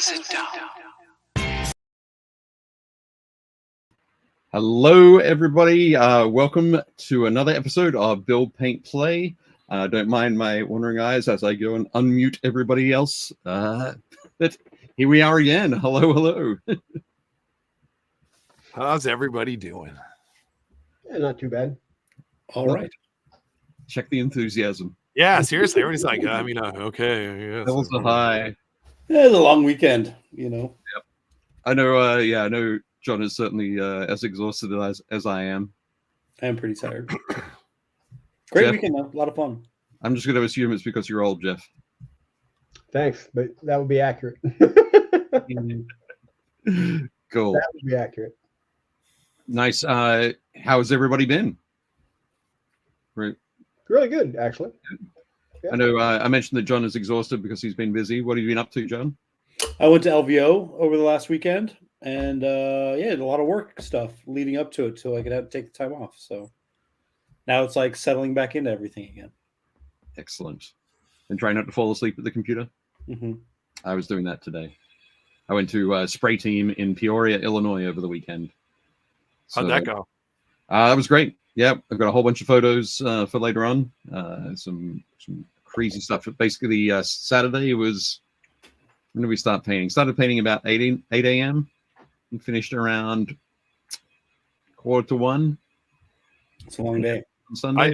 sit down. Hello, everybody. Welcome to another episode of Build, Paint, Play. Don't mind my wandering eyes as I go and unmute everybody else. But here we are again. Hello, hello. How's everybody doing? Yeah, not too bad. All right. Check the enthusiasm. Yeah, seriously. Everybody's like, okay. Yeah, Levels are high. Yeah, it's a long weekend, you know. Yep. I know. I know John is certainly as exhausted as I am. I am pretty tired. Great Jeff? weekend, though. A lot of fun. I'm just going to assume it's because you're old, Jeff. Thanks, but that would be accurate. Cool. That would be accurate. Nice. How's everybody been? Right. Really good, actually. Yeah. I know I mentioned that John is exhausted because he's been busy. What have you been up to, John? I went to LVO over the last weekend, and did a lot of work stuff leading up to it, so I could have to take the time off. So now it's like settling back into everything again. Excellent. And try not to fall asleep at the computer. Mm-hmm. I was doing that today. I went to Spray Team in Peoria, Illinois over the weekend. How'd that go? That was great. Yeah, I've got a whole bunch of photos for later on. Some crazy stuff. Basically, Saturday was, when did we start painting? Started painting about 8 a.m. and finished around 12:45. It's a long day. On Sunday. I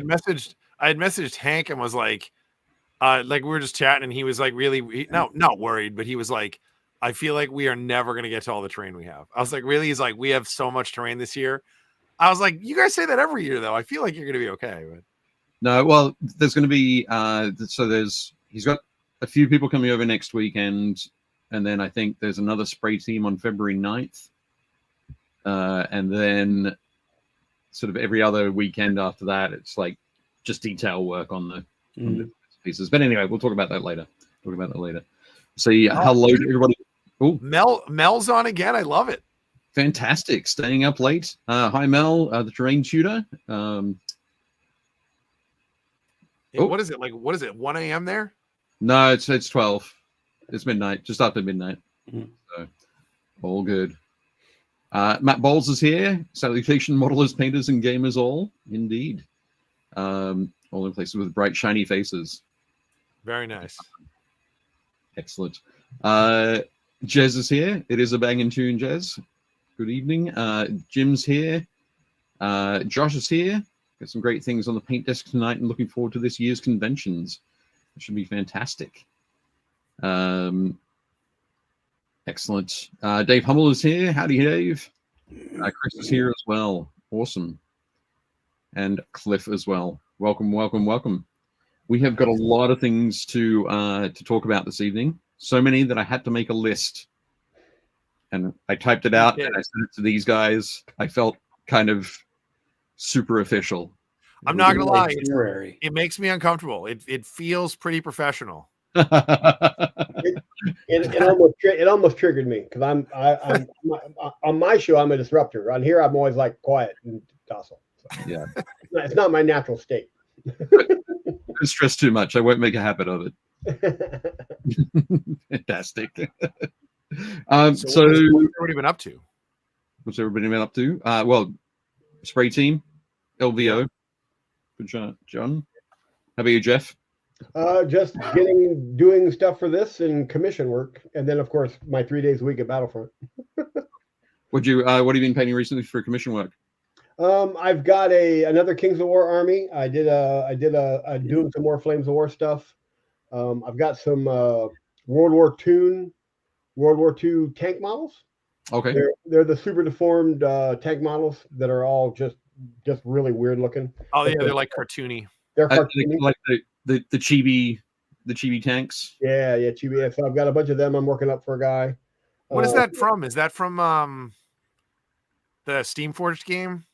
had messaged Hank and was like we were just chatting, and he was like not worried, but he was like, I feel like we are never going to get to all the terrain we have. I was like, really? He's like, we have so much terrain this year. I was like, you guys say that every year, though. I feel like you're going to be okay. But No, well, there's going to be, he's got a few people coming over next weekend, and then I think there's another spray team on February 9th. And then sort of every other weekend after that, it's like just detail work on the pieces. But anyway, we'll talk about that later. See, hello to everybody. Oh, Mel's on again. I love it. Fantastic. Staying up late. Hi, Mel, the terrain tutor. What is it? Like, what is it? 1 a.m. there? No, it's 12. It's midnight, just after midnight. Mm-hmm. So, all good. Matt Bowles is here. Salutation, modelers, painters, and gamers all. Indeed. All in places with bright, shiny faces. Very nice. Excellent. Jez is here. It is a banging tune, Jez. Good evening. Jim's here. Josh is here. Got some great things on the paint desk tonight, and looking forward to this year's conventions. It should be fantastic. Excellent. Dave Hummel is here. Howdy, Dave. Chris is here as well. Awesome. And Cliff as well. Welcome, welcome, welcome. We have got a lot of things to talk about this evening. So many that I had to make a list. And I typed it out and I sent it to these guys. I felt kind of super official. I'm not gonna lie, it makes me uncomfortable. It feels pretty professional. It almost triggered me because I'm on my show I'm a disruptor. On here I'm always like quiet and docile. So. Yeah, it's not my natural state. Don't stress too much. I won't make a habit of it. Fantastic. So what's everybody been up to? What's everybody been up to? Well, spray team, LVO. Good, John. How about you, Jeff? Just doing stuff for this and commission work, and then of course my 3 days a week at Battlefront. What have you been painting recently for commission work? I've got another Kings of War army. I did doing some more Flames of War stuff. I've got some World War II tank models. Okay. They're the super deformed tank models that are all just really weird looking. Oh yeah, they're like cartoony. They're cartoony. Like the chibi tanks. Yeah, chibi. Yeah, so I've got a bunch of them I'm working up for a guy. What is that from? Is that from the Steamforged game?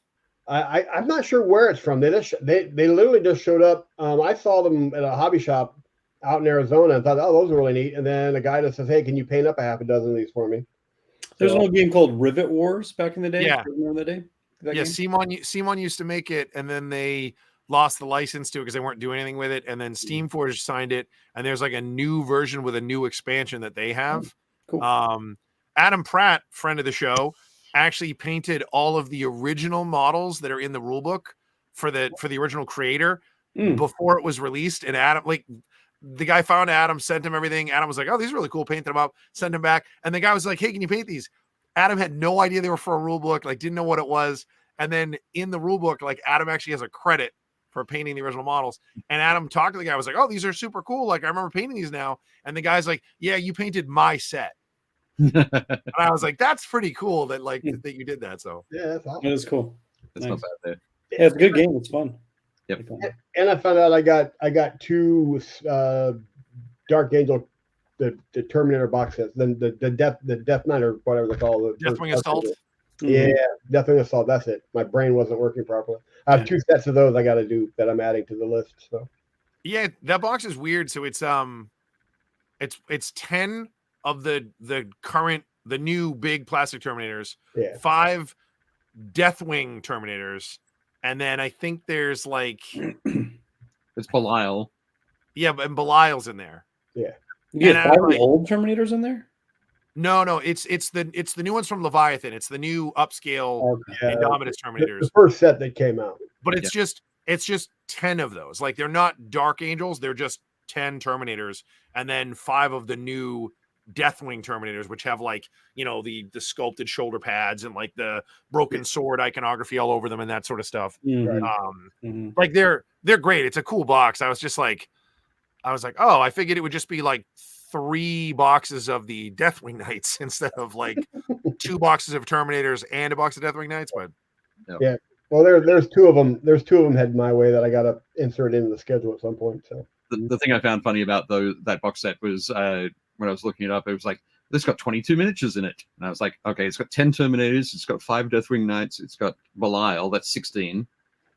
I'm not sure where it's from. They literally just showed up. I saw them at a hobby shop out in Arizona and thought, oh, those are really neat. And then a guy that says, hey, can you paint up a half a dozen of these for me? There's an old game called Rivet Wars back in the day. Yeah. Remember that day? Yeah, Simon used to make it, and then they lost the license to it because they weren't doing anything with it. And then Steamforged signed it, and there's like a new version with a new expansion that they have Cool. Adam Pratt, friend of the show, actually painted all of the original models that are in the rule book for the original creator before it was released. And Adam, like, the guy found Adam, sent him everything. Adam was like, "Oh, these are really cool." Painted them up, sent them back. And the guy was like, "Hey, can you paint these?" Adam had no idea they were for a rule book, like didn't know what it was. And then in the rule book, like Adam actually has a credit for painting the original models. And Adam talked to the guy, was like, "Oh, these are super cool. Like I remember painting these now." And the guy's like, "Yeah, you painted my set." And I was like, "That's pretty cool that that you did that." So Yeah, that's awesome. That is cool. That's Nice. not bad there. Yeah, it's a good game. It's fun. Yep. And I found out I got two Dark Angel, the Terminator box sets. Then the Death Knight, or whatever they call it. Deathwing Assault. Yeah, Deathwing Assault. That's it. My brain wasn't working properly. I have two sets of those I got to do that I'm adding to the list. So yeah, that box is weird. So it's 10 of the new big plastic Terminators. Yeah. 5 Deathwing Terminators, and then I think there's like It's Belial. yeah, but Belial's in there. Yeah. You get And 5 I'm like- old Terminators in there? No, it's the new ones from Leviathan. It's the new upscale Indominus Terminators. The first set that came out. But it's just 10 of those. Like they're not Dark Angels, they're just 10 Terminators, and then 5 of the new Deathwing Terminators, which have like, you know, the sculpted shoulder pads and like the broken sword iconography all over them and that sort of stuff. Like they're great. It's a cool box. I was like, oh, I figured it would just be like 3 boxes of the Deathwing Knights instead of like 2 boxes of Terminators and a box of Deathwing Knights. But yeah. Well, there's 2 of them. There's 2 of them heading my way that I got to insert into the schedule at some point. So The thing I found funny about that box set was when I was looking it up, it was like, this got 22 miniatures in it. And I was like, okay, it's got 10 Terminators, it's got 5 Deathwing Knights, it's got Belial, that's 16.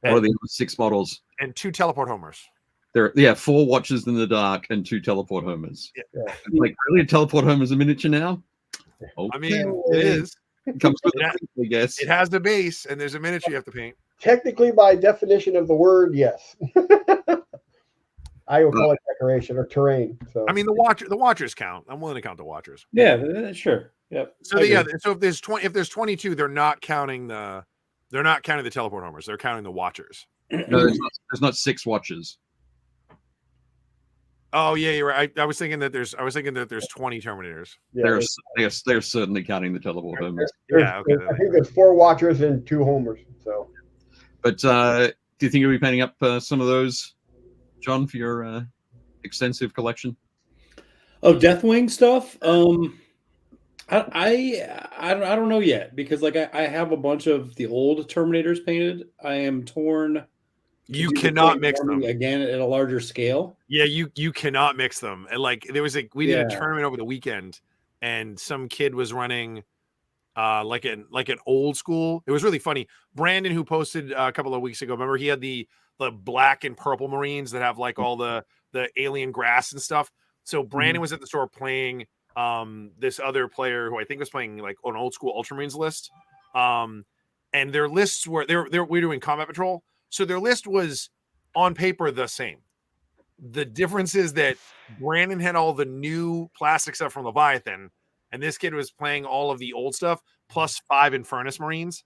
What are the other 6 models? And 2 teleport homers. There are 4 Watchers in the Dark and 2 teleport homers. Yeah. Like, really, a teleport homer's a miniature now? Okay. I mean, it is. It comes with it, I guess. It has the base, and there's a miniature you have to paint. technically, by definition of the word, yes. I will call it decoration or terrain. So I mean, the watchers count. I'm willing to count the watchers. Yeah, sure. Yep. So so if there's 22, they're not counting the teleport homers. They're counting the watchers. No, there's not 6 Watchers. Oh yeah, you're right. I was thinking that there's 20 Terminators. yeah, They're certainly counting the teleport homers. Yeah, okay. I think there's 4 watchers and 2 homers. So, But do you think you'll be painting up some of those, John, for your extensive collection? Oh, Deathwing stuff. I don't know yet, because like I have a bunch of the old Terminators painted. I am torn. You cannot mix them again at a larger scale. Yeah, you cannot mix them. And like there was we did a tournament over the weekend, and some kid was running like an old school. It was really funny. Brandon, who posted a couple of weeks ago, remember he had the black and purple Marines that have like all the alien grass and stuff. So Brandon was at the store playing this other player who I think was playing like an old school Ultramarines list. And their lists were we were doing combat patrol. So their list was on paper the same. The difference is that Brandon had all the new plastic stuff from Leviathan, and this kid was playing all of the old stuff plus 5 Infernus Marines.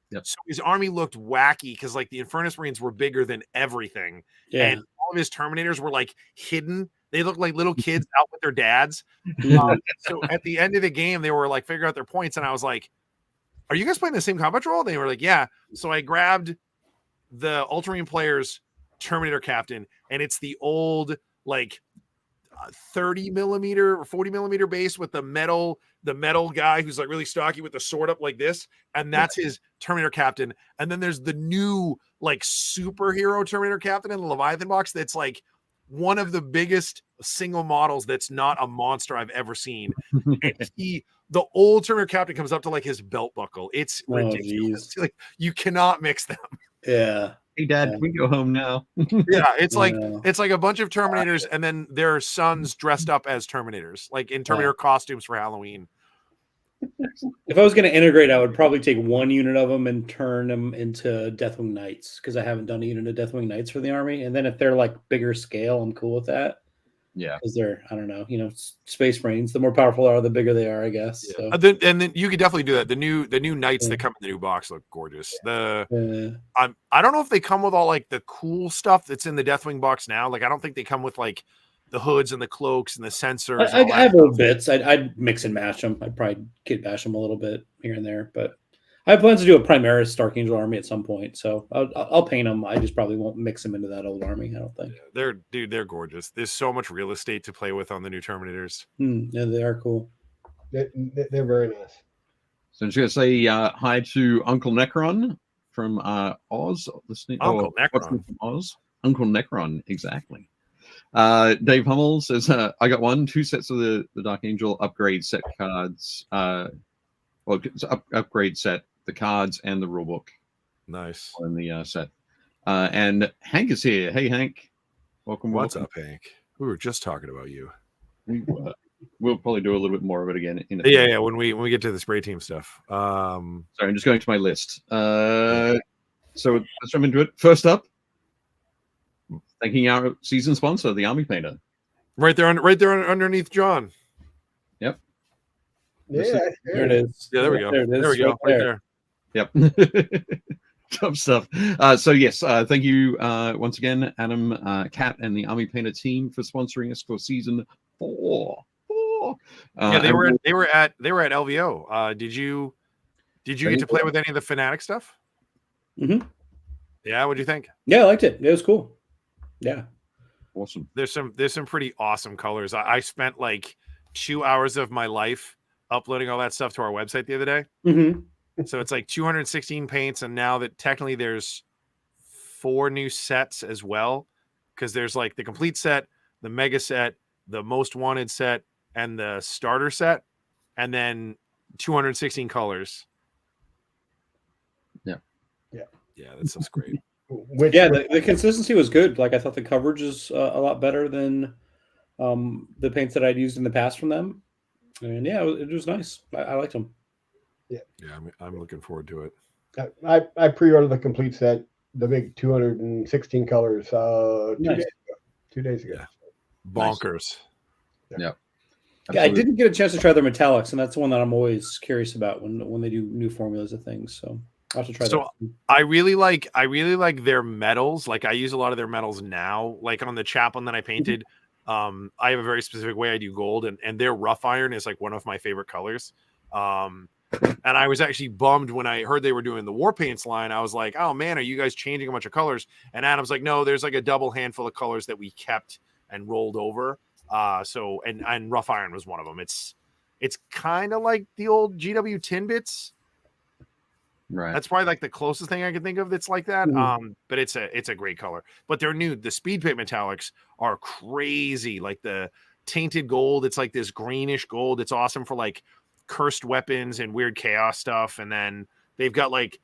Yep. So his army looked wacky because like the Infernus Marines were bigger than everything. Yeah. And all of his Terminators were like hidden. They looked like little kids out with their dads. So at the end of the game, they were like figuring out their points, and I was like, "Are you guys playing the same combat roll?" They were like, "Yeah." So I grabbed the Ultramarine player's Terminator captain, and it's the old like 30 millimeter or 40 millimeter base with the metal guy who's like really stocky with the sword up like this, and that's his Terminator captain. And then there's the new like superhero Terminator captain in the Leviathan box that's like one of the biggest single models that's not a monster I've ever seen. And the old Terminator captain comes up to like his belt buckle. It's ridiculous. Like you cannot mix them. Yeah. Hey, Dad, we go home now. Yeah, it's like a bunch of Terminators and then their sons dressed up as Terminators, like in Terminator costumes for Halloween. If I was going to integrate, I would probably take one unit of them and turn them into Deathwing Knights, because I haven't done a unit of Deathwing Knights for the army. And then if they're like bigger scale, I'm cool with that. Yeah. because they're, I don't know, space marines. The more powerful they are, the bigger they are, I guess. Yeah. So And then you could definitely do that. The new knights that come in the new box look gorgeous. uh, I don't know if they come with all like the cool stuff that's in the Deathwing box now. Like I don't think they come with like the hoods and the cloaks and the sensors. I have little bits. I'd mix and match them. I'd probably kit bash them a little bit here and there, but I have plans to do a Primaris Dark Angel army at some point, so I'll paint them. I just probably won't mix them into that old army. I don't think. Yeah, they're gorgeous. There's so much real estate to play with on the new Terminators. Yeah, they are cool. They're very nice. So I'm just gonna say hi to Uncle Necron from Oz. Listening, Uncle Necron from Oz. Uncle Necron, exactly. Dave Hummel says, I got 2 sets of the Dark Angel upgrade set cards. It's upgrade set, the cards and the rulebook. Nice. In the set. And Hank is here. Hey, Hank. Welcome. What's up, Hank? We were just talking about you. We'll probably do a little bit more of it again. Yeah. When we get to the spray team stuff. Sorry, I'm just going to my list. So let's jump into it. First up, thanking our season sponsor, the Army Painter. Right there underneath John. Yep. Yeah, there it is. Yeah, there we go. There it is. There we go. Right there. Yep. Top stuff. So yes, thank you once again, Adam, Kat, and the Army Painter team for sponsoring us for season 4. Yeah, they were at LVO. Did you get to play with any of the Fnatic stuff? Mm-hmm. Yeah, what'd you think? Yeah, I liked it. It was cool. Yeah. Awesome. There's some pretty awesome colors. I spent like 2 hours of my life uploading all that stuff to our website the other day. Mm-hmm. So it's like 216 paints, and now that technically there's 4 new sets as well, because there's like the complete set, the mega set, the most wanted set, and the starter set, and then 216 colors. Yeah. That sounds great. The consistency was good. Like I thought the coverage is a lot better than the paints that I'd used in the past from them, and yeah, it was nice. I liked them. Yeah, I'm looking forward to it. I pre-ordered the complete set, the big 216 colors, 2 days ago. Yeah. Bonkers. Yeah. Yeah, I didn't get a chance to try their metallics, and that's the one that I'm always curious about when they do new formulas of things. So I'll have to try that. I really like their metals. Like I use a lot of their metals now. Like on the chaplain that I painted, I have a very specific way I do gold, and their rough iron is like one of my favorite colors. And I was actually bummed when I heard they were doing the war paints line. I was like, oh man, are you guys changing a bunch of colors? And Adam's like, no, there's like a double handful of colors that we kept and rolled over. So rough iron was one of them. It's kind of like the old GW tin bits. Right. That's probably like the closest thing I can think of that's like that. Mm-hmm. But it's a great color. But they're new. The speed paint metallics are crazy. Like the tainted gold, it's like this greenish gold. It's awesome for like cursed weapons and weird chaos stuff. And then they've got like,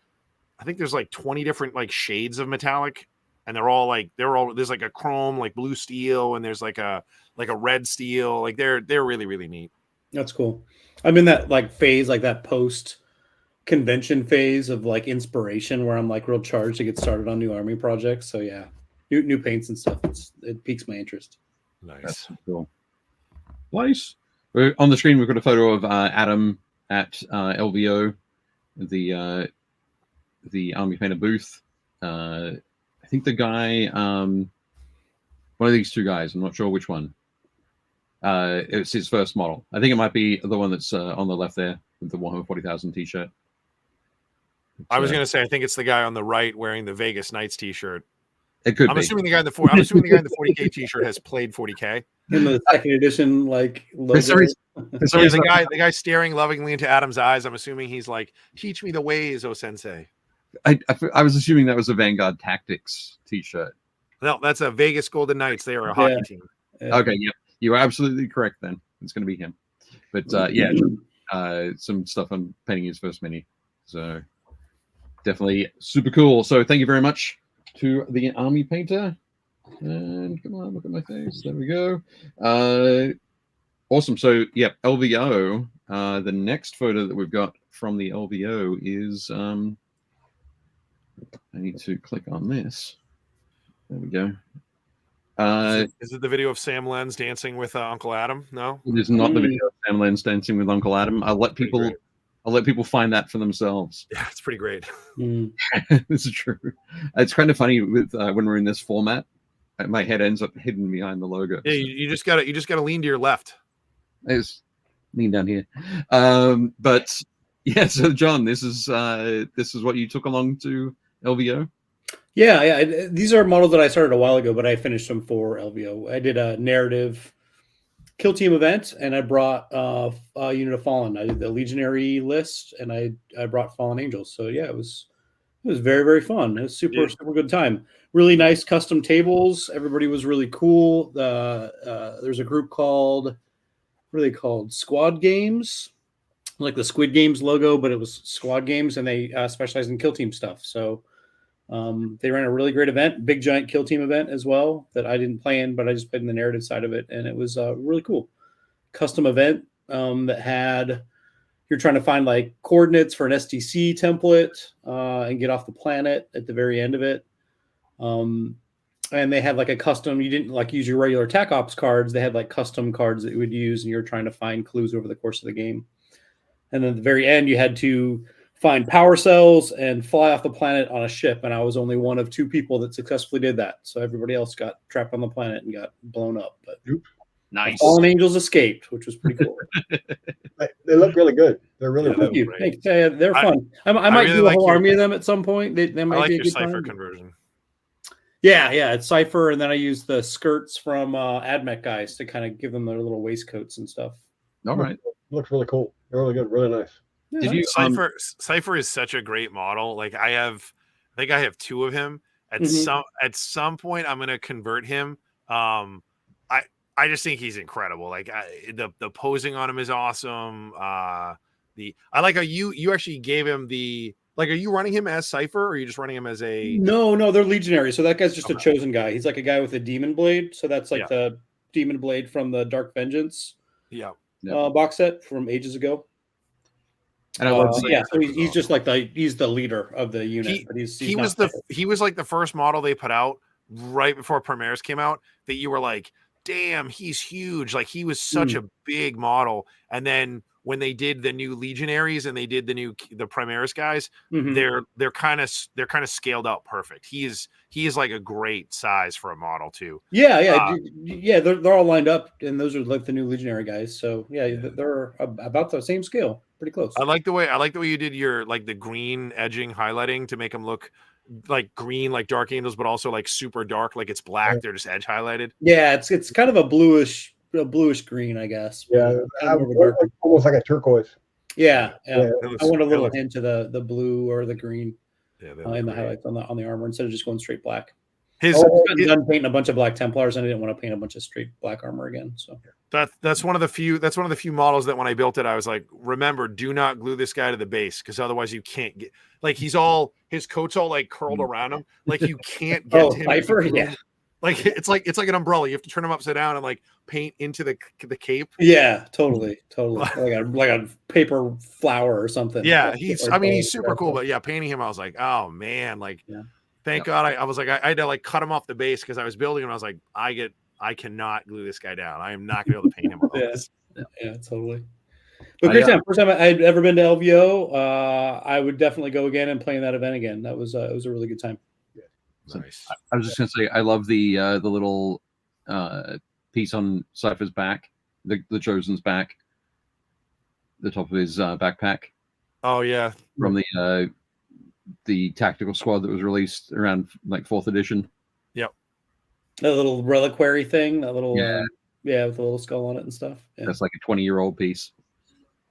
I think there's like 20 different like shades of metallic, and they're all there's like a chrome, like blue steel, and there's like a red steel. Like they're really, really neat. That's cool. I'm in that like phase, like that post convention phase of like inspiration where I'm like real charged to get started on new army projects. So yeah, new paints and stuff. It piques my interest. Nice. That's cool. Nice. On the screen, we've got a photo of Adam at LVO, the Army Painter booth. I think the guy, one of these 2 guys, I'm not sure which one. It's his first model. I think it might be the one that's on the left there with the Warhammer 40,000 t-shirt. I was gonna say, I think it's the guy on the right wearing the Vegas Knights t-shirt. It could I'm be. assuming the guy in the 40K t-shirt has played 40K. In the second edition, like logo. So the guy staring lovingly into Adam's eyes. I'm assuming he's like, "Teach me the ways, O Sensei." I was assuming that was a Vanguard Tactics t-shirt. No, that's a Vegas Golden Knights. They are a hockey team. Yeah. Okay, yeah, you are absolutely correct. Then it's going to be him. But some stuff on painting his first mini. So definitely super cool. So thank you very much to the Army Painter. And come on, look at my face. There we go. Awesome. So, yeah, LVO. The next photo that we've got from the LVO is I need to click on this. There we go. Is it the video of Sam Lenz dancing with Uncle Adam? No, it is not the video of Sam Lenz dancing with Uncle Adam. I'll let people find that for themselves. Yeah, it's pretty great. This is true. It's kind of funny with when we're in this format. My head ends up hidden behind the logo. Yeah, you just gotta lean to your left. I just lean down here. But yeah, so John, this is what you took along to LVO. Yeah. These are models that I started a while ago, but I finished them for LVO. I did a narrative kill team event, and I brought a unit of Fallen. I did the Legionary list, and I brought Fallen Angels. So yeah, it was very, very fun. It was super good time. Really nice custom tables. Everybody was really cool. There's a group called, what are they called? Squad Games, like the Squid Games logo, but it was Squad Games, and they specialize in kill team stuff. So they ran a really great event, big giant kill team event as well that I didn't play in, but I just played in the narrative side of it, and it was really cool. Custom event that had, you're trying to find like coordinates for an STC template and get off the planet at the very end of it. And they had like a custom, you didn't like use your regular attack ops cards. They had like custom cards that you would use, and you're trying to find clues over the course of the game. And then at the very end, you had to find power cells and fly off the planet on a ship. And I was only one of 2 people that successfully did that. So everybody else got trapped on the planet and got blown up. But nice. Fallen Angels escaped, which was pretty cool. They look really good. They're really Thank you. Thanks. They're fun. I might really do a like whole your- army of them at some point. They might I like be a your good cipher time. conversion. Yeah, it's Cypher, and then I use the skirts from AdMech guys to kind of give them their little waistcoats and stuff. All right. Looks really cool. They're really good. Really nice. Yeah, Did you Cipher is such a great model. Like I think I have 2 of him. At some point, I'm gonna convert him. I just think he's incredible. Like the posing on him is awesome. I like how you actually gave him the, like, are you running him as Cypher, or are you just running him as a? No, they're Legionary. So that guy's just a chosen guy. He's like a guy with a demon blade. So that's like the demon blade from the Dark Vengeance box set from ages ago. And I love so he's just like he's the leader of the unit. He was like the first model they put out right before Primaris came out that you were like, damn, he's huge. Like he was such a big model. And then when they did the new Legionaries and they did the Primaris guys, they're kind of scaled out perfect. He is like a great size for a model too. They're all lined up, and those are like the new Legionary guys. So they're about the same scale, pretty close. I like the way you did your like the green edging highlighting to make them look like green, like Dark Angels, but also like super dark, like it's black. They're just edge highlighted. Yeah, it's kind of a bluish green, I guess. Yeah, almost like a turquoise. Yeah. I want a little hint to the blue or the green in the highlights on the armor instead of just going straight black. I'm done painting a bunch of black Templars, and I didn't want to paint a bunch of straight black armor again. So that's one of the few models that when I built it, I was like, remember, do not glue this guy to the base, because otherwise you can't get, like, his coat's all like curled around him, like you can't get to him. Cypher, like it's like an umbrella. You have to turn him upside down and like paint into the cape. Yeah, totally. like a paper flower or something. Yeah, he's super cool, but painting him, I was like, oh man, like. Yeah. Thank God I was like, I had to like cut him off the base because I was building him. I was like, I cannot glue this guy down. I am not gonna be able to paint him. Yeah, totally. But great time. First time I'd ever been to LVO. I would definitely go again and play in that event again. It was a really good time. Nice. I was just gonna say, I love the little piece on Cypher's back, the Chosen's back, the top of his backpack. Oh yeah, from the tactical squad that was released around like 4th edition. Yep. That little reliquary thing, that little with the little skull on it and stuff. Yeah. That's like a 20-year-old piece.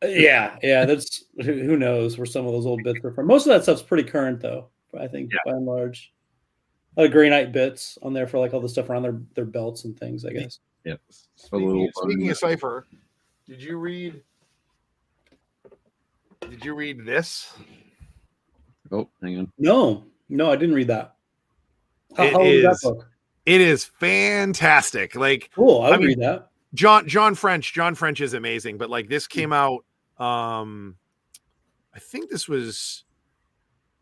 That's who knows where some of those old bits are from. Most of that stuff's pretty current though, I think, by and large. A lot of Grey Knight bits on there for like all the stuff around their belts and things, I guess. Yep. Speaking of Cypher, did you read this? Oh, hang on. No, I didn't read that. How was that book? It is fantastic. Like, cool. I read that. John French is amazing, but like this came out. I think it was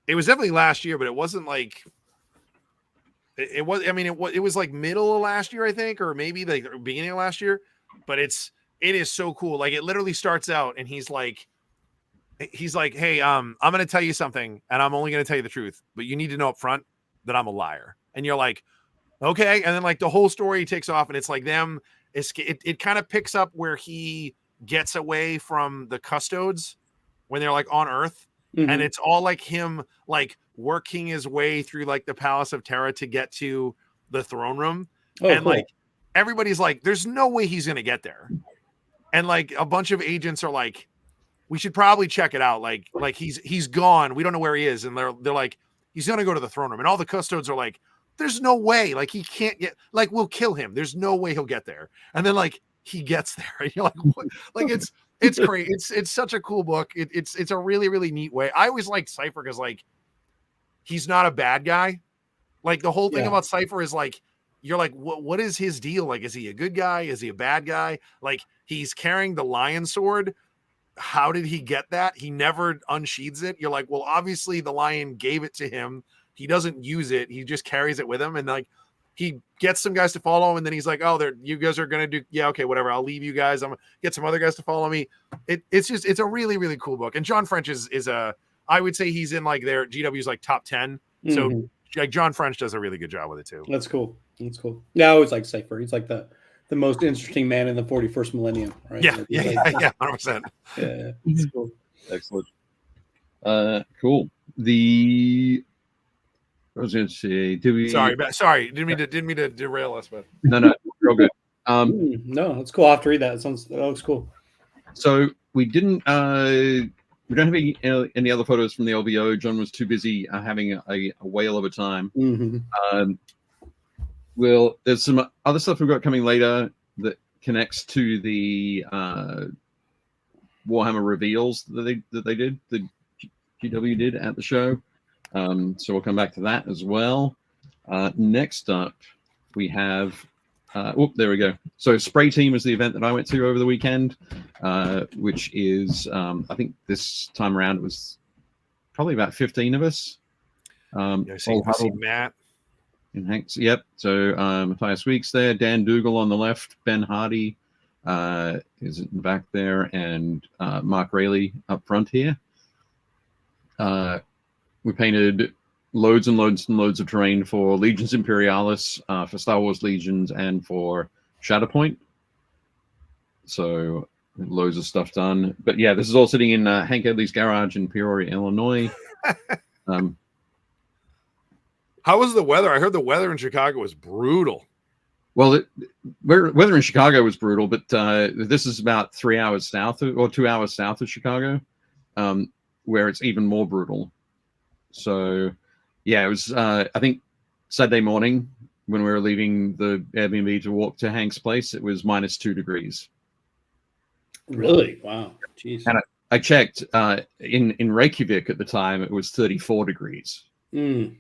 definitely last year, but it wasn't like It was. I mean, it was like middle of last year, I think, or maybe like the beginning of last year. But it is so cool. Like it literally starts out, and he's like, hey, I'm gonna tell you something, and I'm only gonna tell you the truth, but you need to know up front that I'm a liar. And you're like, okay. And then like the whole story takes off, and it's like them. It kind of picks up where he gets away from the custodes when they're like on Earth. And it's all like him like working his way through like the Palace of Terra to get to the throne room. And cool. like everybody's like, there's no way he's gonna get there. And like a bunch of agents are like, we should probably check it out. Like he's gone. We don't know where he is. And they're like, he's gonna go to the throne room. And all the custodes are like, there's no way. Like he can't get. Like we'll kill him. There's no way he'll get there. And then like he gets there. And you're like, what? Like it's great. It's such a cool book. It's a really, really neat way. I always liked Cypher because like he's not a bad guy. Like the whole thing about Cypher is like you're like, what is his deal? Like, is he a good guy? Is he a bad guy? Like he's carrying the lion sword. How did he get that? He never unsheathes it. You're like, well, obviously the lion gave it to him. He doesn't use it. He just carries it with him. And like he gets some guys to follow him, and then he's like, oh, you guys are gonna do, yeah, okay, whatever. I'll leave you guys. I'm gonna get some other guys to follow me. It's a really, really cool book. And John French is a, I would say he's in like their GW's like top 10. So like John French does a really good job with it too. That's cool. That's cool. Yeah, I always like Cypher. He's like the most interesting man in the 41st millennium, right? Yeah, like, yeah, 100%. Yeah, that's cool. Excellent. Cool. I was going to say, Sorry, didn't mean to derail us, but no, real good. No, it's cool. I have to read that. That looks cool. So we don't have any other photos from the LVO. John was too busy having a whale of a time. Well, there's some other stuff we've got coming later that connects to the Warhammer reveals that they did, the GW did at the show. So we'll come back to that as well. Next up, we have there we go. So Spray Team is the event that I went to over the weekend, which is I think this time around it was probably about 15 of us. I see Matt and Hanks. Yep. So Matthias Weeks there, Dan Dougal on the left, Ben Hardy is in the back there, and Mark Rayleigh up front here. We painted loads and loads and loads of terrain for Legions Imperialis, for Star Wars Legions, and for Shatterpoint. So loads of stuff done. But yeah, this is all sitting in Hank Edley's garage in Peoria, Illinois. How was the weather? I heard the weather in Chicago was brutal. Well, weather in Chicago was brutal, but this is about 3 hours south or 2 hours south of Chicago, where it's even more brutal. So, yeah, it was, I think, Saturday morning when we were leaving the Airbnb to walk to Hank's place, it was -2 degrees. Really? Wow. Jeez. And I checked in Reykjavik at the time, it was 34 degrees. In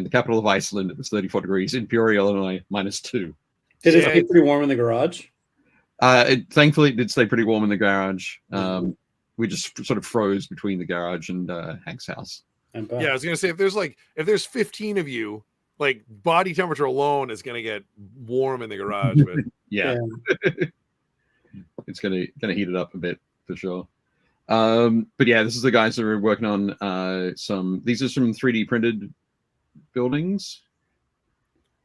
the capital of Iceland, it was 34 degrees. In Peoria, Illinois, -2. Did it stay pretty warm in the garage? Thankfully, it did stay pretty warm in the garage. We just sort of froze between the garage and Hank's house. Yeah, I was gonna say if there's 15 of you, like body temperature alone is gonna get warm in the garage. But yeah. It's gonna heat it up a bit for sure. But yeah, this is the guys that are working on these are some 3D printed buildings.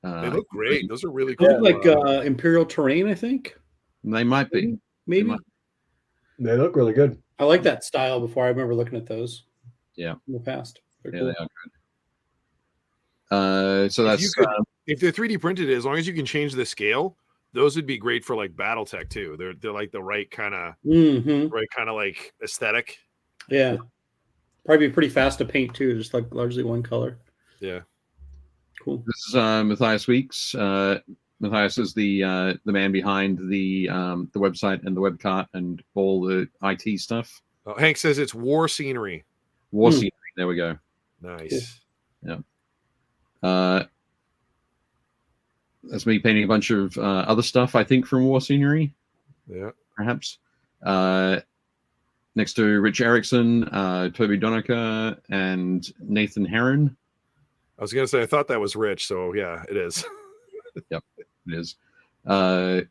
They look great. Those are really cool. They look like Imperial terrain, I think. They might be. Maybe. They look really good. I like that style before. I remember looking at those. Yeah. In the past. They're cool. they are good. So that's if they're 3D printed, as long as you can change the scale, those would be great for like BattleTech too. They're like the right kind of like aesthetic. Yeah. Probably be pretty fast to paint too, just like largely one color. Yeah. Cool. This is Matthias Weeks. Matthias is the man behind the website and the web cart and all the IT stuff. Oh, Hank says it's war scenery. War scenery. There we go. Nice. Yeah. That's me painting a bunch of other stuff, I think, from war scenery. Yeah. Perhaps. Next to Rich Erickson, Toby Donica, and Nathan Heron. I was gonna say I thought that was rich, so yeah, it is. Yep, it is. Ben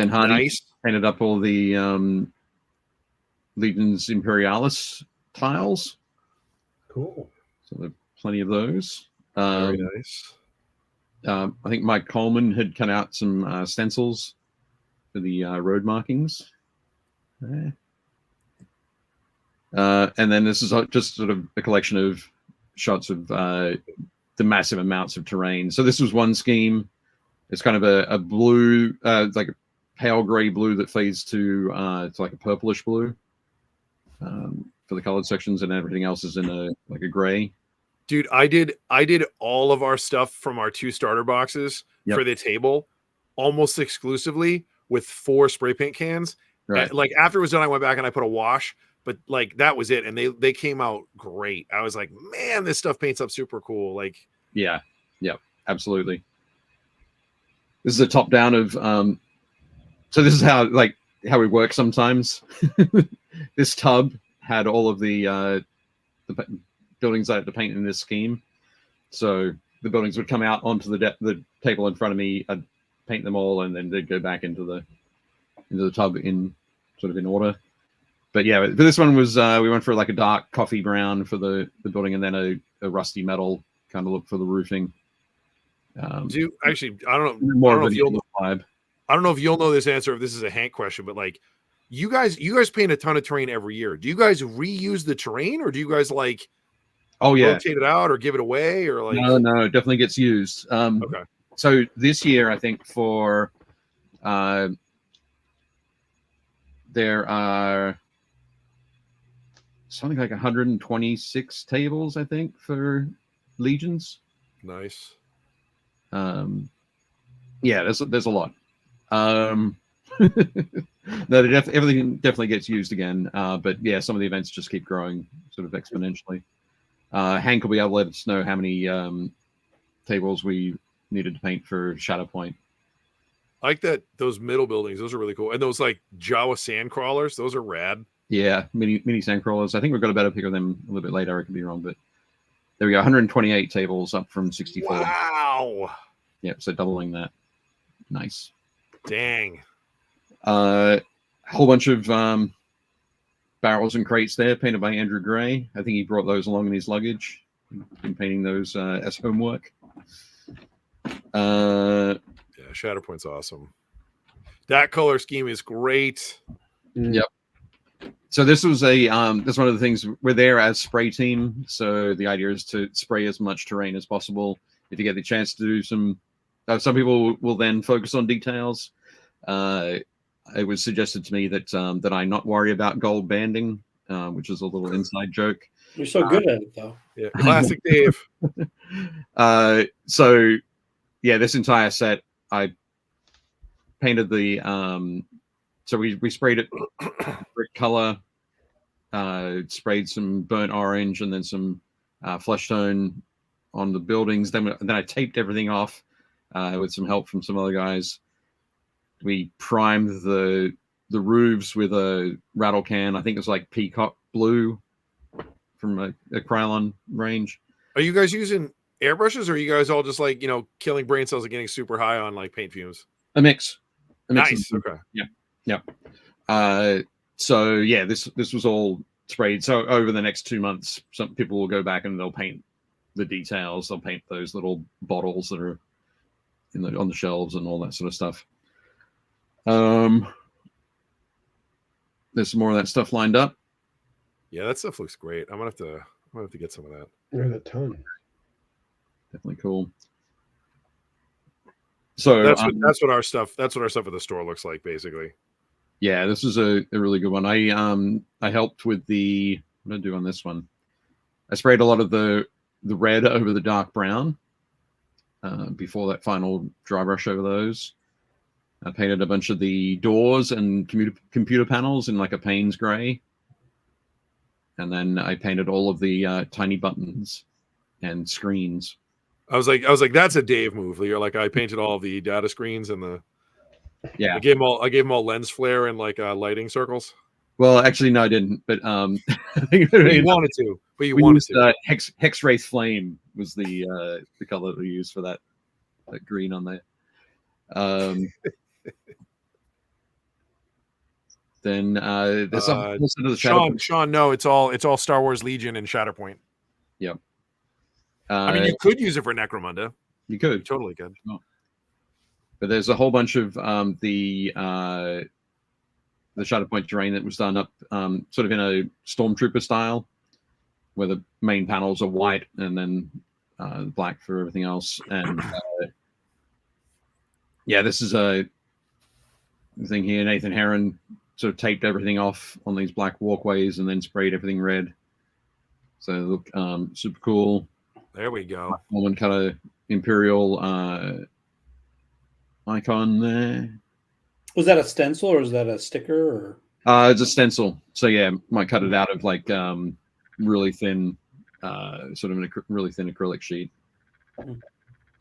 Hardy Nice. painted up all the Legions Imperialis tiles. Cool. So there are plenty of those. Very nice. I think Mike Coleman had cut out some stencils for the road markings. And then this is just sort of a collection of shots of the massive amounts of terrain. So this was one scheme. It's kind of a blue, like a pale gray blue that fades to like a purplish blue for the colored sections, and everything else is in a gray. Dude, I did all of our stuff from our 2 starter boxes for the table almost exclusively with 4 spray paint cans. Right. Like after it was done, I went back and I put a wash, but like that was it. And they came out great. I was like, man, this stuff paints up super cool. Like, yeah, absolutely. This is a top down of so this is how we work sometimes. This tub had all of the buildings I had to paint in this scheme. So the buildings would come out onto the table in front of me. I'd paint them all, and then they'd go back into the tub in sort of in order. But yeah, this one was we went for like a dark coffee brown for the building, and then a rusty metal kind of look for the roofing. Actually, I don't know. More I don't know of if a you'll vibe. I don't know if you'll know this answer, if this is a Hank question, but like you guys paint a ton of terrain every year. Do you guys reuse the terrain, or do you guys like rotate it out or give it away, or like? No, it definitely gets used. Okay. So this year, I think for there are something like 126 tables, I think, for Legions. Nice. Yeah, there's a lot. No, everything definitely gets used again. But yeah, some of the events just keep growing sort of exponentially. Hank will be able to let us know how many tables we needed to paint for Shatterpoint. I like that. Those middle buildings, those are really cool. And those like Jawa sand crawlers, those are rad. Yeah, mini sandcrawlers. I think we've got a better pick of them a little bit later. I could be wrong, but there we go. 128 tables up from 64. Wow. Yep, so doubling that. Nice. Dang. A whole bunch of barrels and crates there, painted by Andrew Gray. I think he brought those along in his luggage. Been painting those as homework. Yeah, Shatterpoint's awesome. That color scheme is great. Yep. So this was that's one of the things. We're there as spray team, so the idea is to spray as much terrain as possible. If you get the chance to do some people will then focus on details. It was suggested to me that I not worry about gold banding, which is a little inside joke. You're so good at it, though. Yeah, classic Dave. So yeah, this entire set I painted the so we sprayed it brick color, sprayed some burnt orange, and then some flesh tone on the buildings. Then I taped everything off with some help from some other guys. We primed the roofs with a rattle can. I think it's like peacock blue from a Krylon range. Are you guys using airbrushes, or are you guys all just like, killing brain cells and getting super high on like paint fumes? A mix. Nice. Okay. Yeah. So yeah, this was all sprayed. So over the next 2 months, some people will go back and they'll paint the details. They'll paint those little bottles that are on the shelves and all that sort of stuff. There's some more of that stuff lined up. Yeah, that stuff looks great. I'm gonna have to get some of that. There's a ton. Definitely cool. So that's what our stuff at the store looks like, basically. Yeah, this is a really good one. I helped with the what did I do on this one? I sprayed a lot of the red over the dark brown before that final dry brush over those. I painted a bunch of the doors and computer panels in like a Payne's gray. And then I painted all of the tiny buttons and screens. I was like, that's a Dave move. You're like, I painted all the data screens and yeah. I gave them all lens flare and like lighting circles. Well, actually, no, I didn't. But I think But you wanted to. But you we wanted used, to. Hex Wraith Flame was the color that we used for that green on there. Then there's also the Sean, no, it's all Star Wars Legion and Shatterpoint. Yep. I mean, you could use it for Necromunda. You could. You totally could. But there's a whole bunch of the Shatterpoint terrain that was done up sort of in a Stormtrooper style, where the main panels are white and then black for everything else. And yeah, this is a thing here. Nathan Herron sort of taped everything off on these black walkways and then sprayed everything red. So they look super cool. There we go. Woman color Imperial icon there. Was that a stencil or is that a sticker? Or it's a stencil. So yeah, might cut it out of like really thin, sort of really thin acrylic sheet,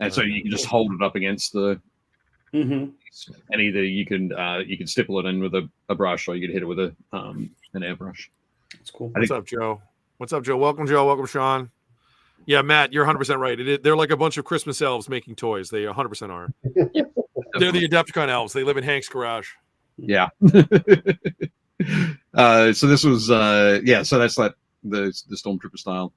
and so you can just hold it up against the. And either you can stipple it in with a brush, or you could hit it with an airbrush. That's cool. What's up, Joe? What's up, Joe? Welcome, Joe. Welcome, Sean. Yeah, Matt, you're 100% right. They're like a bunch of Christmas elves making toys. They 100% are. They're the Adepticon elves. They live in Hank's garage. Yeah. So this was so that's like the Stormtrooper style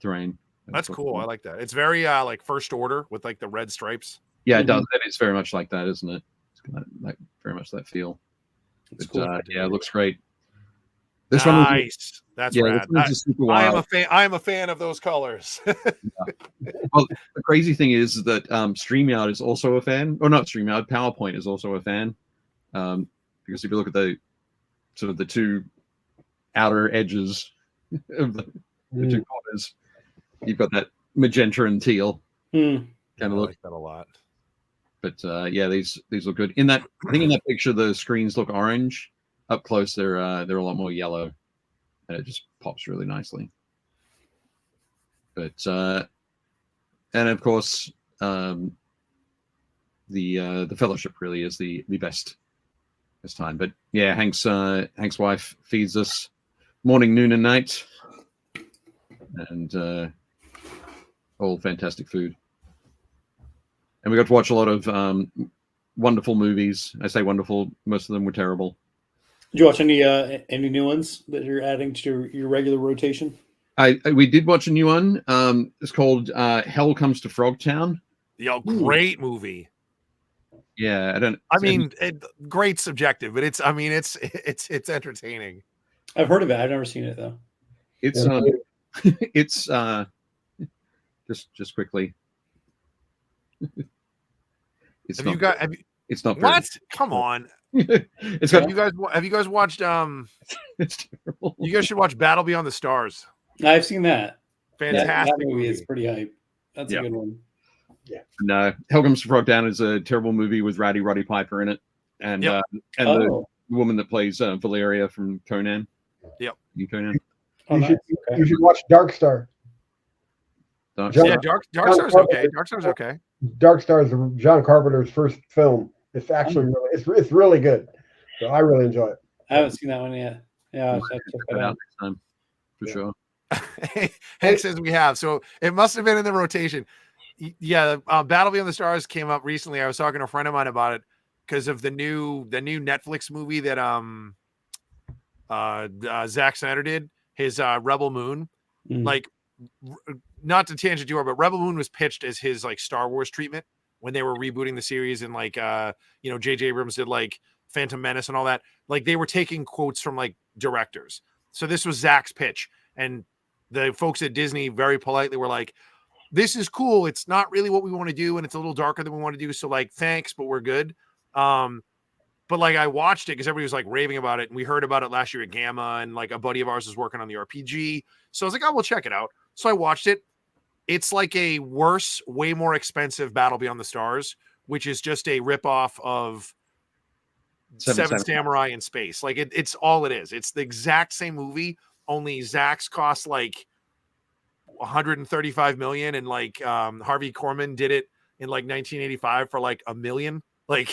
terrain. That's cool. I like that. It's very like First Order with like the red stripes. Yeah, it does. It's very much like that, isn't it? It's got like very much that feel. But, cool. Yeah, it looks great. This nice. That's rad. I am a fan of those colors. Well, the crazy thing is that StreamYard is also a fan, or not StreamYard, PowerPoint is also a fan. Because if you look at the sort of the two outer edges of the two corners, you've got that magenta and teal kind of look. I like that a lot. But yeah, these look good. I think in that picture the screens look orange. Up close, they're a lot more yellow, and it just pops really nicely. But and of course, the Fellowship really is the best time. But yeah, Hank's wife feeds us morning, noon, and night, and all fantastic food. And we got to watch a lot of wonderful movies. I say wonderful; most of them were terrible. Did you watch any new ones that you're adding to your regular rotation? We did watch a new one. It's called Hell Comes to Frogtown. Yeah, great movie. Yeah, great subjective, but it's entertaining. I've heard of it. I've never seen it though. It's it's just quickly. It's not what? Come on. Have you guys watched it's terrible. You guys should watch Battle Beyond the Stars. I've seen that. Fantastic that movie is pretty hype. That's a good one. Yeah. No, Hell Comes to Frogtown is a terrible movie with Roddy Piper in it, and the woman that plays Valeria from Conan. Yep. Conan. You should watch Dark Star. Dark Star's okay. Dark Star's okay. Dark Star is John Carpenter's first film. It's actually it's really good. So I really enjoy it. I haven't seen that one yet. Yeah, I'll check that out next time for sure. Hank says we have, so it must have been in the rotation. Yeah, Battle Beyond the Stars came up recently. I was talking to a friend of mine about it because of the new Netflix movie that Zack Snyder did, his Rebel Moon. Like, not to tangent you, but Rebel Moon was pitched as his like Star Wars treatment when they were rebooting the series, and like J.J. Abrams did like Phantom Menace and all that. Like they were taking quotes from like directors. So this was Zach's pitch, and the folks at Disney very politely were like, "This is cool. It's not really what we want to do, and it's a little darker than we want to do. So like, thanks, but we're good." But like I watched it because everybody was like raving about it, and we heard about it last year at Gamma, and like a buddy of ours was working on the RPG. So I was like, "Oh, we'll check it out." So I watched it. It's like a worse, way more expensive Battle Beyond the Stars, which is just a ripoff of Seven Samurai in space. Like it's all it is. It's the exact same movie, only Zach's cost like $135 million, and like Harvey Korman did it in like 1985 for like $1 million. Like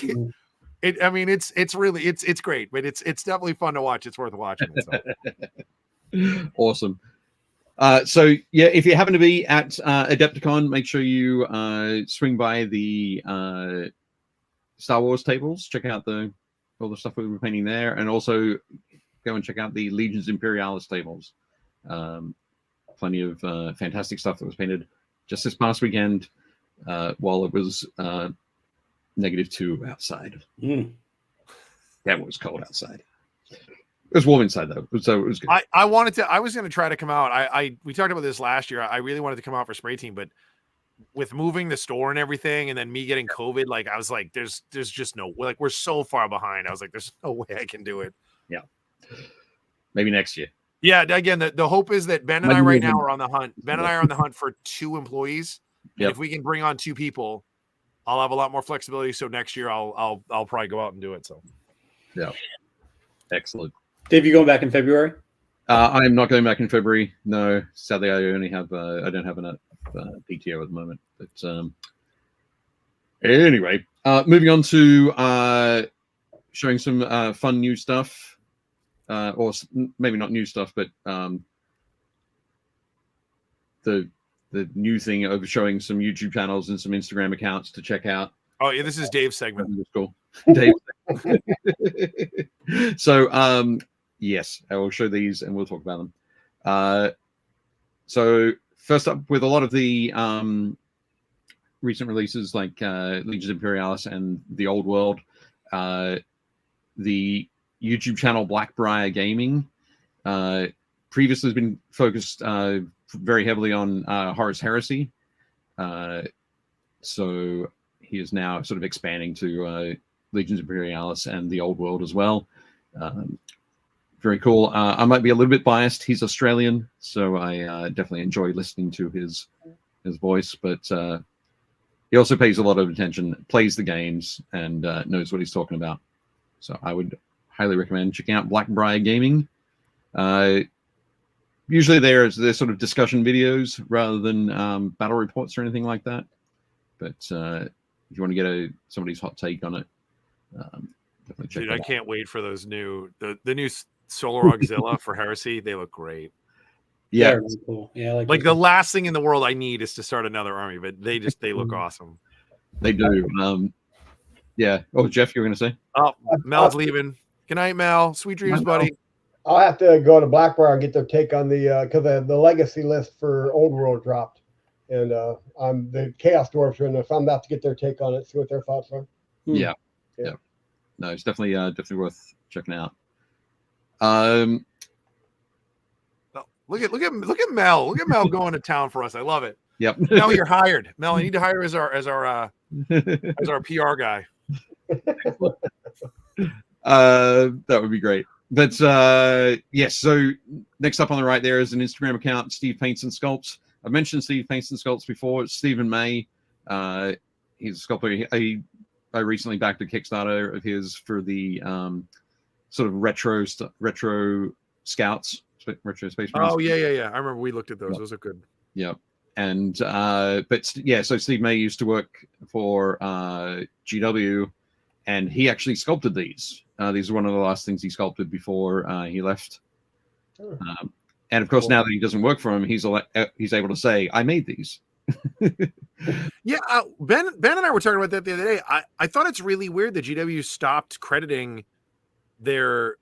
I mean, it's really it's great, but it's definitely fun to watch. It's worth watching. So. Awesome. So yeah, if you happen to be at Adepticon, make sure you swing by the Star Wars tables. Check out all the stuff we were painting there, and also go and check out the Legions Imperialis tables. Plenty of fantastic stuff that was painted just this past weekend while it was -2 outside. That was cold outside. It was warm inside though, so it was good. I was going to try to come out. We talked about this last year. I really wanted to come out for spray team, but with moving the store and everything, and then me getting COVID, like I was like, there's just no, like we're so far behind. I was like, there's no way I can do it. Yeah, maybe next year. Yeah, again, the hope is that Ben and I right now are on the hunt. Ben and I are on the hunt for 2 employees. Yep. If we can bring on 2 people, I'll have a lot more flexibility. So next year, I'll probably go out and do it. So, yeah, excellent. Dave, you going back in February? I am not going back in February. No, sadly, I only have I don't have enough PTO at the moment. But anyway, moving on to showing some fun new stuff, or maybe not new stuff, but the new thing of showing some YouTube channels and some Instagram accounts to check out. Oh yeah, this is Dave's segment. Cool. Dave. So yes, I will show these and we'll talk about them. So first up, with a lot of the recent releases like Legions Imperialis and the Old World, the YouTube channel Blackbriar Gaming previously has been focused very heavily on Horus Heresy. So he is now sort of expanding to Legions Imperialis and the Old World as well. Very cool. I might be a little bit biased. He's Australian, so I definitely enjoy listening to his voice. But he also pays a lot of attention, plays the games, and knows what he's talking about. So I would highly recommend checking out Blackbriar Gaming. Usually they're sort of discussion videos rather than battle reports or anything like that. But if you want to get somebody's hot take on it, definitely check it out. I can't wait for those new Solar Auxilia for Heresy. They look great. Yeah, really cool. Yeah, like the last thing in the world I need is to start another army, but they look awesome. They do. Yeah. Oh, Jeff, you were going to say? Oh, Mel's leaving. Good night, Mel. Sweet dreams, buddy. I'll have to go to Blackbriar and get their take on because the legacy list for Old World dropped, and the Chaos Dwarfs are in there. So I'm about to get their take on it, see what their thoughts are. Yeah. No, it's definitely worth checking out. Look at Mel. Look at Mel going to town for us. I love it. Yep. Mel, you're hired. Mel, I need to hire as our PR guy. That would be great. But yes, so next up on the right there is an Instagram account, Steve Paints and Sculpts. I've mentioned Steve Paints and Sculpts before. It's Stephen May. He's a sculptor. I recently backed a Kickstarter of his for the sort of retro scouts, retro space marines. Oh yeah. I remember we looked at those. Yep. Those are good. Yeah. And but yeah, so Steve May used to work for GW, and he actually sculpted these. These are one of the last things he sculpted before he left. Sure. And of course, now that he doesn't work for him, he's able to say, "I made these." Yeah, Ben and I were talking about that the other day. I thought it's really weird that GW stopped crediting their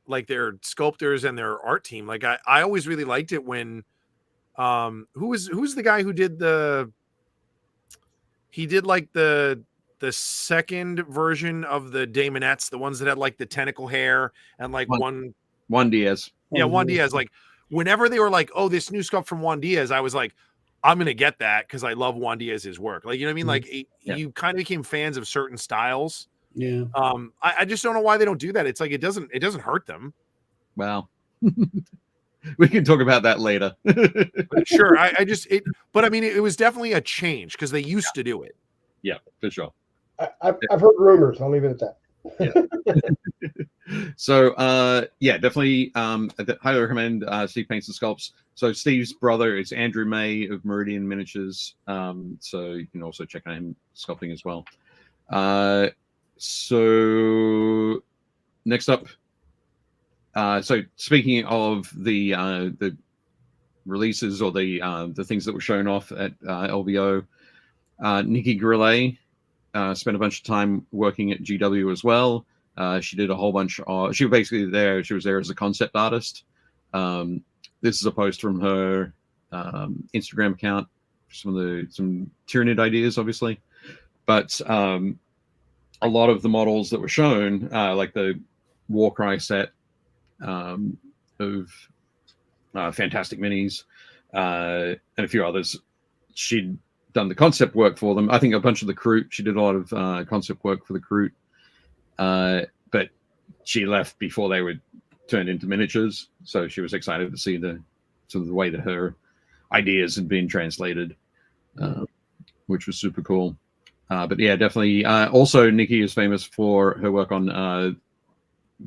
sculptors and their art team. Like I always really liked it when who's the guy who did the second version of the Daemonettes, the ones that had like the tentacle hair and like Juan Diaz. Yeah, Juan Diaz. Like whenever they were like, oh, this new sculpt from Juan Diaz, I was like, I'm gonna get that because I love Juan Diaz's work. Like, you know what I mean? Like you kind of became fans of certain styles. Yeah. I just don't know why they don't do that. It's like it doesn't hurt them. Well, we can talk about that later. Sure. But I mean, it was definitely a change because they used to do it. Yeah, for sure. I've heard rumors. I'll leave it at that. Yeah. So yeah, definitely highly recommend Steve Paints and Sculpts. So Steve's brother is Andrew May of Meridian Miniatures. So you can also check out him sculpting as well. So next up, so speaking of the releases or the things that were shown off at LVO, Nikki Grillet spent a bunch of time working at GW as well. She did a whole bunch of. She was basically there. She was there as a concept artist. This is a post from her Instagram account. Some Tyranid ideas, obviously, but a lot of the models that were shown, like the Warcry set of Fantastic Minis and a few others, she'd done the concept work for them. I think a bunch of the Kroot. She did a lot of concept work for the Kroot, but she left before they were turned into miniatures. So she was excited to see the way that her ideas had been translated, which was super cool. But yeah, definitely. Also, Nikki is famous for her work on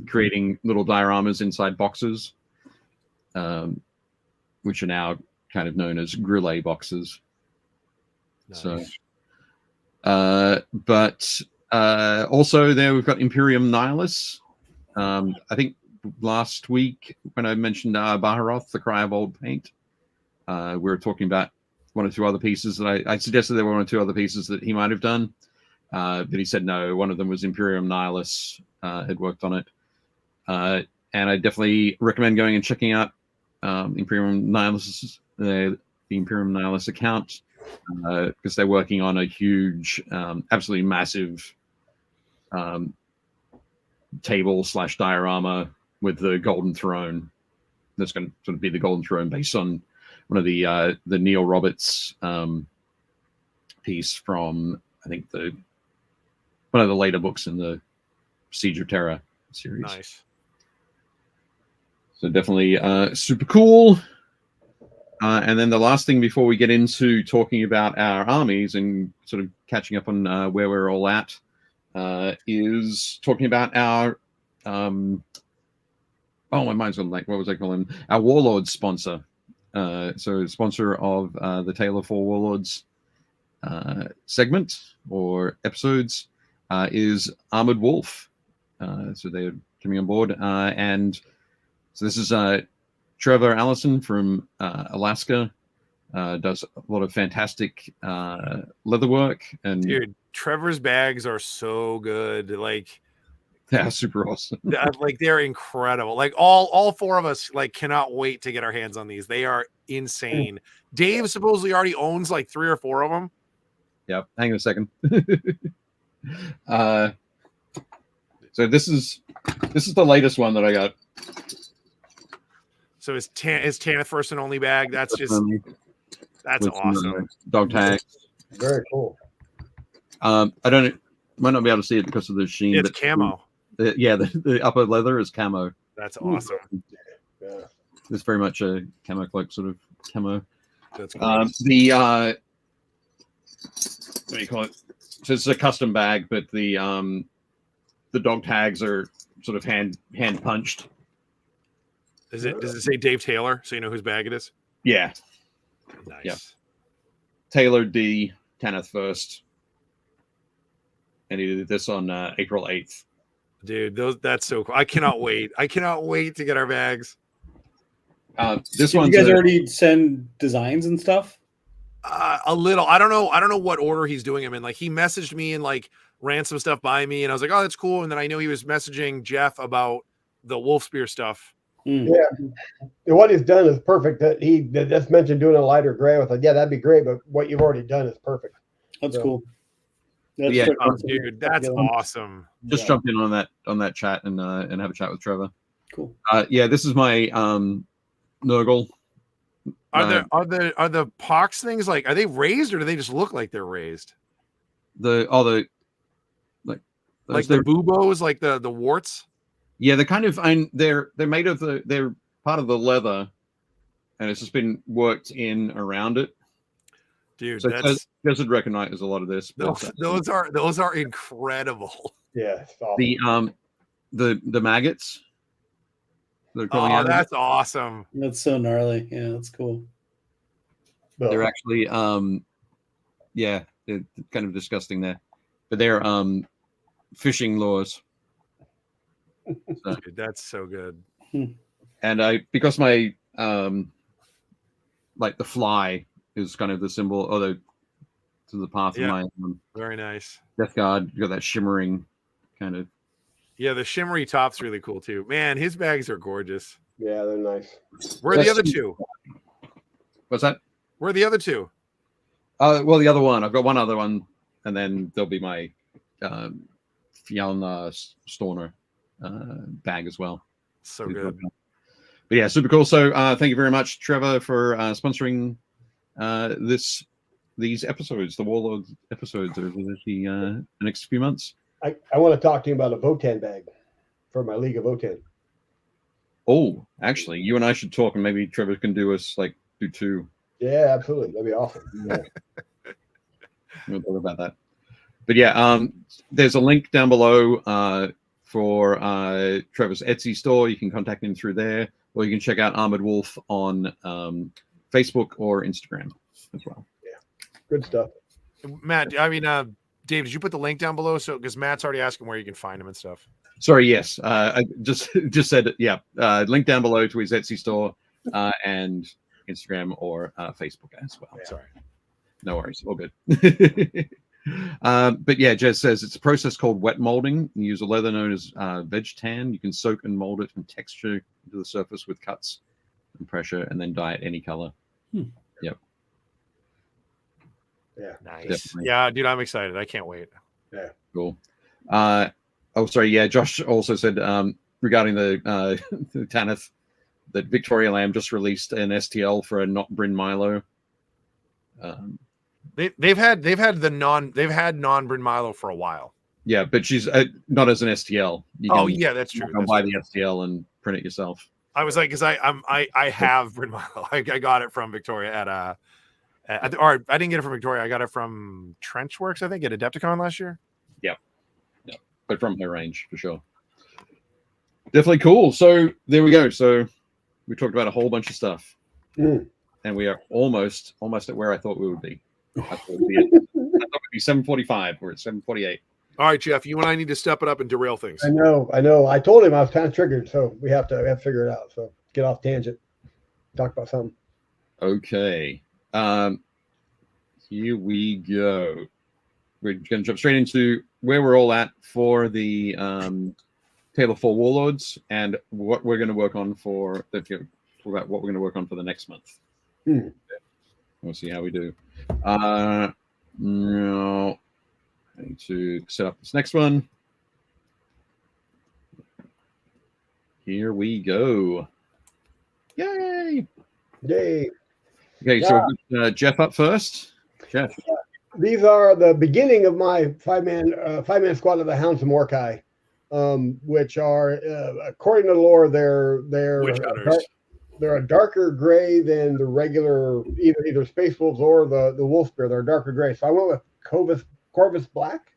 creating little dioramas inside boxes, which are now kind of known as Grillet boxes. Nice. So, but also there we've got Imperium Nihilus. I think last week when I mentioned Baharoth, the Cry of Old Paint, we were talking about one or two other pieces that I suggested there were one or two other pieces that he might have done, but he said no. One of them was Imperium Nihilus, had worked on it, and I definitely recommend going and checking out Imperium Nihilus, the Imperium Nihilus account, because they're working on a huge, absolutely massive table / diorama with the Golden Throne. That's going to sort of be the Golden Throne based on one of the Neil Roberts piece from, I think, one of the later books in the Siege of Terror series. Nice. So definitely super cool. And then the last thing before we get into talking about our armies and sort of catching up on where we're all at, is talking about our my mind's gone blank. What was I calling him? Our Warlords sponsor. So sponsor of the Tale of Four Warlords segment or episodes is Armored Wolf. So they're coming on board, and so this is Trevor Allison from Alaska. Does a lot of fantastic leather work, and Dude, Trevor's bags are so good. Like, yeah, super awesome. like they're incredible. Like all four of us like cannot wait to get our hands on these. They are insane. Dave supposedly already owns like 3 or 4 of them. Yep. Hang on a second. So this is the latest one that I got. So his Tanith first and only bag. That's just that's with awesome. Dog tags. Very cool. I might not be able to see it because of the sheen. It's but camo. The upper leather is camo. That's awesome. Yeah. It's very much a camo cloak sort of camo. That's cool. What do you call it? So it's a custom bag, but the dog tags are sort of hand punched. Does it say Dave Taylor so you know whose bag it is? Yeah. Nice. Yeah. Taylor D. Tanith first. And he did this on April 8th. Dude, that's so cool. I cannot wait. I cannot wait to get our bags. This Did one. you guys already send designs and stuff? A little. I don't know what order he's doing them in. Like he messaged me and like ran some stuff by me, and I was like, "Oh, that's cool." And then I know he was messaging Jeff about the wolf spear stuff. Yeah, and what he's done is perfect. That he just mentioned doing a lighter gray with it. Yeah, that'd be great. But what you've already done is perfect. That's So- cool. That's Yeah. Oh, dude, that's awesome. Just jump in on that chat and have a chat with Trevor. Cool. Yeah, this is my Nurgle. Are the pox things like, are they raised or do they just look like they're raised? The Like the buboes, like the warts? Yeah, they're kind of they're made of they're part of the leather, and it's just been worked in around it. Dude, So that's Desert Reckonite is a lot of this. But, those are incredible. Yeah, it's awesome. The maggots. They're calling out. That's awesome. That's so gnarly. Yeah, that's cool. They're actually they're kind of disgusting there, but they're fishing lures. Dude, that's so good. And because my like the fly is kind of the symbol, or the path of Yeah. my Very nice. Death Guard. You got that shimmering kind of. Yeah, the shimmery top's really cool too. Man, his bags are gorgeous. Yeah, they're nice. Where are the That's- other two? What's that? Where are the other two? Well, the other one. I've got one other one, and then there'll be my Fjalna Storner bag as well. So good. But yeah, super cool. So thank you very much, Trevor, for sponsoring these episodes, the Warlords episodes over the next few months. I want to talk to you about a Votan bag for my League of Votan. Oh, actually, you and I should talk, and maybe Trevor can do two. Yeah, absolutely. That'd be awesome. Yeah. We'll talk about that. But yeah, there's a link down below for Trevor's Etsy store. You can contact him through there, or you can check out Armored Wolf on Facebook or Instagram as well. Yeah, good stuff. Matt, I mean, Dave, did you put the link down below? So because Matt's already asking where you can find him and stuff. Sorry, yes. I just said it. Yeah, link down below to his Etsy store and Instagram or Facebook as well. Yeah. Sorry. No worries. All good. But yeah, Jez says it's a process called wet molding. You use a leather known as veg tan. You can soak and mold it and texture into the surface with cuts and pressure, and then dye it any color. Yep. Yeah. Nice. Definitely. Yeah, dude, I'm excited. I can't wait. Yeah. Cool. Oh, sorry. Yeah, Josh also said regarding the Tanith that Victoria Lamb just released an STL for a not Bryn Milo. They've had non Bryn Milo for a while. Yeah, but she's not as an STL. You Oh can yeah, that's true. go buy the STL and print it yourself. I was like, because I have Bryn Milo. I got it from Victoria or I didn't get it from Victoria. I got it from Trenchworks, I think, at Adepticon last year. Yeah, but from her range for sure. Definitely cool. So there we go. So we talked about a whole bunch of stuff, and we are almost at where I thought we would be. I thought it would be 7:45. We're at 7:48. All right, Jeff, you and I need to step it up and derail things. I know. I told him I was kind of triggered, so we have to figure it out. So get off tangent. Talk about something. Okay. Here we go. We're going to jump straight into where we're all at for the Tale of 4 Warlords and what we're going to work on for what we're going to work on for the next month. We'll see how we do. No, I need to set up this next one. Here we go. Yay! Yay! Okay, so Jeff up first. Jeff. These are the beginning of my five-man squad of the Hounds of Mordecai, which are, according to the lore, they're a darker gray than the regular either Space Wolves or the Wolf Spear. They're darker gray. So I went with Corvus Black.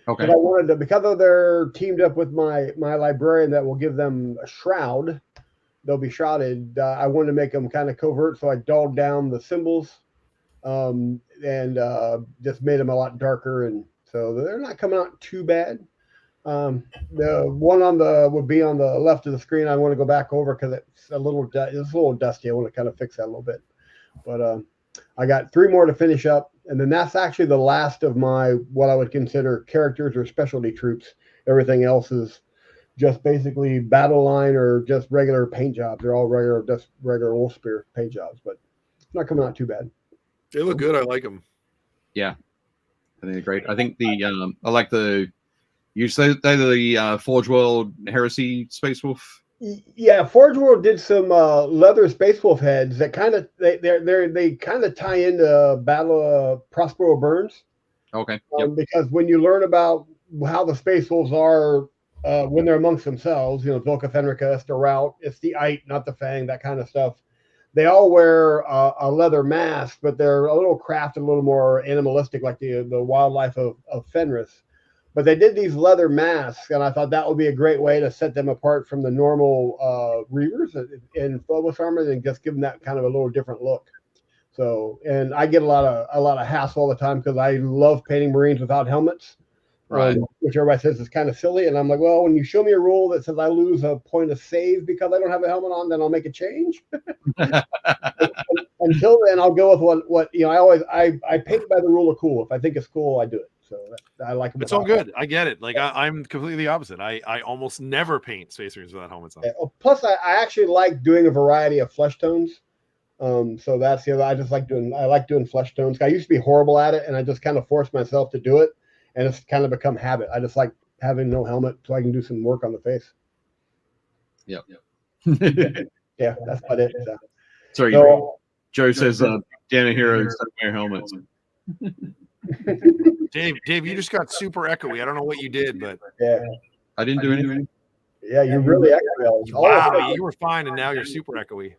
Okay. But I wanted to, because they're teamed up with my librarian that will give them a shroud. They'll be shrouded. I wanted to make them kind of covert, so I dulled down the symbols. And just made them a lot darker, and so they're not coming out too bad. The one would be on the left of the screen. I want to go back over because it's a little dusty. I want to kind of fix that a little bit, but I got 3 more to finish up, and then that's actually the last of my what I would consider characters or specialty troops. Everything else is just basically battle line or just regular paint jobs. They're all regular Wolf Spear paint jobs, but it's not coming out too bad. They look good. I like them. Yeah, I think they're great. I think I like you say they're the Forge World Heresy Space Wolf. Yeah, Forge World did some leather Space Wolf heads that kind of they kind of tie into Battle Prospero Burns. Okay. Because when you learn about how the Space Wolves are when they're amongst themselves, Volca Fenrica, it's the Rout, it's the Ite, not the Fang, that kind of stuff. They all wear a leather mask, but they're a little crafted, a little more animalistic, like the wildlife of Fenris. But they did these leather masks, and I thought that would be a great way to set them apart from the normal Reavers in Phobos armor, and just give them that kind of a little different look. So, and I get a lot of hassle all the time because I love painting Marines without helmets. Right. Which everybody says is kind of silly. And I'm like, well, when you show me a rule that says I lose a point of save because I don't have a helmet on, then I'll make a change. Until then, I'll go with what I paint by the rule of cool. If I think it's cool, I do it. So I like it. It's all good. I get it. Like I'm completely the opposite. I almost never paint Space Marines without helmets on. Yeah. Plus, I actually like doing a variety of flesh tones. So that's the other. I like doing flesh tones. I used to be horrible at it, and I just kind of forced myself to do it, and it's kind of become habit. I just like having no helmet so I can do some work on the face. Yep. Yeah, that's about it. Sorry, So, Joe says, "Damn a hero instead of wear helmets." Dave, you just got super echoey. I don't know what you did, but yeah, I didn't do anything. yeah, you really actually. Wow, you were fine, and now you're super echoey.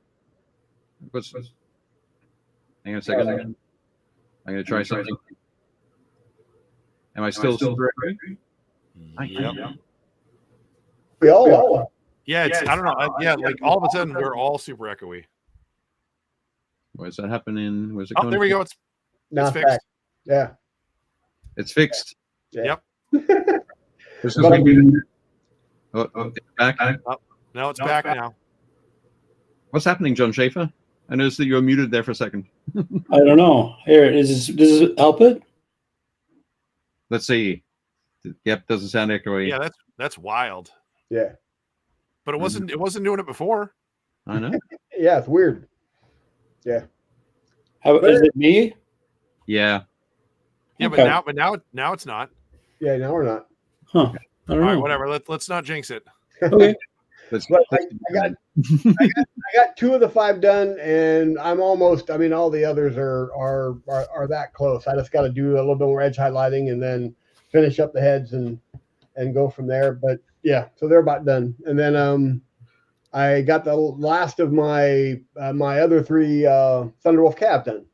Hang on a second. I'm going to try something. Am I still super echoey? Yep. We all are. Yeah, it's I don't know. Yeah, like all of a sudden we're all super echoey. Where's that happening? Where's it Oh, there we go. It's Not fixed. back. Yeah. It's fixed. Yeah. Yep. This is maybe, it's back. No, it's back now. What's happening, John Schaefer? I noticed that you were muted there for a second. I don't know. Here, does this help it? Let's see. Yep, doesn't sound echoey. Yeah, that's wild. Yeah. But it wasn't doing it before. I know. Yeah, it's weird. Yeah. How is it me? Yeah. Yeah, Okay. but now it's not. Yeah, now we're not. Huh. I don't All know. right, whatever. Let's not jinx it. Okay. But I got 2 of the 5 done, and I'm almost. I mean, all the others are that close. I just got to do a little bit more edge highlighting, and then finish up the heads and go from there. But yeah, so they're about done. And then I got the last of my my other 3 Thunderwolf cab done.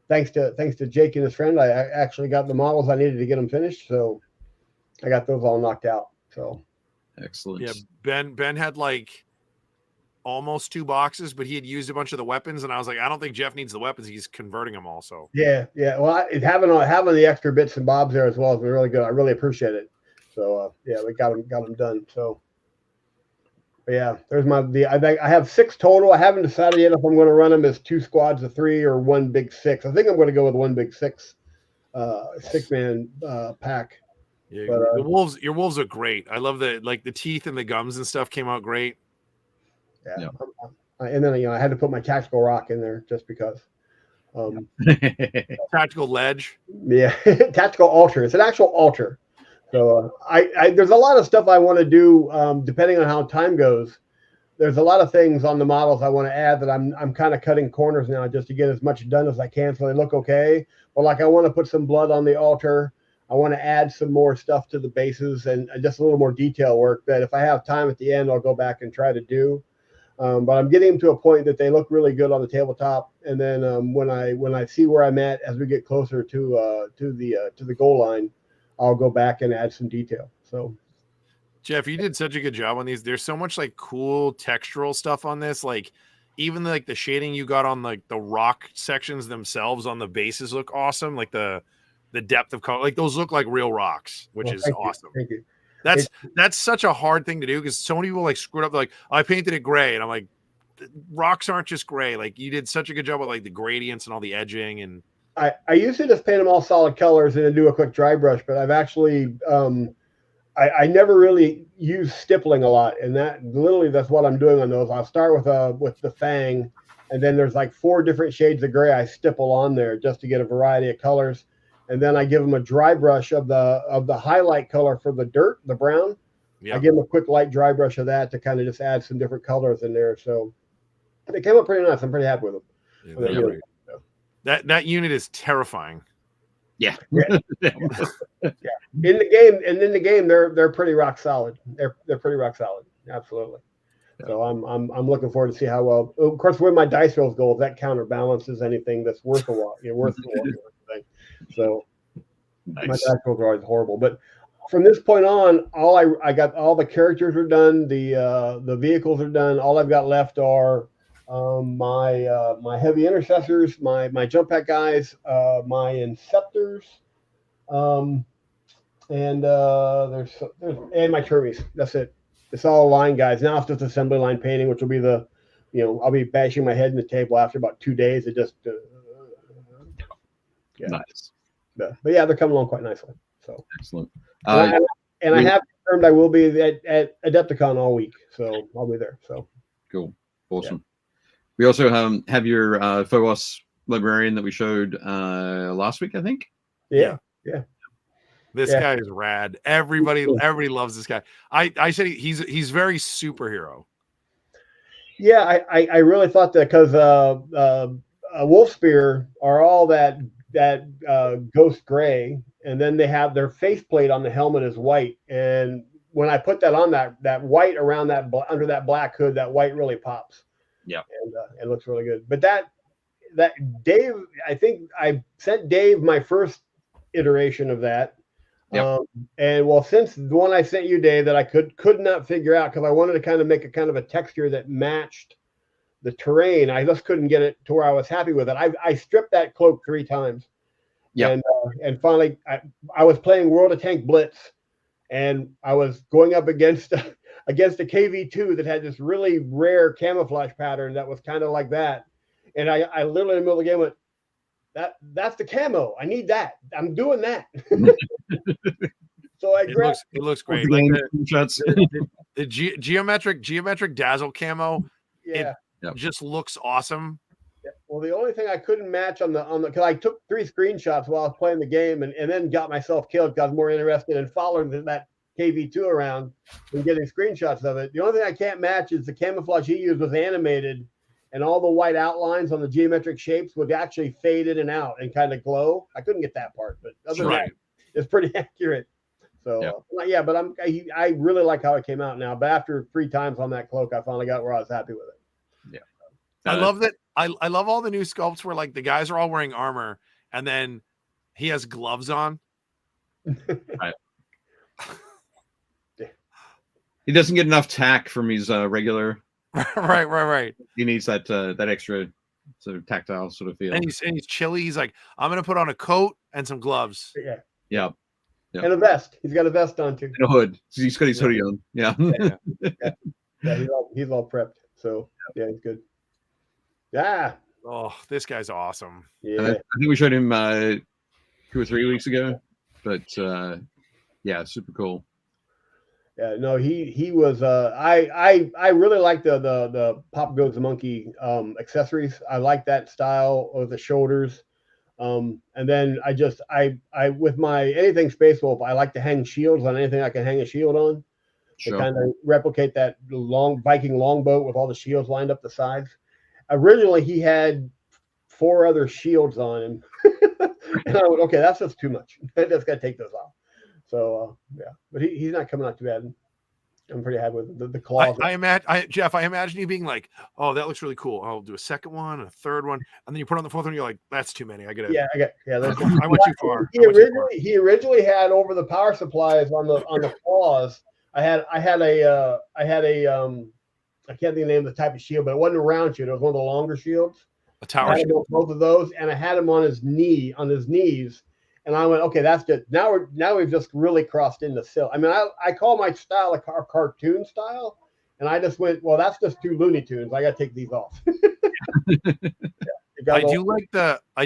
Thanks to Jake and his friend, I actually got the models I needed to get them finished. So I got those all knocked out. So. Excellent. Yeah, Ben had like almost 2 boxes, but he had used a bunch of the weapons, and I was like, I don't think Jeff needs the weapons. He's converting them all. So Yeah. Well, having the extra bits and bobs there as well has been really good. I really appreciate it. So yeah, we got them done. So but yeah, there's I have 6 total. I haven't decided yet if I'm going to run them as 2 squads of 3 or 1 big 6. I think I'm going to go with 1 big 6, 6-man pack. yeah, But, your wolves are great. I love the teeth and the gums and stuff came out great. Yeah. And then I had to put my tactical rock in there just because. Tactical ledge. Yeah, tactical altar. It's an actual altar. So there's a lot of stuff I want to do depending on how time goes. There's a lot of things on the models I want to add that I'm kind of cutting corners now just to get as much done as I can so they look okay. But like I want to put some blood on the altar. I want to add some more stuff to the bases and just a little more detail work that if I have time at the end, I'll go back and try to do. But I'm getting them to a point that they look really good on the tabletop. And then when I see where I'm at as we get closer to the goal line, I'll go back and add some detail. So, Jeff, you did such a good job on these. There's so much like cool textural stuff on this. Like even like the shading you got on like the rock sections themselves on the bases look awesome. Like the depth of color, like those look like real rocks, which is awesome. Thank you. That's such a hard thing to do because so many people like screwed up. Like I painted it gray, and I'm like, rocks aren't just gray. Like you did such a good job with like the gradients and all the edging. And I used to just paint them all solid colors and then do a quick dry brush, but I've actually I never really use stippling a lot, and that's what I'm doing on those. I'll start with the fang, and then there's like 4 different shades of gray I stipple on there just to get a variety of colors. And then I give them a dry brush of the highlight color for the dirt, the brown. Yeah. I give them a quick light dry brush of that to kind of just add some different colors in there. So they came up pretty nice. I'm pretty happy with them. Yeah, that unit is terrifying. Yeah. Yeah. In the game, they're pretty rock solid. They're pretty rock solid. Absolutely. Yeah. So I'm looking forward to see how well. Of course, where my dice rolls go, if that counterbalances anything that's worth a while, worth a while. So nice. My dice rolls are always horrible, but from this point on, I got all the characters are done, the vehicles are done. All I've got left are my heavy intercessors, my jump pack guys, my inceptors, and there's and my Termies. That's it. It's all line guys. Now it's just assembly line painting, which will be the, I'll be bashing my head in the table after about 2 days. It just, yeah. Nice. But yeah, they're coming along quite nicely. So Excellent. and I have confirmed I will be at Adepticon all week, so I'll be there. So cool, awesome. Yeah. We also have your Phobos librarian that we showed last week, I think. Yeah. This guy is rad. Everybody loves this guy. I said he's very superhero. Yeah, I really thought that because Wolf Spear are all that ghost gray, and then they have their faceplate on the helmet is white. And when I put that on, that white around that under that black hood, that white really pops. Yeah, and it looks really good. But that Dave, I think I sent Dave my first iteration of that. Yep. And well, since the one I sent you, Dave, that I could not figure out because I wanted to kind of make a kind of a texture that matched the terrain, I just couldn't get it to where I was happy with it. I stripped that cloak 3 times. Yeah. And finally, I was playing World of Tank Blitz, and I was going up against a KV2 that had this really rare camouflage pattern that was kind of like that. And I literally in the middle of the game went, that's the camo. I need that. I'm doing that. So it looks great. Like the geometric dazzle camo. Yeah. It just looks awesome. Yeah. Well, the only thing I couldn't match on the because I took 3 screenshots while I was playing the game and then got myself killed because I was more interested in following that KV2 around than getting screenshots of it. The only thing I can't match is the camouflage he used was animated, and all the white outlines on the geometric shapes would actually fade in and out and kind of glow. I couldn't get that part, but other than that, it's pretty accurate. So yeah, but I really like how it came out now. But after 3 times on that cloak, I finally got where I was happy with it. Yeah, I love that. I love all the new sculpts where like the guys are all wearing armor and then he has gloves on. Right. He doesn't get enough tack from his regular. Right. He needs that extra sort of tactile sort of feel. And he's chilly. He's like, I'm gonna put on a coat and some gloves. Yeah. And a vest. He's got a vest on too. And a hood. He's got his hoodie on. Yeah. He's all prepped. So yeah, he's good. Yeah. Oh, this guy's awesome. Yeah. I think we showed him 2 or 3 weeks ago, but yeah, super cool. Yeah, no, he was. I really like the Pop Goes the Monkey accessories. I like that style of the shoulders. And then I with my anything Space Wolf, I like to hang shields on anything I can hang a shield on. To kind of replicate that long Viking longboat with all the shields lined up the sides. Originally, he had 4 other shields on him, and I went, okay, that's just too much. I just got to take those off. So yeah, but he's not coming out too bad. I'm pretty happy with the claws. Jeff, I imagine you being like, "Oh, that looks really cool. I'll do a second one, a third one, and then you put on the 4th one. You're like, that's too many. I went too far. He originally had over the power supplies on the claws. I had a I can't think of the name of the type of shield, but it wasn't a round shield. It was one of the longer shields. A tower shield. Both of those, and I had him on his knees. And I went, okay, that's good. Now we've just really crossed into silk. I mean, I call my style a cartoon style, and I just went, well, that's just too Looney Tunes. I got to take these off. I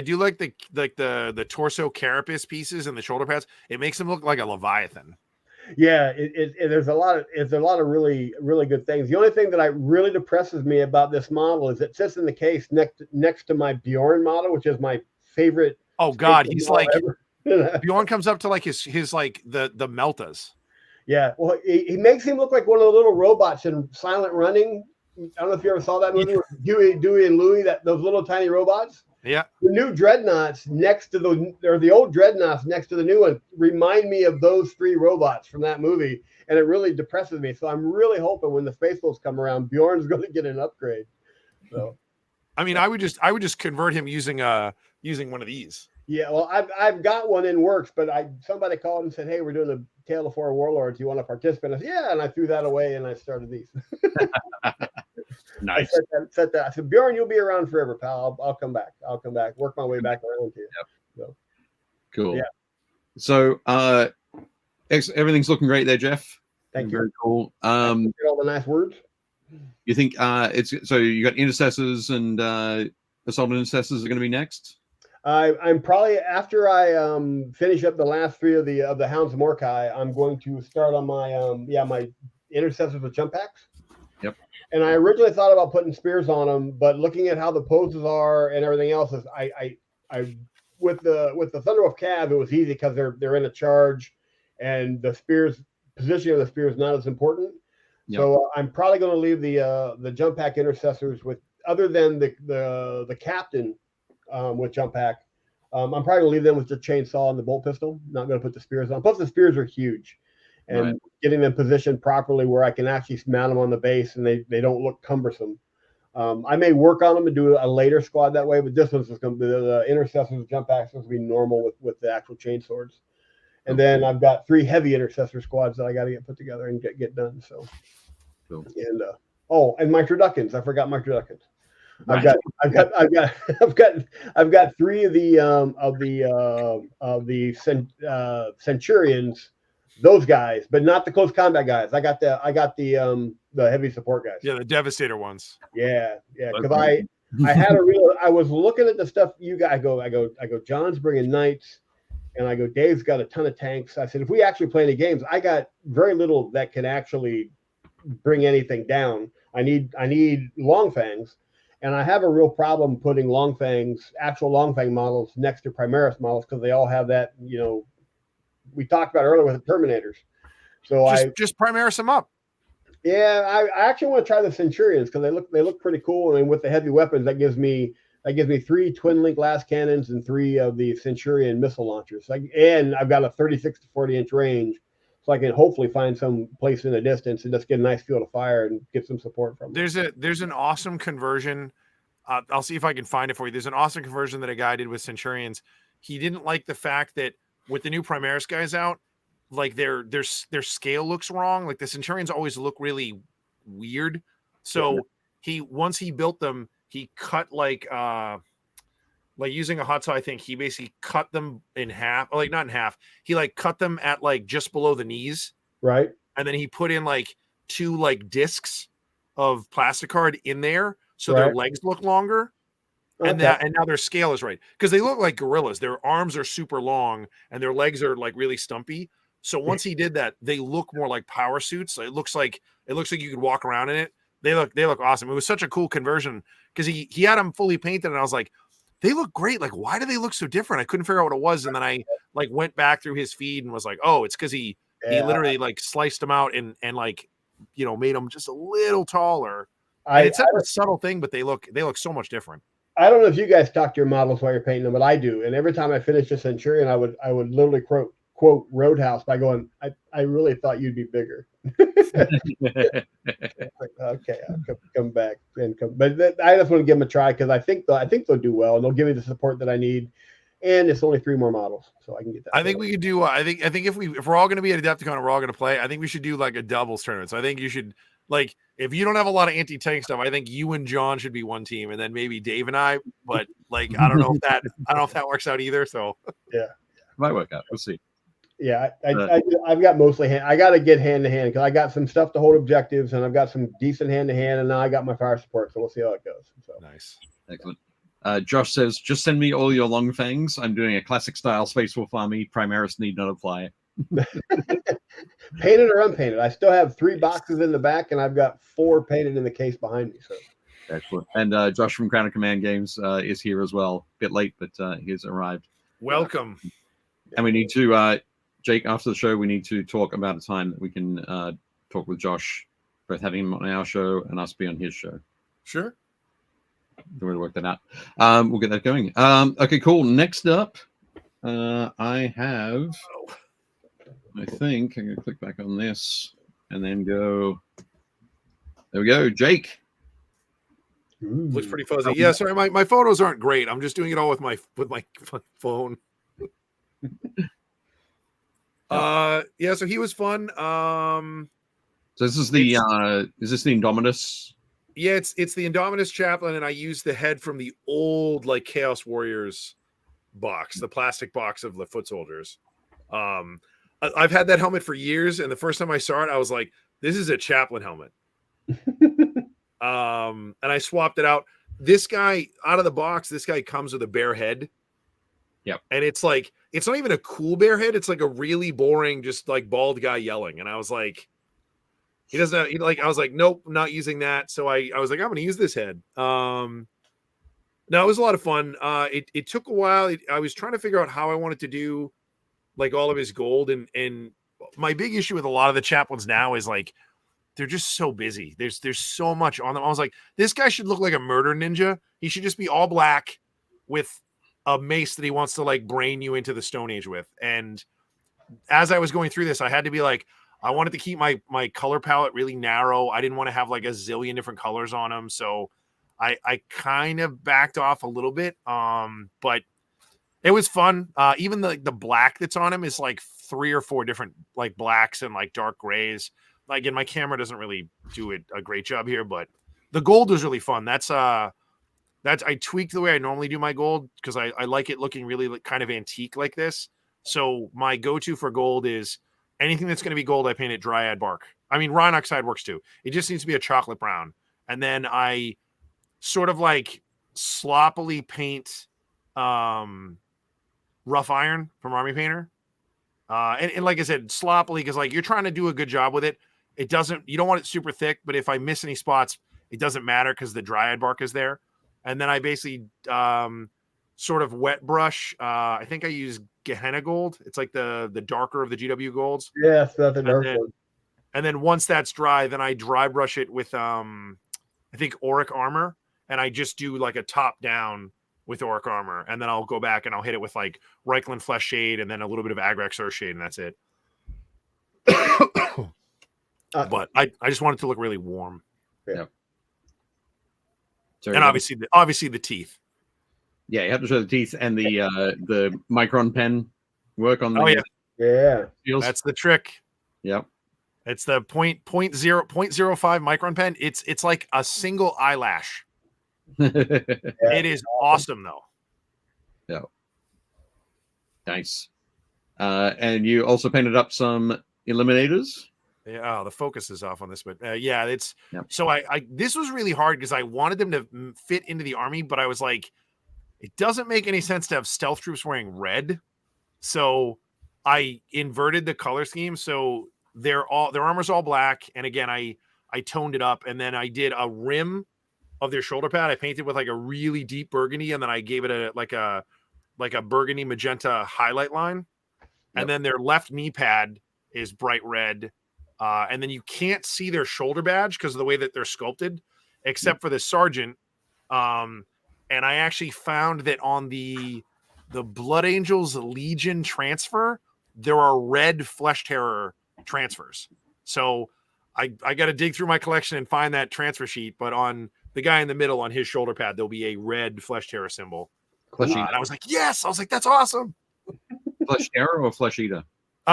do like the torso carapace pieces and the shoulder pads. It makes them look like a Leviathan. Yeah, there's a lot of really, really good things. The only thing that really depresses me about this model is it sits in the case next to my Bjorn model, which is my favorite. Oh God, he's like Bjorn comes up to like his like the Meltas. Yeah, well, he makes him look like one of the little robots in Silent Running. I don't know if you ever saw that movie with Huey, Dewey, and Louie. Those little tiny robots. Yeah. The new dreadnoughts next to the old dreadnoughts next to the new one remind me of those 3 robots from that movie, and it really depresses me. So I'm really hoping when the Faithfuls come around, Bjorn's going to get an upgrade. So, I mean, I would just convert him using one of these. Yeah, well, I've got one in works, but somebody called and said, "Hey, we're doing the Tale of 4 Warlords. You want to participate?" I said, "Yeah," and I threw that away and I started these. Nice. I said that. I said, "Bjorn, you'll be around forever, pal. I'll come back. Work my way back around to you." So, cool. Yeah. So Everything's looking great there, Jeff. Thank you. Very cool. Get all the nice words. You think it's so you got intercessors and assault intercessors are going to be next? I'm probably after I finish up the last 3 of the Hounds of Mordecai, I'm going to start on my my intercessors with jump packs. Yep. And I originally thought about putting spears on them, but looking at how the poses are and everything else, is I with the Thunderwolf Cav, it was easy because they're in a charge, and the spears positioning of the spear is not as important. Yep. So I'm probably going to leave the jump pack intercessors with, other than the captain with jump pack. I'm probably going to leave them with the chainsaw and the bolt pistol. Not going to put the spears on. Plus the spears are huge, and getting them positioned properly where I can actually mount them on the base and they don't look cumbersome. I may work on them and do a later squad that way, but this one's just going to be the intercessors, jump packs will be normal with the actual chain swords. And then I've got 3 heavy intercessor squads that I got to get put together and get done. So, cool. And and my turduckens. I forgot my turduckens. Right. I've got 3 of the centurions, those guys, but not the close combat guys. I got the heavy support guys. Yeah, the Devastator ones. Yeah, because I was looking at the stuff you got. I go, John's bringing knights, and I go, Dave's got a ton of tanks. I said, if we actually play any games, I got very little that can actually bring anything down. I need long fangs, and I have a real problem putting actual long fang models next to Primaris models because they all have that, we talked about earlier with the Terminators. So just Primaris them up. Yeah, I actually want to try the Centurions because they look pretty cool, and with the heavy weapons, that gives me 3 twin link glass cannons and 3 of the Centurion missile launchers. And I've got a 36 to 40 inch range, so I can hopefully find some place in the distance and just get a nice field of fire and get some support from them. There's an awesome conversion. I'll see if I can find it for you. There's an awesome conversion that a guy did with Centurions. He didn't like the fact that with the new Primaris guys out, like their scale looks wrong. Like the Centurions always look really weird. So once he built them, he cut like using a hot saw, I think he basically cut them in half, like not in half. He like cut them at like just below the knees. Right. And then he put in like 2 like discs of plasticard in there so their legs look longer. Okay. And now their scale is right. Because they look like gorillas. Their arms are super long and their legs are like really stumpy. So once he did that, they look more like power suits. It looks like you could walk around in it. They look awesome. It was such a cool conversion because he had them fully painted, and I was like, they look great. Like, why do they look so different? I couldn't figure out what it was, and then I like went back through his feed and was like, oh, it's because he literally like sliced them out and like made them just a little taller. It's such a subtle thing, but they look so much different. I don't know if you guys talk to your models while you're painting them, but I do. And every time I finish a Centurion, I would literally quote Roadhouse by going, I really thought you'd be bigger. Okay, I'll come back and come. But I just want to give them a try because I think they'll do well and they'll give me the support that I need. And it's only 3 more models, so I can get that. I think we could do. I think if we're all going to be at Adepticon and we're all going to play, I think we should do like a doubles tournament. So I think you should like if you don't have a lot of anti-tank stuff, I think you and John should be one team, and then maybe Dave and I. But like I don't know if that works out either. So yeah, might work out. We'll see. Yeah, I've got mostly hand. I got to get hand to hand because I got some stuff to hold objectives, and I've got some decent hand to hand, and now I got my fire support. So we'll see how it goes. So. Nice, excellent. Josh says, just send me all your long fangs. I'm doing a classic style Space Wolf army. Primaris need not apply. Painted or unpainted. I still have 3 boxes in the back, and I've got 4 painted in the case behind me. So excellent. And Josh from Crown of Command Games is here as well. Bit late, but he's arrived. Welcome. And we need to, Jake, after the show, we need to talk about a time that we can talk with Josh, both having him on our show and us be on his show. Sure. Don't really work that out. We'll get that going. Okay, cool. Next up, I think I'm going to click back on this and then go. There we go, Jake. Looks pretty fuzzy. Yeah, sorry, my photos aren't great. I'm just doing it all with my phone. Yeah, so he was fun. So this is the is this the Indominus? Yeah, it's the Indominus Chaplain, and I used the head from the old like Chaos Warriors box, the plastic box of the foot soldiers. I've had that helmet for years, and the first time I saw it, I was like, "This is a Chaplain helmet." And I swapped it out. This guy out of the box, this guy comes with a bare head. Yep. And it's like, it's not even a cool bare head. It's like a really boring, just like bald guy yelling. And I was like, he doesn't have, I was like, nope, not using that. So I was like, I'm going to use this head. No, it was a lot of fun. It took a while. I was trying to figure out how I wanted to do like all of his gold. And my big issue with a lot of the chaplains now is like, they're just so busy. There's so much on them. I was like, this guy should look like a murder ninja. He should just be all black with a mace that he wants to like brain you into the Stone Age with. And as I was going through this, I had to be like, I wanted to keep my color palette really narrow. I didn't want to have like a zillion different colors on them. So I kind of backed off a little bit. But it was fun. Even the black that's on him is like 3 or 4 different like blacks and like dark grays. Again, my camera doesn't really do a great job here, but the gold was really fun. That's I tweaked the way I normally do my gold because I like it looking really kind of antique like this. So my go-to for gold is anything that's going to be gold, I paint it dryad bark. I mean, Rhine oxide works too. It just needs to be a chocolate brown. And then I sort of like sloppily paint rough iron from Army Painter. And like I said, sloppily, because like you're trying to do a good job with it. You don't want it super thick, but if I miss any spots, it doesn't matter because the dryad bark is there. And then I basically sort of wet brush. I think I use Gehenna gold. It's like the darker of the GW golds. Yes, that's the dark one. And then once that's dry, then I dry brush it with I think Auric armor, and I just do like a top down with Auric armor, and then I'll go back and I'll hit it with like Reichland Flesh Shade and then a little bit of Agrax Earth Shade, and that's it. But I just want it to look really warm. Yeah. And obviously the teeth. Yeah, you have to show the teeth and the micron pen work on the yeah. Seals. That's the trick. Yep. It's the 0.05 micron pen. It's like a single eyelash. It is awesome though. Yeah. Nice. And you also painted up some eliminators. Yeah, the focus is off on this, but so I this was really hard because I wanted them to fit into the army, but I was like, it doesn't make any sense to have stealth troops wearing red. So I inverted the color scheme. So their armor's all black. And again, I toned it up, and then I did a rim of their shoulder pad. I painted with like a really deep burgundy, and then I gave it a burgundy magenta highlight line. Yep. And then their left knee pad is bright red. And then you can't see their shoulder badge because of the way that they're sculpted, except for the sergeant. And I actually found that on the Blood Angels Legion transfer, there are red Flesh Terror transfers. So I got to dig through my collection and find that transfer sheet. But on the guy in the middle, on his shoulder pad, there'll be a red Flesh Terror symbol. And I was like, yes! I was like, that's awesome. Flesh Terror or Flesh Eater?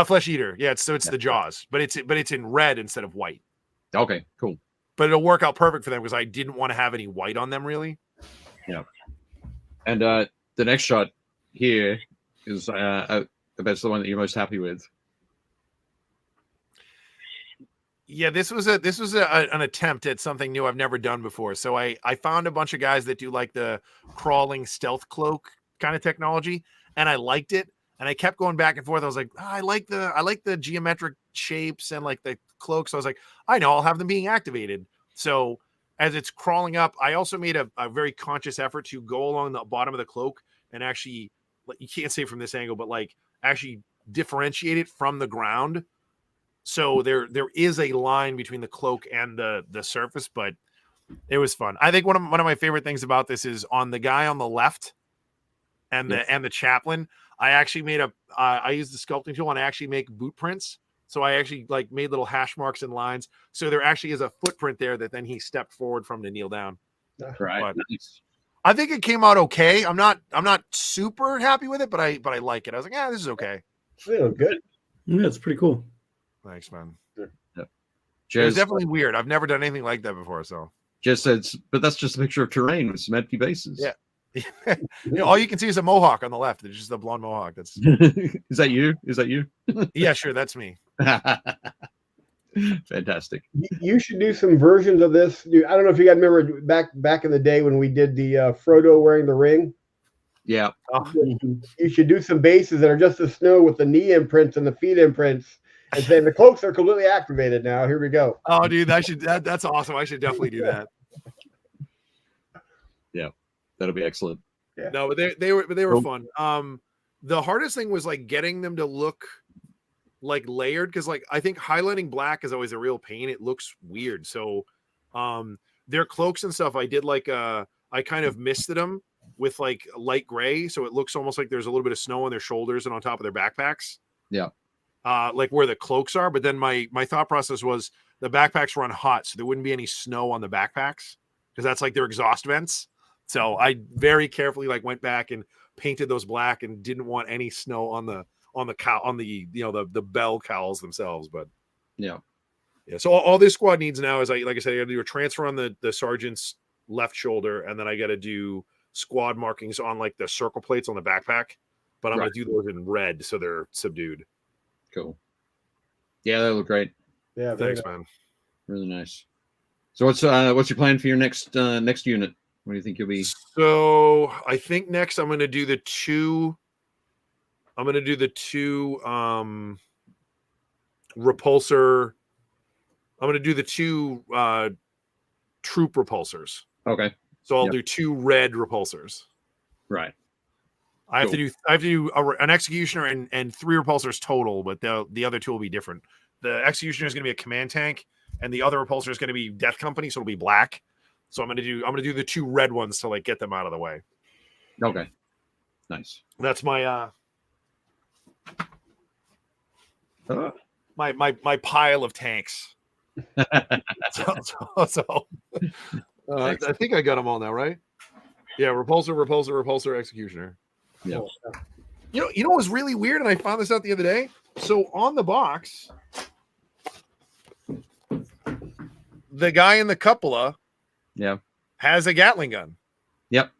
Flesh Eater. Yeah, it's the jaws, but it's in red instead of white. Okay, cool. But it'll work out perfect for them because I didn't want to have any white on them really. Yeah. And the next shot here is I bet it's the one that you're most happy with. Yeah, this was an attempt at something new I've never done before. So I found a bunch of guys that do like the crawling stealth cloak kind of technology, and I liked it. And I kept going back and forth. I was like, I like the geometric shapes and like the cloaks. So I was like, I know, I'll have them being activated. So as it's crawling up, I also made a very conscious effort to go along the bottom of the cloak and actually, you can't say from this angle, but like actually differentiate it from the ground. So there is a line between the cloak and the surface, but it was fun. I think one of my favorite things about this is on the guy on the left and the chaplain. I actually made I used the sculpting tool and I actually make boot prints. So I actually like made little hash marks and lines. So there actually is a footprint there that then he stepped forward from to kneel down. Right. But Nice. I think it came out okay. I'm not super happy with it, but I like it. I was like, this is okay. Feeling good. Yeah, it's pretty cool. Thanks, man. Yep. It was Jez, definitely weird. I've never done anything like that before. So Jez said, but that's just a picture of terrain with some empty bases. Yeah. All you can see is a mohawk on the left. It's just a blonde mohawk. That's Is that you? Is that you? yeah, sure, that's me. Fantastic. You should do some versions of this. I don't know if you guys remember back in the day when we did the Frodo wearing the ring. Yeah. Oh, You should do some bases that are just the snow with the knee imprints and the feet imprints, and saying the cloaks are completely activated now. Here we go. oh dude, that's awesome. I should definitely do that. Yeah. That'll be excellent. Yeah. No, but they were Cool. fun. The hardest thing was like getting them to look like layered, because like I think highlighting black is always a real pain. It looks weird. So their cloaks and stuff, I did like I kind of misted them with like light gray, so it looks almost like there's a little bit of snow on their shoulders and on top of their backpacks. Yeah. Like where the cloaks are. But then my thought process was the backpacks run hot, so there wouldn't be any snow on the backpacks, because that's like their exhaust vents. So I very carefully like went back and painted those black and didn't want any snow on the the bell cowls themselves. But Yeah. So all this squad needs now is like I said, I got to do a transfer on the sergeant's left shoulder, and then I got to do squad markings on like the circle plates on the backpack. But I'm Right. gonna do those in red so they're subdued. Cool. Yeah, that look great. Yeah, very Thanks, nice. man. Really nice. So what's your plan for your next unit? What do you think you'll be? So I think next I'm gonna do the two. I'm gonna do the two repulsor. I'm gonna do the two troop repulsors. Okay. So I'll Yep. do two red repulsors. Right. I have Cool. to do an executioner and three repulsors total, but the other two will be different. The executioner is going to be a command tank, and the other repulsor is going to be Death Company, so it'll be black. So I'm gonna do the two red ones to like get them out of the way. Okay. Nice. That's my my pile of tanks. So I think I got them all now, right? Yeah, repulsor, executioner. Yeah. Cool. You know what was really weird, and I found this out the other day. So on the box, the guy in the cupola Yeah. has a Gatling gun. Yep.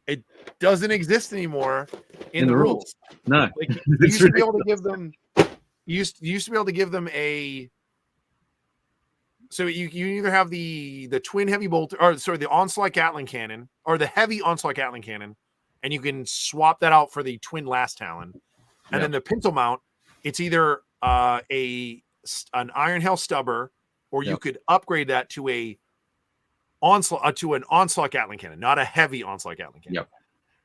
It doesn't exist anymore in In the the rules. No. Like you It's used to be able to ridiculous. give them. You used to be able to give them a. So you either have the twin heavy bolt, or sorry, the onslaught Gatling cannon, or the heavy onslaught Gatling cannon, and you can swap that out for the twin last Talon. And Yep. then the pintle mount, it's either an Iron Hell stubber, or you Yep. could upgrade that to an onslaught Gatling cannon, not a heavy onslaught Gatling cannon. Yep.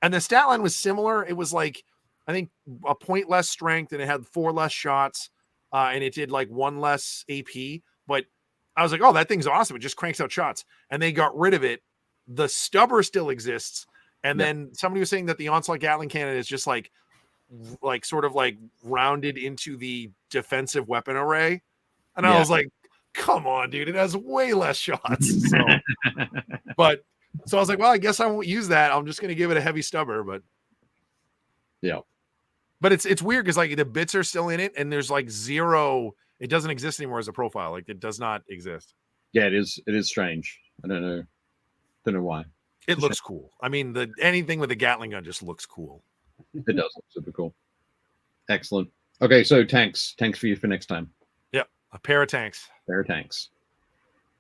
And the stat line was similar. It was like, I think, a point less strength, and it had 4 less shots, and it did like 1 less AP. But I was like, oh, that thing's awesome. It just cranks out shots. And they got rid of it. The stubber still exists. And Yep. then somebody was saying that the onslaught Gatling cannon is just like sort of like rounded into the defensive weapon array. And I Yeah. was like, come on, dude. It has way less shots. So, so I was like, well, I guess I won't use that. I'm just going to give it a heavy stubber. But Yeah. But it's weird because like the bits are still in it, and there's like 0. It doesn't exist anymore as a profile. Like it does not exist. Yeah, it is. It is strange. I don't know why. It looks cool. I mean, anything with a Gatling gun just looks cool. It does look super cool. Excellent. Okay, so tanks for you for next time. Yep, a pair of tanks. Pair of tanks.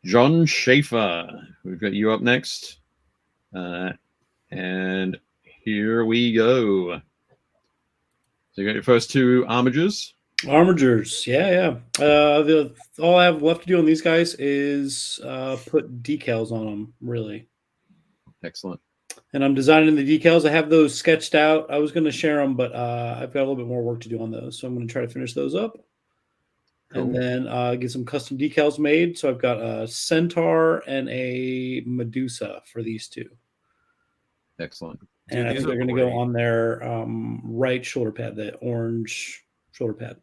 John Schaefer, we've got you up next. And here we go. So you got your first two armigers. Armigers, yeah. All I have left to do on these guys is put decals on them, really. Excellent. And I'm designing the decals. I have those sketched out. I was going to share them, but I've got a little bit more work to do on those. So I'm going to try to finish those up. Cool. And then get some custom decals made. So I've got a Centaur and a Medusa for these two. Excellent. And I these think they're are going to go great. on their right shoulder pad, the orange shoulder pad.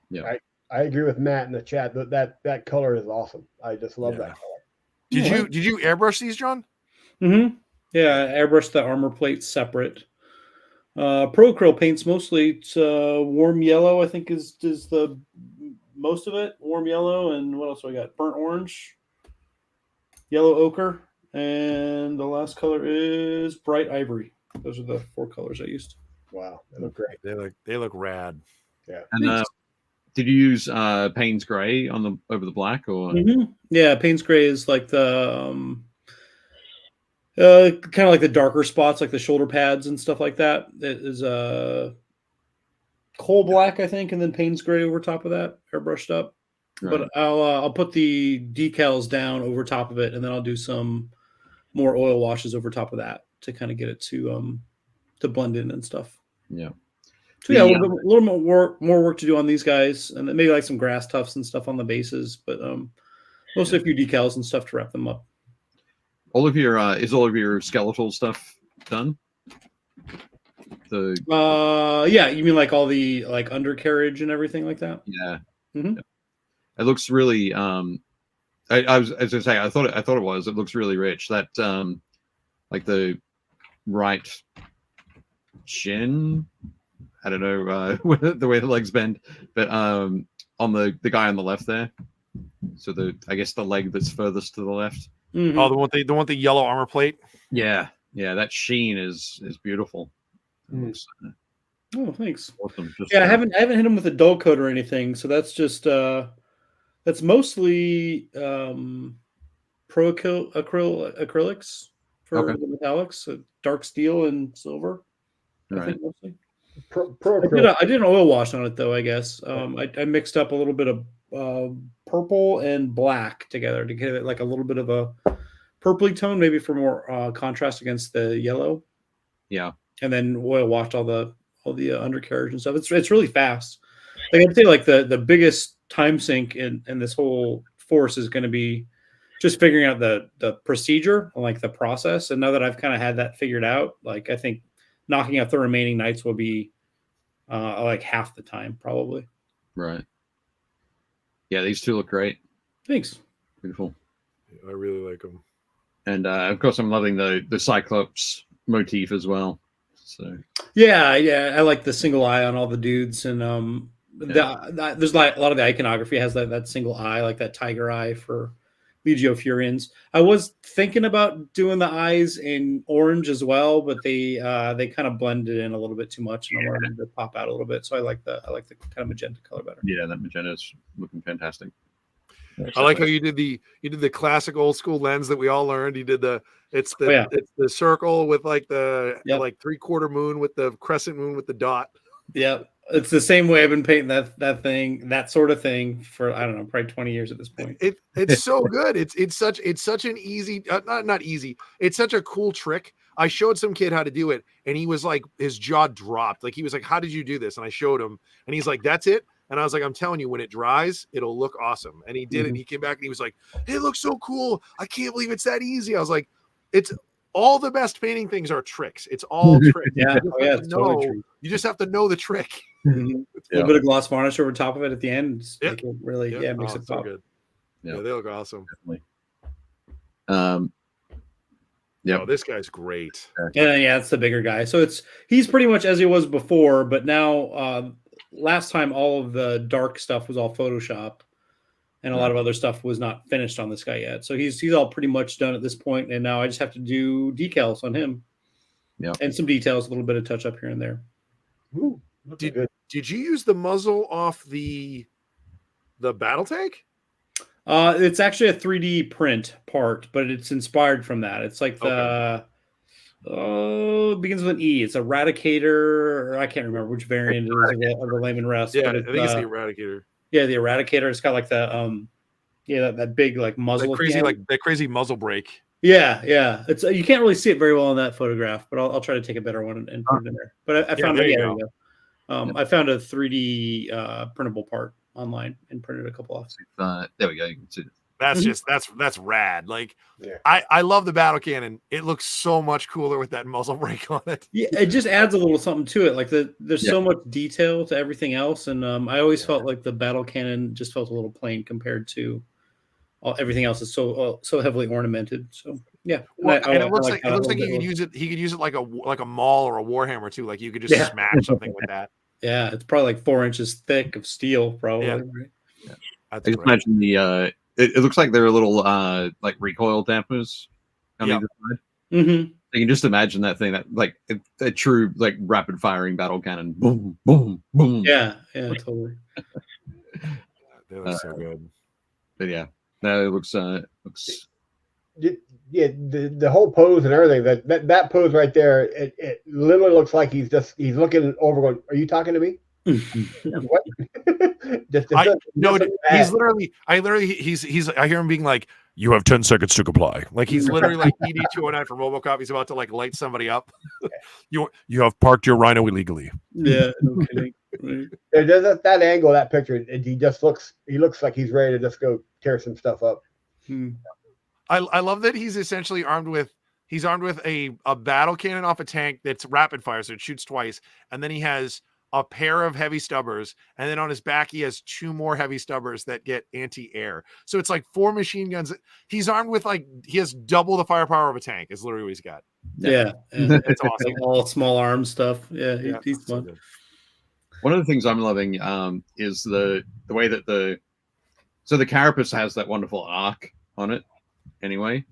Yeah. I agree with Matt in the chat. That color is awesome. I just love that color. Did you airbrush these, John? Mm-hmm. Yeah, airbrush the armor plate separate. Procryl paints mostly. It's warm yellow, I think is the most of it. Warm yellow, and what else do I got? Burnt orange, yellow ochre, And the last color is bright ivory. Those are the 4 colors I used. Wow, they look great. They look rad. And did you use Payne's Gray on the over the black or? Yeah, Payne's Gray is like the kind of like the darker spots, like the shoulder pads and stuff like that. It is coal black, I think, and then Payne's Gray over top of that, airbrushed up. Right. But I'll put the decals down over top of it, and then I'll do some more oil washes over top of that to kind of get it to blend in and stuff. Yeah. So yeah, a little more work to do on these guys, and then maybe like some grass tufts and stuff on the bases, but mostly a few decals and stuff to wrap them up. All of your is all of your skeletal stuff done? Yeah, you mean like all the like undercarriage and everything like that? Yeah. Mm-hmm. It looks really I was, as I say, I thought it was. It looks really rich. That like the right shin. I don't know the way the legs bend, but on the guy on the left there. So I guess the leg that's furthest to the left. Mm-hmm. Oh, the one with the yellow armor plate. Yeah, that sheen is beautiful. Oh, thanks. Awesome. I haven't hit him with a dull coat or anything, so that's just that's mostly pro acrylics for the metallics, so dark steel and silver. Right. I think mostly. I did an oil wash on it though. I guess I mixed up a little bit of purple and black together to get it like a little bit of a purpley tone, maybe for more contrast against the yellow. Yeah, and then oil washed all the undercarriage and stuff. It's really fast. Like I'd say, like the biggest time sink in this whole force is going to be just figuring out the procedure, like the process. And now that I've kind of had that figured out, like I think knocking out the remaining nights will be like half the time probably. Right. Yeah, these two look great. Thanks. Beautiful. I really like them. And of course, I'm loving the Cyclops motif as well. So yeah, I like the single eye on all the dudes, and there's like a lot of the iconography has that single eye, like that tiger eye for Legio Furians. I was thinking about doing the eyes in orange as well, but they kind of blended in a little bit too much, and I wanted them to pop out a little bit. So I like the kind of magenta color better. Yeah, that magenta is looking fantastic. I like how you did the classic old school lens that we all learned. You did it's the circle with like the like 3/4 moon with the crescent moon with the dot. Yeah, it's the same way I've been painting that sort of thing for I don't know, probably 20 years at this point. It's so good. It's such an easy not easy. It's such a cool trick. I showed some kid how to do it, and he was like, his jaw dropped. Like he was like, "How did you do this?" And I showed him, and he's like, "That's it." And I was like, I'm telling you, when it dries, it'll look awesome. And he did it. And he came back and he was like, it looks so cool. I can't believe it's that easy. I was like, it's all the best painting things are tricks. It's all tricks. Totally true. You just have to know the trick. A little bit of gloss varnish over top of it at the end. Make it really, makes it so pop. good. Yeah, they look awesome. Definitely. Oh, this guy's great. Yeah, it's the bigger guy. So he's pretty much as he was before, but now last time all of the dark stuff was all Photoshop, and a lot of other stuff was not finished on this guy yet. So he's all pretty much done at this point, and now I just have to do decals on him. Yeah, and some details, a little bit of touch up here and there. Ooh, did you use the muzzle off the battle tank? It's actually a 3D print part, but it's inspired from that. It's like it begins with an E. It's Eradicator. I can't remember which variant it is of the Layman Rest. Yeah, I think it's the Eradicator. Yeah, the Eradicator. It's got like the that big like muzzle, that crazy muzzle break. Yeah. It's you can't really see it very well in that photograph, but I'll try to take a better one and put it in there. But I found I found a 3D printable part online and printed a couple off. There we go. You can see it. That's rad. Like I love the battle cannon. It looks so much cooler with that muzzle brake on it. Yeah, it just adds a little something to it. Like there's so much detail to everything else, and I always felt like the battle cannon just felt a little plain compared to everything else. Is so heavily ornamented. So yeah, it looks like he could use it. He could use it like a maul or a warhammer too. Like you could just smash something with that. Yeah, it's probably like 4 inches thick of steel, probably. Yeah. Right? I just imagine it looks like they're a little like recoil dampers. on Yeah. either side. Mm-hmm. You can just imagine that thing, that like a true like rapid firing battle cannon. Boom, boom, boom. Yeah, totally. They look so good. But yeah, no, it looks Yeah, the whole pose and everything. That pose right there, it literally looks like he's looking over, going, "Are you talking to me?" What? He's literally. I hear him being like, "You have 10 seconds to comply." Like he's literally like ED209 from RoboCop. He's about to like light somebody up. You have parked your Rhino illegally. Yeah, no kidding. Right. There's that angle, that picture, and he looks like he's ready to just go tear some stuff up. I love that he's essentially armed with a battle cannon off a tank that's rapid fire, so it shoots twice, and then he has a pair of heavy stubbers, and then on his back he has 2 more heavy stubbers that get anti-air. So it's like 4 machine guns. He's armed with he has double the firepower of a tank. Is literally what he's got. Yeah. It's awesome. Like all small arm stuff. Yeah, he's so fun. good. one of the things I'm loving is the way that the carapace has that wonderful arc on it anyway.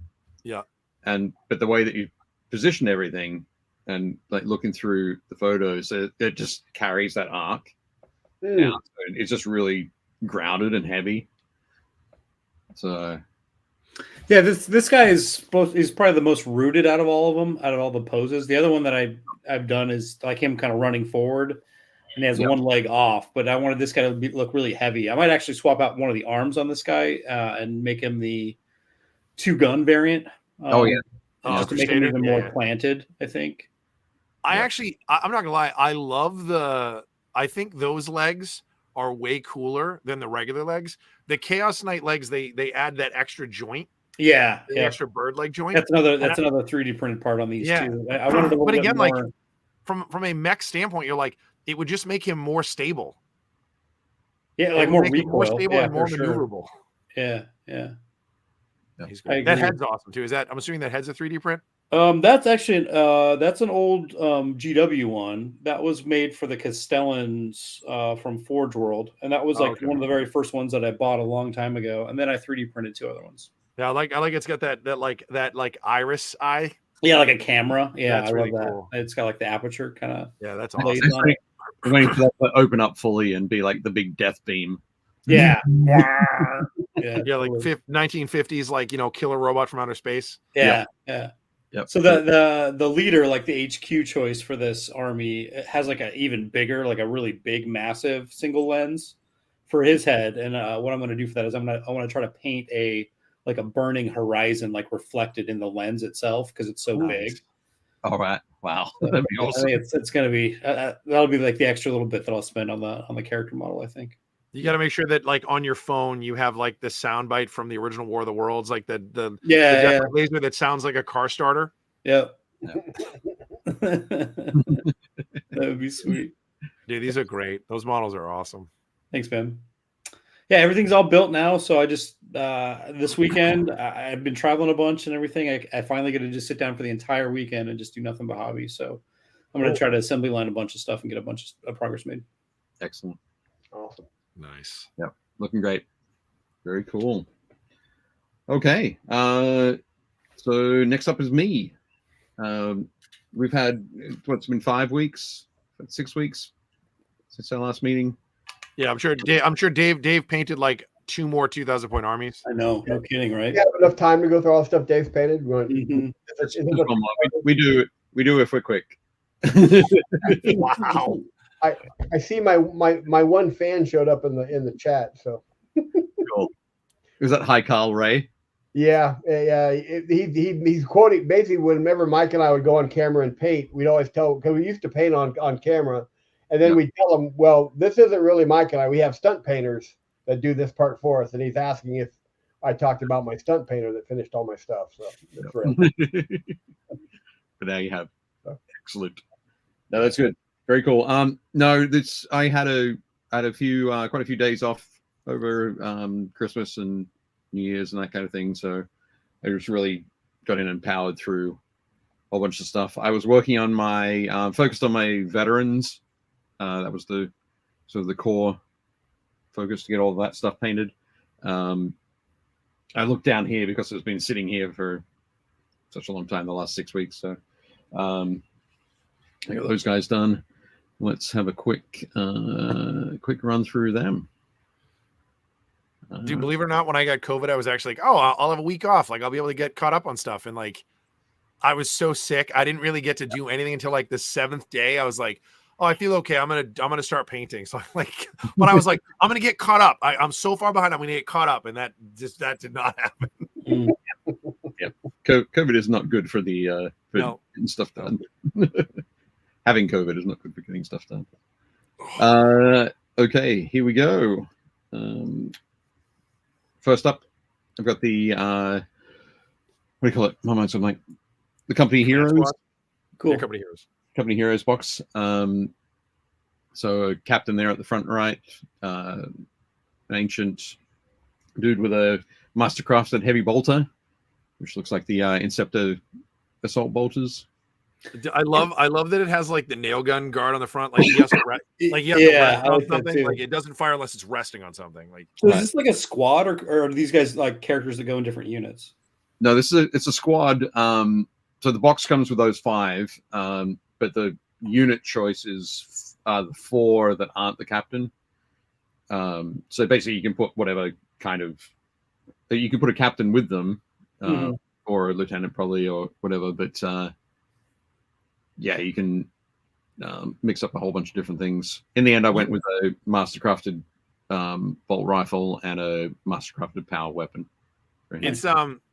Yeah. But the way that you position everything and like looking through the photos, it just carries that arc. Down. So it's just really grounded and heavy. So yeah, this guy is probably the most rooted out of all of them, out of all the poses. The other one that I've done is like him kind of running forward, and he has one leg off. But I wanted this guy to look really heavy. I might actually swap out one of the arms on this guy and make him the 2-gun variant. Just to make him even more planted, I think. I'm not gonna lie. I think those legs are way cooler than the regular legs. The Chaos Knight legs, they add that extra joint. Yeah, extra bird leg joint. That's another 3D printed part on these too. I wanted a little but again, bit more... like from a mech standpoint, you're like, it would just make him more stable. Yeah, like more recoil, more stable and more maneuverable. Yeah. He's great. That head's awesome too. I'm assuming that head's a 3D print? That's actually that's an old GW one that was made for the Castellans from Forge World, and that was like one of the very first ones that I bought a long time ago, and then I 3D printed 2 other ones. Yeah, I like it's got that iris eye. Yeah, like a camera. Yeah, that's I really love that. cool. It's got like the aperture kind of. Yeah, that's awesome. I'm waiting for that to open up fully and be like the big death beam. Yeah. Yeah, like 1950s, like killer robot from outer space. Yeah. Yep. So the leader, like the HQ choice for this army, it has like a even bigger, like a really big, massive single lens for his head. And what I'm going to do for that is I want to try to paint a burning horizon, like reflected in the lens itself, because it's so big. All right. Wow. That'd be awesome. I think it's going to be that'll be like the extra little bit that I'll spend on the character model, I think. You got to make sure that like on your phone you have like the soundbite from the original War of the Worlds, like the laser that sounds like a car starter. Yep. That would be sweet. Dude, these are great. Those models are awesome. Thanks, man. Yeah, everything's all built now. So I just this weekend I've been traveling a bunch and everything. I finally get to just sit down for the entire weekend and just do nothing but hobby. So I'm going to try to assembly line a bunch of stuff and get a bunch of progress made. Excellent. Awesome. Nice. Yep. Looking great. Very cool. Okay. So next up is me. We've had what's been 5 weeks, 6 weeks since our last meeting. Yeah, I'm sure Dave painted like 2 more 2,000 point armies. I know, no kidding, right? You have enough time to go through all the stuff Dave's painted. We do if we're quick. Wow. I see my one fan showed up in the chat. So cool. Is that Hi Carl Ray? Yeah. He's quoting basically whenever Mike and I would go on camera and paint, we'd always tell, because we used to paint on camera, and then we'd tell him, well, this isn't really Mike and I. We have stunt painters that do this part for us, and he's asking if I talked about my stunt painter that finished all my stuff. So that's real. But there you have. Excellent. No, that's good. Very cool. No, this I had a few quite a few days off over Christmas and New Year's and that kind of thing. So I just really got in and powered through a whole bunch of stuff. I was working on my focused on my veterans. That was the sort of the core focus to get all of that stuff painted. I looked down here because it's been sitting here for such a long time, the last 6 weeks. So I got those guys done. Let's have a quick run through them. Dude, believe it or not, when I got COVID, I was actually like, oh, I'll have a week off. Like, I'll be able to get caught up on stuff. And like, I was so sick. I didn't really get to do anything until like the 7th day. I was like, oh, I feel okay. I'm gonna start painting. So like, but I was like, I'm gonna get caught up. I'm so far behind. I'm gonna get caught up, and that did not happen. Yeah, COVID is not good for the getting stuff done. Having COVID is not good for getting stuff done. Okay, here we go. First up, I've got the what do you call it? My mind's like the Company Heroes. Cool. Yeah, Company Heroes. Company Heroes box. So a captain there at the front right, an ancient dude with a mastercrafted heavy bolter, which looks like the Inceptor assault bolters. I love that it has like the nail gun guard on the front, like you have to rest on something. Like it doesn't fire unless it's resting on something. Like, so is this like a squad, or are these guys like characters that go in different units? No, it's a squad. So the box comes with those 5, but the unit choice is the 4 that aren't the captain. So basically, you can put whatever kind of you can put a captain with them, or a lieutenant probably, or whatever. But yeah, you can mix up a whole bunch of different things. In the end, I went with a mastercrafted bolt rifle and a mastercrafted power weapon. It's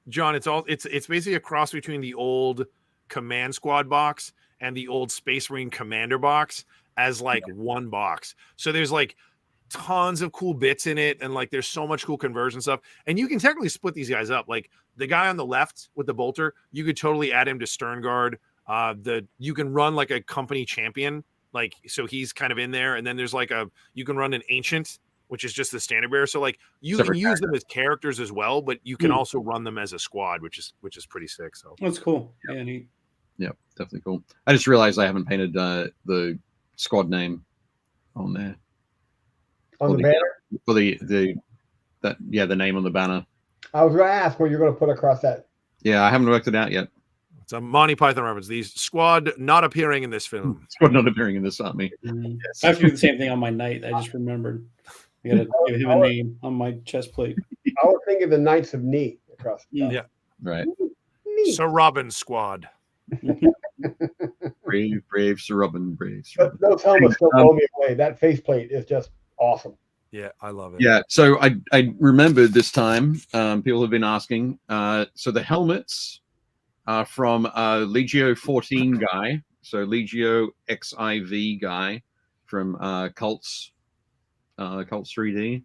John, it's basically a cross between the old Command Squad box and the old Space Marine Commander box as like one box. So there's like tons of cool bits in it, and like there's so much cool conversion stuff. And you can technically split these guys up. Like the guy on the left with the bolter, you could totally add him to Stern Guard. You can run like a company champion, like so he's kind of in there, and then there's like you can run an ancient, which is just the standard bearer. So like you can use them as characters as well, but you can also run them as a squad, which is pretty sick. So that's cool. Yeah, neat. Yeah, definitely cool. I just realized I haven't painted the squad name on there. On the banner? For the name on the banner. I was going to ask what you're going to put across that. Yeah, I haven't worked it out yet. It's a Monty Python reference. The squad not appearing in this film. Squad not appearing in this army. Yes. I have to do the same thing on my knight. I just remembered. I got to give him a name on my chest plate. I was thinking the Knights of Neat across the top. Yeah. Right. Neat. Sir Robin squad. brave Sir Robin, brave Sir Robin. Those helmets still blow me away. That faceplate is just awesome. Yeah, I love it. Yeah, so I remembered this time. People have been asking. So the helmets are from Legio 14 guy. So Legio XIV guy from Cults 3D.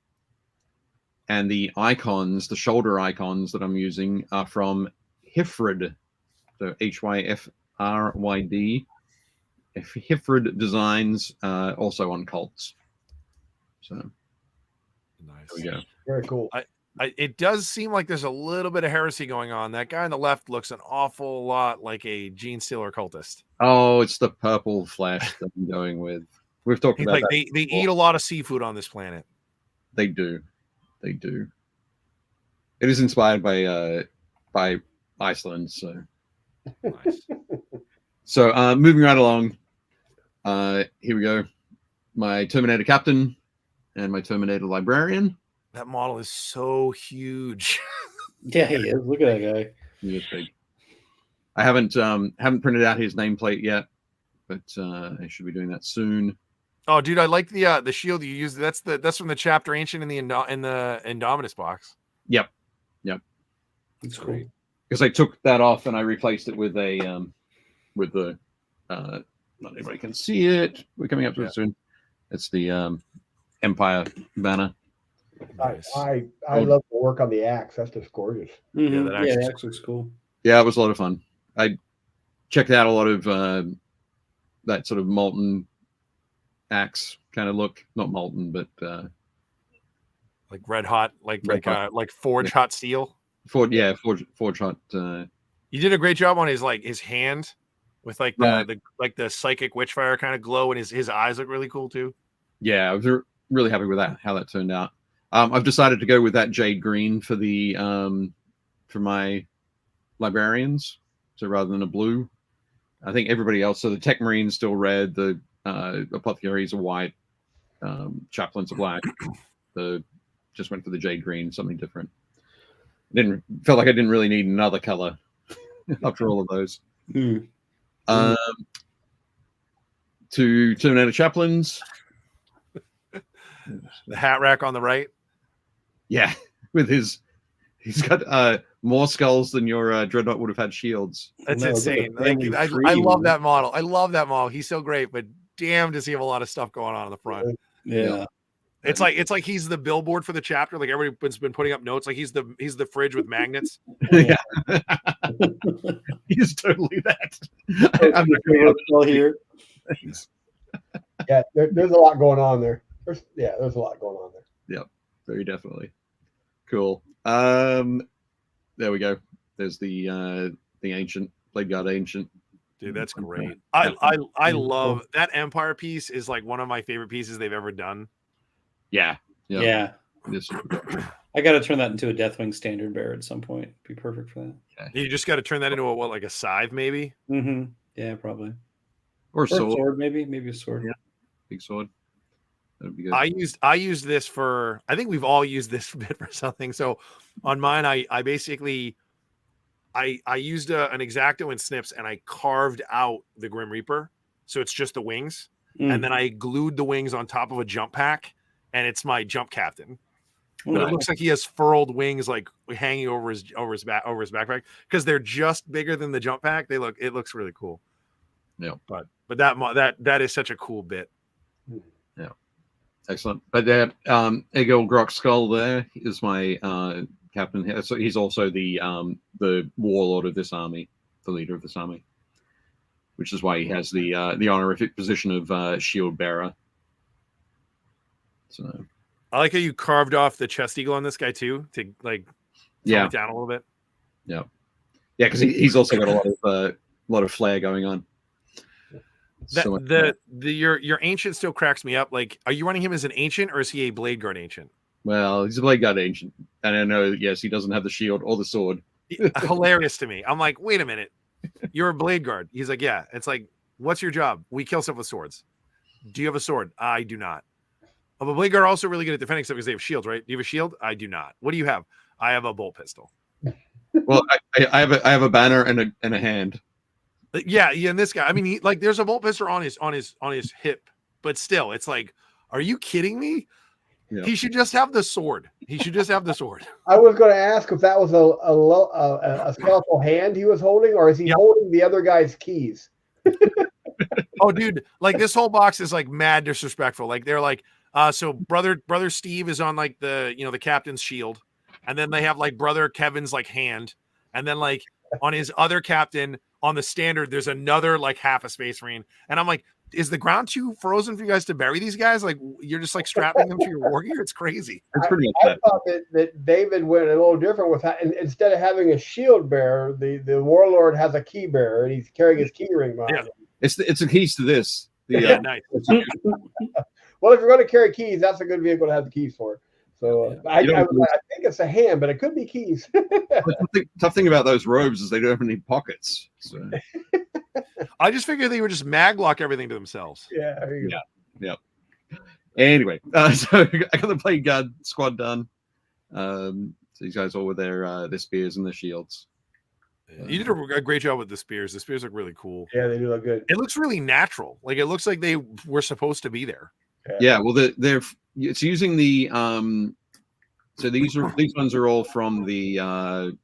And the icons, the shoulder icons that I'm using are from Hyfryd. So HYFRYD. Hyfryd Designs, also on Cults. So nice. There we go. Very cool. It does seem like there's a little bit of heresy going on. That guy on the left looks an awful lot like a Gene Stealer cultist. Oh, it's the purple flesh that I'm going with. We've talked about like that. they eat a lot of seafood on this planet. They do. They do. It is inspired by Iceland, so Nice. So moving right along. Here we go. My Terminator Captain and my Terminator Librarian. That model is so huge. Yeah, he is. Look at that guy. He is big. I haven't printed out his nameplate yet, but I should be doing that soon. Oh, dude, I like the shield you use. That's from the chapter Ancient in the Indominus box. Yep. That's cool. Because I took that off and I replaced it with a with the not everybody can see it. We're coming up to it soon. It's the Empire banner. Nice. I love the work on the axe. That's just gorgeous. Mm-hmm. Yeah, the axe looks cool. Yeah, it was a lot of fun. I checked out a lot of that sort of molten axe kind of look. Not molten, but like red hot, like forge hot steel. Forge hot. You did a great job on his hand with like the psychic witchfire kind of glow, and his eyes look really cool too. Yeah, I was really happy with how that turned out. I've decided to go with that jade green for the for my librarians. so rather than a blue. I think everybody else, so the Tech Marine's still red, the Apothecaries are white, Chaplains are black. Just went for the jade green, something different. Felt like I didn't really need another color after all of those. To Terminator Chaplains. The hat rack on the right. Yeah, with he's got more skulls than your Dreadnought would have had shields. That's No, insane. the family I tree, love man. that model. I love that model. He's so great, but damn, does he have a lot of stuff going on in the front. Yeah. It's like he's the billboard for the chapter. Like everybody's been putting up notes. Like he's the fridge with magnets. Yeah, he's totally that. I'm not Still here. Yeah, there's a lot going on there. There's a lot going on there. Yep, very definitely. Cool. There we go. There's the ancient Blade Guard ancient. Dude, that's great. I love that Empire piece. Is like one of my favorite pieces they've ever done. Yeah. Yeah. This, I got to turn that into a Deathwing standard bearer at some point. Be perfect for that. You just got to turn that into like a scythe, maybe. Mm-hmm. Yeah, probably. or Or a sword. sword, maybe a sword. Yeah. Big sword. That'd be good. I used this for. I think we've all used this bit for something. So on mine, I basically I used an X-Acto and snips, and I carved out the Grim Reaper, so it's just the wings, and then I glued the wings on top of a jump pack, and it's my jump captain. But it looks like he has furled wings, like hanging over his backpack, because they're just bigger than the jump pack. It looks really cool. Yeah, but that is such a cool bit. Yeah, excellent. But that Egil Grok skull there is my captain. So he's also the warlord of this army, the leader of this army, which is why he has the honorific position of shield bearer. So I like how you carved off the chest eagle on this guy too, to like tone it down a little bit. Yeah, because he's also got a lot of flair going on. Your ancient still cracks me up. Like, are you running him as an ancient, or is he a Blade Guard ancient? Well, he's a Blade Guard ancient, and I know, yes, he doesn't have the shield or the sword. Hilarious to me. I'm like, wait a minute, you're a Blade Guard. He's like, yeah. It's like, what's your job? We kill stuff with swords. Do you have a sword? I do not. Oh, but Blade Guard are also really good at defending stuff because they have shields, right? Do you have a shield? I do not. What do you have? I have a bolt pistol. Well, I have a banner and a hand. Yeah, and this guy, I mean, there's a bolt pistol on his hip, but still, it's like, are you kidding me? Yeah. He should just have the sword. He should just have the sword. I was going to ask if that was a skeletal hand he was holding, or is he holding the other guy's keys? Oh, dude, like this whole box is like mad disrespectful. Like they're like, so brother Steve is on like the captain's shield, and then they have like brother Kevin's like hand, and then like on his other captain on the standard, there's another like half a Space Marine, and I'm like, is the ground too frozen for you guys to bury these guys? Like you're just like strapping them to your war gear? It's crazy. It's pretty I thought that David went a little different with that. Instead of having a shield bearer, the warlord has a key bearer, and he's carrying his key ring behind him. It's the keys to this. Nice. Well, if you're going to carry keys, that's a good vehicle to have the keys for. So I think it's a hand, but it could be keys. The tough thing about those robes is they don't have any pockets. So. I just figured they would just maglock everything to themselves. Yeah. There you go. Yeah. Anyway, so I got the Blade Guard squad done. So these guys all with their spears and their shields. You did a great job with the spears. The spears look really cool. Yeah, they do look good. It looks really natural. Like it looks like they were supposed to be there. Yeah, well, it's using the so these ones are all from the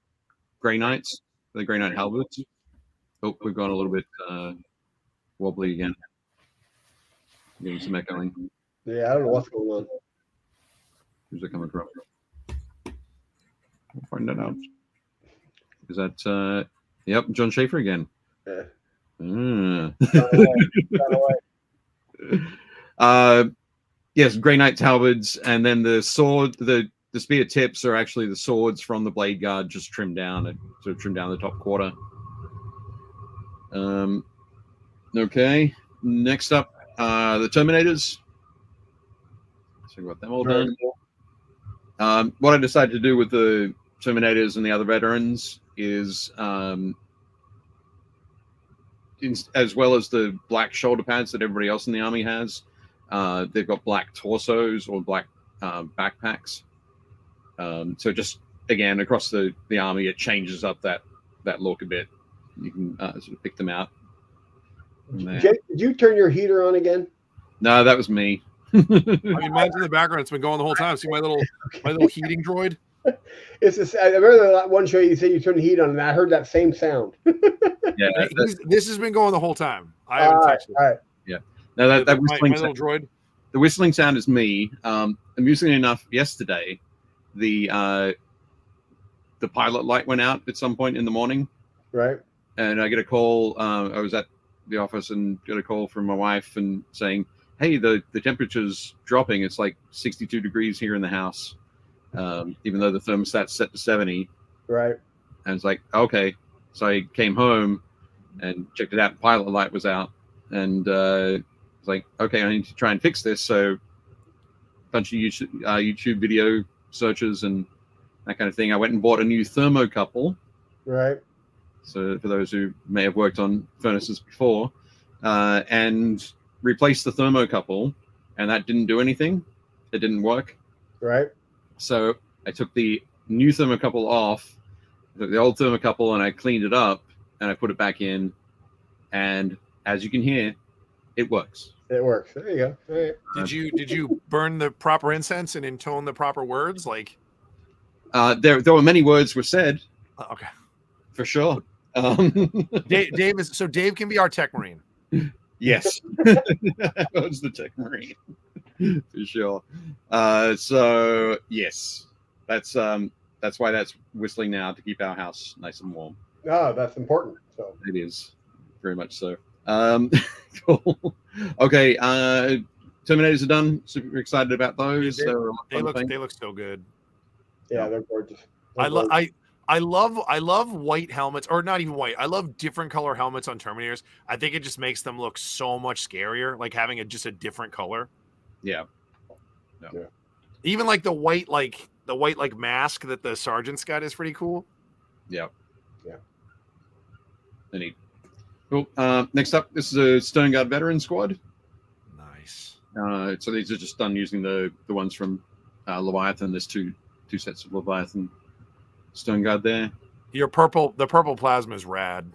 Grey Knights, the Grey Knight halberds. Oh, we've gone a little bit wobbly again. Getting some echoing. Yeah, I don't know what's going on. Who's that coming from? We'll find that out. Is that yep, John Schaefer again? Yeah. Yes, Grey Knight halberds, and then the sword, the spear tips are actually the swords from the Blade Guard, just trimmed down, the top quarter. Okay, next up, the Terminators. So we got them all done. What I decided to do with the Terminators and the other veterans is as well as the black shoulder pads that everybody else in the army has, they've got black torsos or black backpacks. So just again across the army, it changes up that look a bit. You can sort of pick them out. Jake, did you turn your heater on again? No, that was me. I mean, mine's in the background. It's been going the whole time. See my little heating droid? It's this, I remember that one show you said you turned the heat on, and I heard that same sound. Yeah, This has been going the whole time. I haven't touched it. All right. yeah. No, that my whistling little droid. the whistling sound is me. Amusingly enough, yesterday the pilot light went out at some point in the morning, Right. and I get a call. I was at the office and got a call from my wife and saying, "Hey, the temperature's dropping. It's like 62 degrees here in the house, even though the thermostat's set to 70." Right. And it's like, okay. So I came home and checked it out. The pilot light was out, and it's like, okay, I need to try and fix this. So a bunch of YouTube video searches and that kind of thing. I went and bought a new thermocouple. Right. So for those who may have worked on furnaces before, and replaced the thermocouple, and that didn't do anything. It didn't work. Right. So I took the new thermocouple off, took the old thermocouple, and I cleaned it up, and I put it back in. And as you can hear, it works. It works. There you go. All right. Did you burn the proper incense and intone the proper words? Like, there were many words were said, okay. for sure. Dave can be our tech marine. Yes, that was the tech marine for sure. So yes, that's why that's whistling now, to keep our house nice and warm. Oh, that's important. So It is very much so. Cool. Okay, Terminators are done. Super excited about those. They They were a lot of fun. They look so good. yeah, they're gorgeous. I love white helmets, or not even white. I love different color helmets on Terminators. I think it just makes them look so much scarier, like having just a different color. Yeah. Yeah. Even like the white mask that the sergeant's got is pretty cool. Yeah. Yeah. Neat. Cool. Next up, this is a Stone Guard veteran squad. Nice. So these are just done using the ones from Leviathan. There's two sets of Leviathan Stone Guard there. The purple plasma is rad.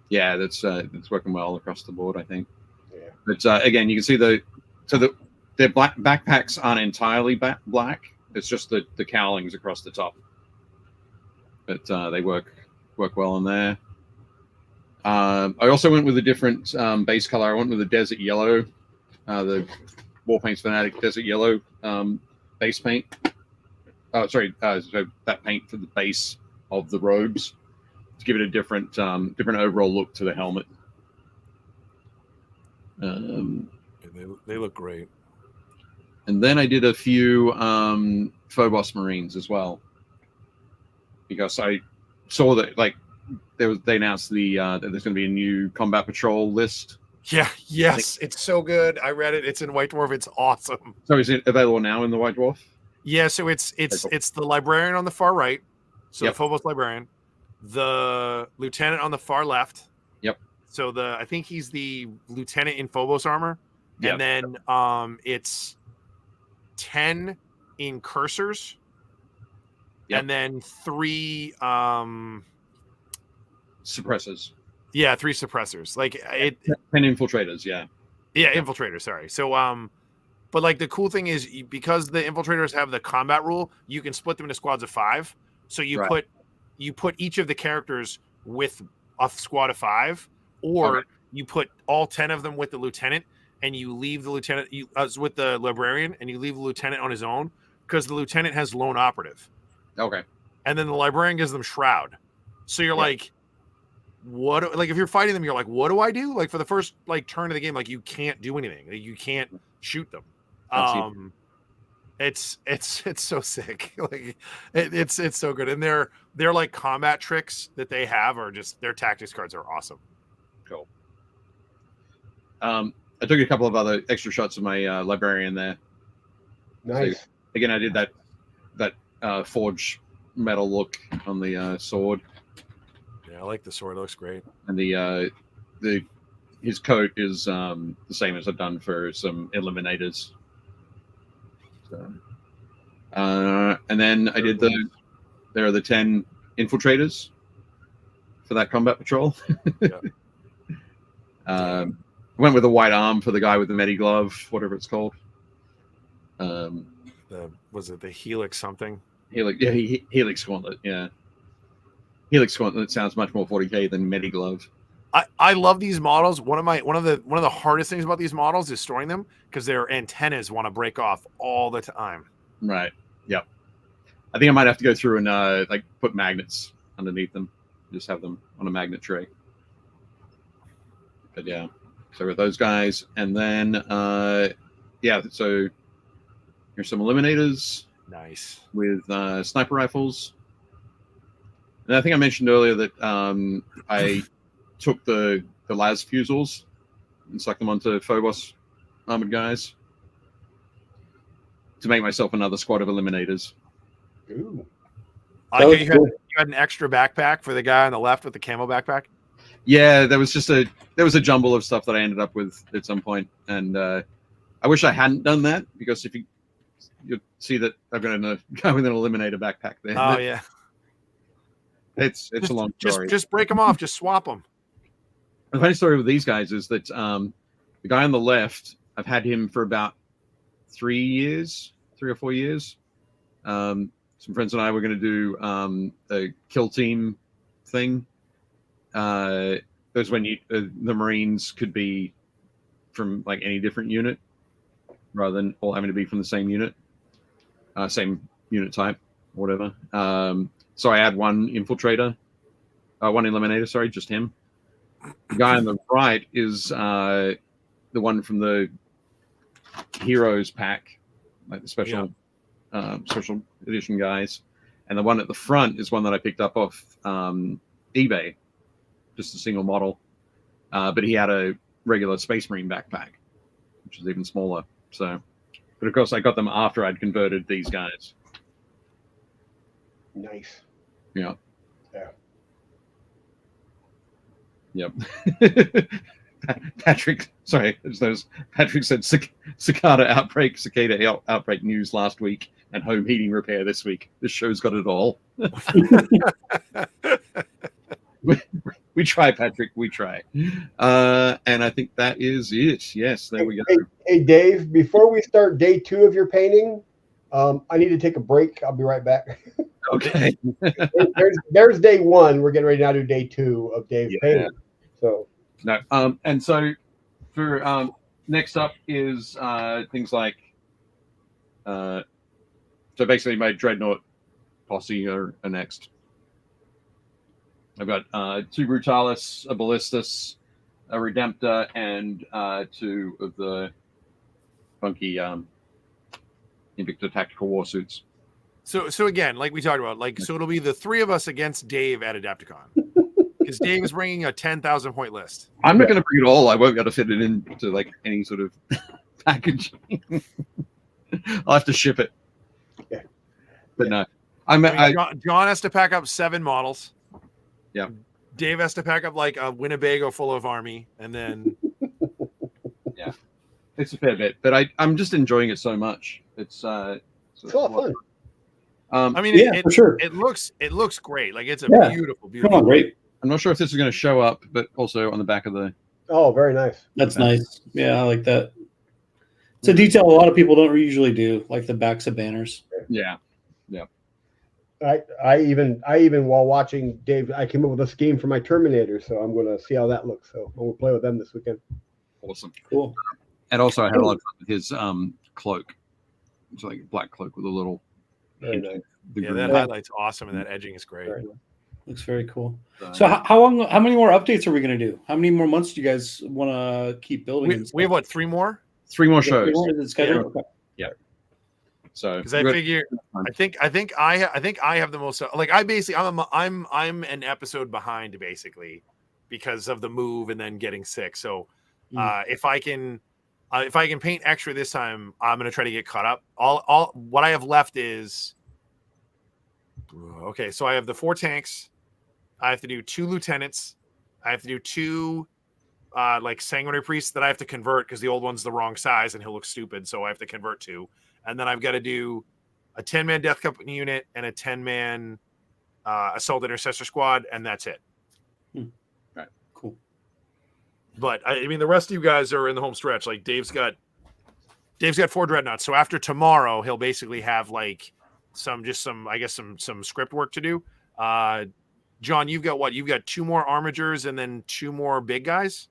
Yeah, that's working well across the board, I think. Yeah. But again, you can see their black backpacks aren't entirely black. It's just the cowlings across the top. But they work well on there. I also went with a different base color. I went with the desert yellow, the Warpaints Fanatic desert yellow base paint. Oh, sorry, so that paint for the base of the robes to give it a different overall look to the helmet. They look great. And then I did a few Phobos Marines as well, because I saw that they announced that there's going to be a new combat patrol list. Yeah. Yes, it's so good. I read it. It's in White Dwarf. It's awesome. So is it available now in the White Dwarf? Yeah. So it's the librarian on the far right. So Yep. the Phobos librarian, the lieutenant on the far left. Yep. So I think he's the lieutenant in Phobos armor. Yep. And then it's 10 in cursors. Yep. And then 3 Suppressors. yeah, 3 suppressors. Like it 10 infiltrators, yeah. Yeah, infiltrators, sorry. So but like the cool thing is because the infiltrators have the combat rule, you can split them into squads of 5. So you Right. put each of the characters with a squad of 5, or Okay. you put all 10 of them with the lieutenant, and you leave the lieutenant with the librarian, and you leave the lieutenant on his own, because the lieutenant has lone operative, Okay. and then the librarian gives them shroud. So you're Yeah. like, what? Like if you're fighting them, you're like, what do I do? Like for the first turn of the game, like you can't do anything. Like, you can't shoot them. It's so sick. Like it's so good, and their like combat tricks that they have are just, their tactics cards are awesome. Cool. I took a couple of other extra shots of my librarian there. nice. So, again, I did that forge metal look on the sword, Yeah, I like the sword. It looks great. and the his coat is the same as I've done for some eliminators. So, and then I did there are the 10 infiltrators for that combat patrol. I went with a white arm for the guy with the medi glove, whatever it's called. Was it the Helix something? Helix, yeah, Helix Gauntlet, yeah. Helix Gauntlet sounds much more 40k than medi glove. I love these models. One of the hardest things about these models is storing them because their antennas want to break off all the time. Right. Yep. I think I might have to go through and like put magnets underneath them. Just have them on a magnet tray. But yeah. So with those guys, and then yeah. So here's some eliminators. Nice. With sniper rifles. And I think I mentioned earlier that I took the las fusils and stuck them onto Phobos armored guys to make myself another squad of eliminators. Ooh. You had an extra backpack for the guy on the left with the camo backpack? Yeah, there was a jumble of stuff that I ended up with at some point, and I wish I hadn't done that, because if you'll see that I've got a guy with an eliminator backpack there. Oh yeah, it's a long story. Just break them off, just swap them. The funny story with these guys is that the guy on the left, I've had him for about 3 or 4 years. Some friends and I were going to do a kill team thing. That's when the Marines could be from like any different unit rather than all having to be from the same unit type, or whatever. So I had one eliminator, sorry, just him. The guy on the right is the one from the Heroes pack, like the special edition guys, and the one at the front is one that I picked up off eBay, just a single model, but he had a regular Space Marine backpack, which is even smaller. So, but of course I got them after I'd converted these guys. Nice. Yeah. Yeah. Yep. Patrick said cicada outbreak news last week and home heating repair this week. This show's got it all. We try, Patrick. We try. And I think that is it. Yes, there we go. Hey, Dave, before we start day 2 of your painting, I need to take a break. I'll be right back. Okay. there's day 1. We're getting ready now to do day 2 of Dave's painting. So no. And so for next up is things like so basically my Dreadnought posse are next. I've got 2 Brutalis, a Ballistus, a Redemptor, and 2 of the funky Invicta tactical war suits. So again, like we talked about, so it'll be the 3 of us against Dave at Adepticon, because Dave is bringing a 10,000 point list. I'm not going to bring it all. I won't be able to fit it into like any sort of packaging. I'll have to ship it. Yeah. But no, John has to pack up 7 models. Yeah. Dave has to pack up like a Winnebago full of army, and then yeah, it's a fair bit. But I'm just enjoying it so much. It's a lot of fun. I mean, for sure. It looks great. Like it's a beautiful. Come on, great. I'm not sure if this is going to show up, but also on the back of the. Oh, very nice. That's nice. Yeah, I like that. It's a detail a lot of people don't usually do, like the backs of banners. Yeah. I even while watching Dave, I came up with a scheme for my Terminator, so I'm going to see how that looks. So I'm going to play with them this weekend. Awesome. Cool. And also I had a lot of fun with his cloak. It's like a black cloak with a little. Very nice. That highlight's awesome, and that edging is great. Very nice. Looks very cool. So how many more updates are we going to do? How many more months do you guys want to keep building? We have what, 3 more? 3 more shows. 3 more? Is it scheduled? Yeah. Okay. Yeah. So because I figure I think I have the most, like, I basically I'm an episode behind basically because of the move and then getting sick. So if I can paint extra this time, I'm gonna try to get caught up. All what I have left is okay. So I have the 4 tanks. I have to do 2 lieutenants. I have to do 2 like sanguinary priests that I have to convert because the old one's the wrong size and he'll look stupid, so I have to convert 2. And then I've got to do a 10-man Death Company unit and a 10-man Assault Intercessor squad, and that's it. Right. Cool. But I mean, the rest of you guys are in the home stretch. Like Dave's got 4 dreadnoughts. So after tomorrow, he'll basically have like some script work to do. John, you've got what? You've got 2 more armigers and then 2 more big guys.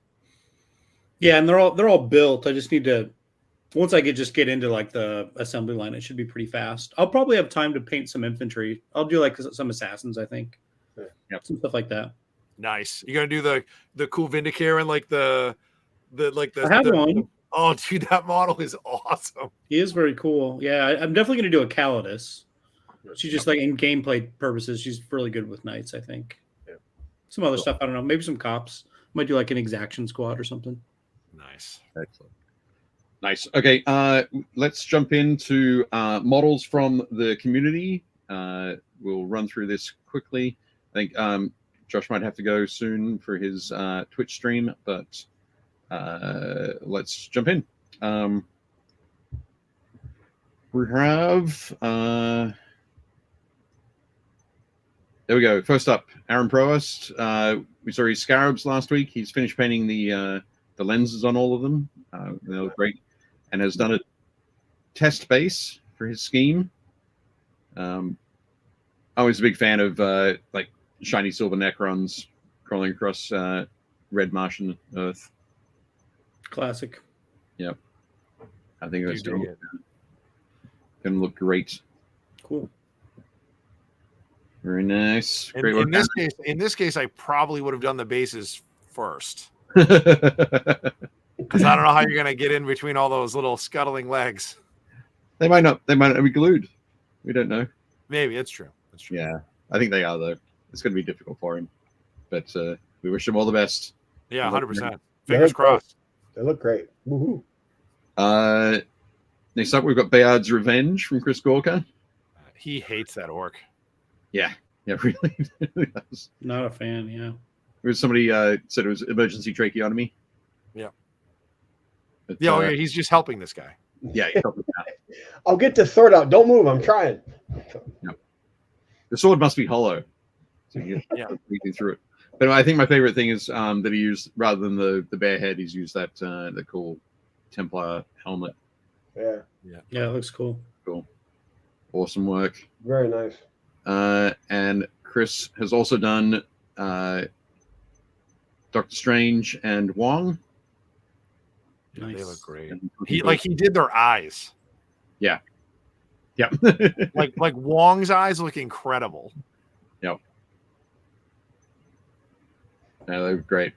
Yeah, and they're all built. I just need to, once I get into like the assembly line, it should be pretty fast. I'll probably have time to paint some infantry. I'll do like some assassins, I think. Yep. Some stuff like that. Nice. You're gonna do the cool Vindicator and like the I have one. Oh, dude, that model is awesome. He is very cool. Yeah, I'm definitely gonna do a Calidus. She's just like in gameplay purposes, she's really good with knights, I think. Yeah. Some other stuff, I don't know. Maybe some cops. Might do like an exaction squad or something. Nice. Excellent. Nice. Okay, let's jump into models from the community. We'll run through this quickly. I think Josh might have to go soon for his Twitch stream, but let's jump in. We have there we go. First up, Aaron Provost. We saw his scarabs last week. He's finished painting the lenses on all of them. They look great, and has done a test base for his scheme. I was a big fan of like shiny silver Necrons crawling across red Martian Earth. Classic. Yep. I think that's You dig gonna look great. Cool. Very nice. Great In work. this case, I probably would have done the bases first They because I don't know how you're gonna get in between all those little scuttling legs. might not be glued. We don't know. Maybe it's true. That's true. Yeah, I think they are though. It's going to be difficult for him, but we wish him all the best. Yeah, 100%. They Fingers look crossed. They look great. Woohoo. Next up, we've got Bayard's Revenge from Chris Gorka. He hates that orc. Yeah, really. It was Not a fan, yeah. somebody said it was emergency tracheotomy. Yeah. But, Yeah, yeah, he's just helping this guy. yeah. He helped him out. I'll get this sword out. Don't move. I'm trying. The sword must be hollow, so you Yeah. breathing through it. But I think my favorite thing is that he used, rather than the bare head, he's used that the cool Templar helmet. Yeah. Yeah, it looks cool. Cool, awesome work. Very nice. And Chris has also done Doctor Strange and Wong. Yeah, they Nice. look great. And He did their eyes. yeah. Like Wong's eyes look incredible. Yep. Yeah, they look great.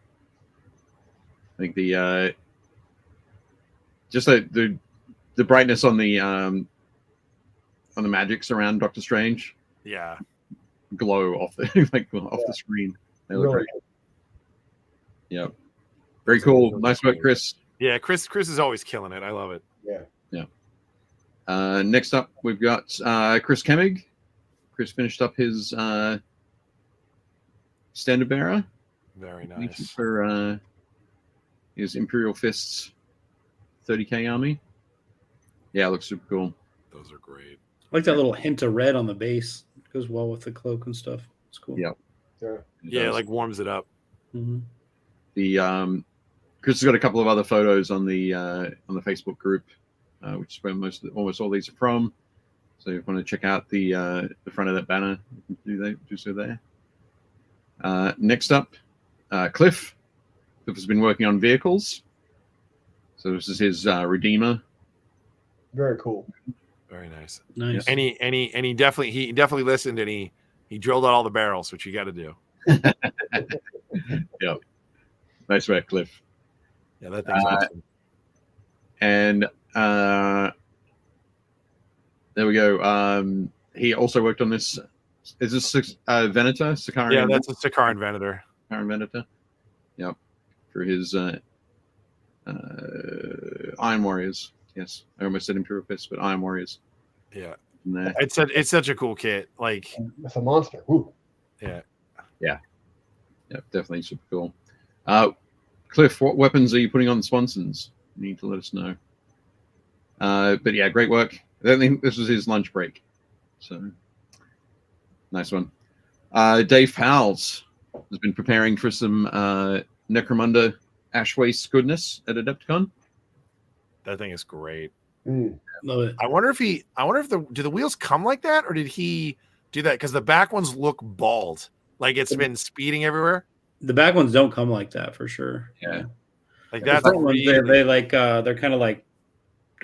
I think the just the brightness on the magics around Doctor Strange Yeah. glow off the the screen. They look Really great. Yep. Very cool. Nice work, Chris. Yeah, Chris is always killing it. I love it. Yeah. Next up, we've got Chris Kemig. Chris finished up his standard bearer Very nice. for his Imperial Fists 30k army. Yeah, it looks super cool. Those are great. I like that little hint of red on the base. It goes well with the cloak and stuff. It's cool. Yeah. Yeah. Yeah, it like warms it up. Mm-hmm. The Chris has got a couple of other photos on the Facebook group, which is where almost all these are from. So if you want to check out the front of that banner, you can do so there. Next up, Cliff. Cliff has been working on vehicles. So this is his Redeemer. Very cool. Very nice. Nice. And he definitely listened and he drilled out all the barrels, which you got to do. Yep. Nice work, Cliff. Yeah, that thing's awesome. And there we go. He also worked on this. Is this Venator? Sakarian? Yeah, that's a Sakaran Venator. Sakaran Venator. Yep. For his Iron Warriors. Yes, I almost said Imperial Fists, but Iron Warriors. Yeah, In there. it's such a cool kit. Like, It's a monster. Woo. yeah, Yeah, definitely super cool. Cliff, what weapons are you putting on the Sponsons? You need to let us know. But yeah, great work. I think this was his lunch break. So nice one. Dave Powell's has been preparing for some Necromunda Ash Waste goodness at Adepticon. That thing is great. Love it. I wonder if do the wheels come like that, or did he do that? Because the back ones look bald, like it's been speeding everywhere. The back ones don't come like that for sure. Yeah. Like The that's front ones, really, they like they're kind of like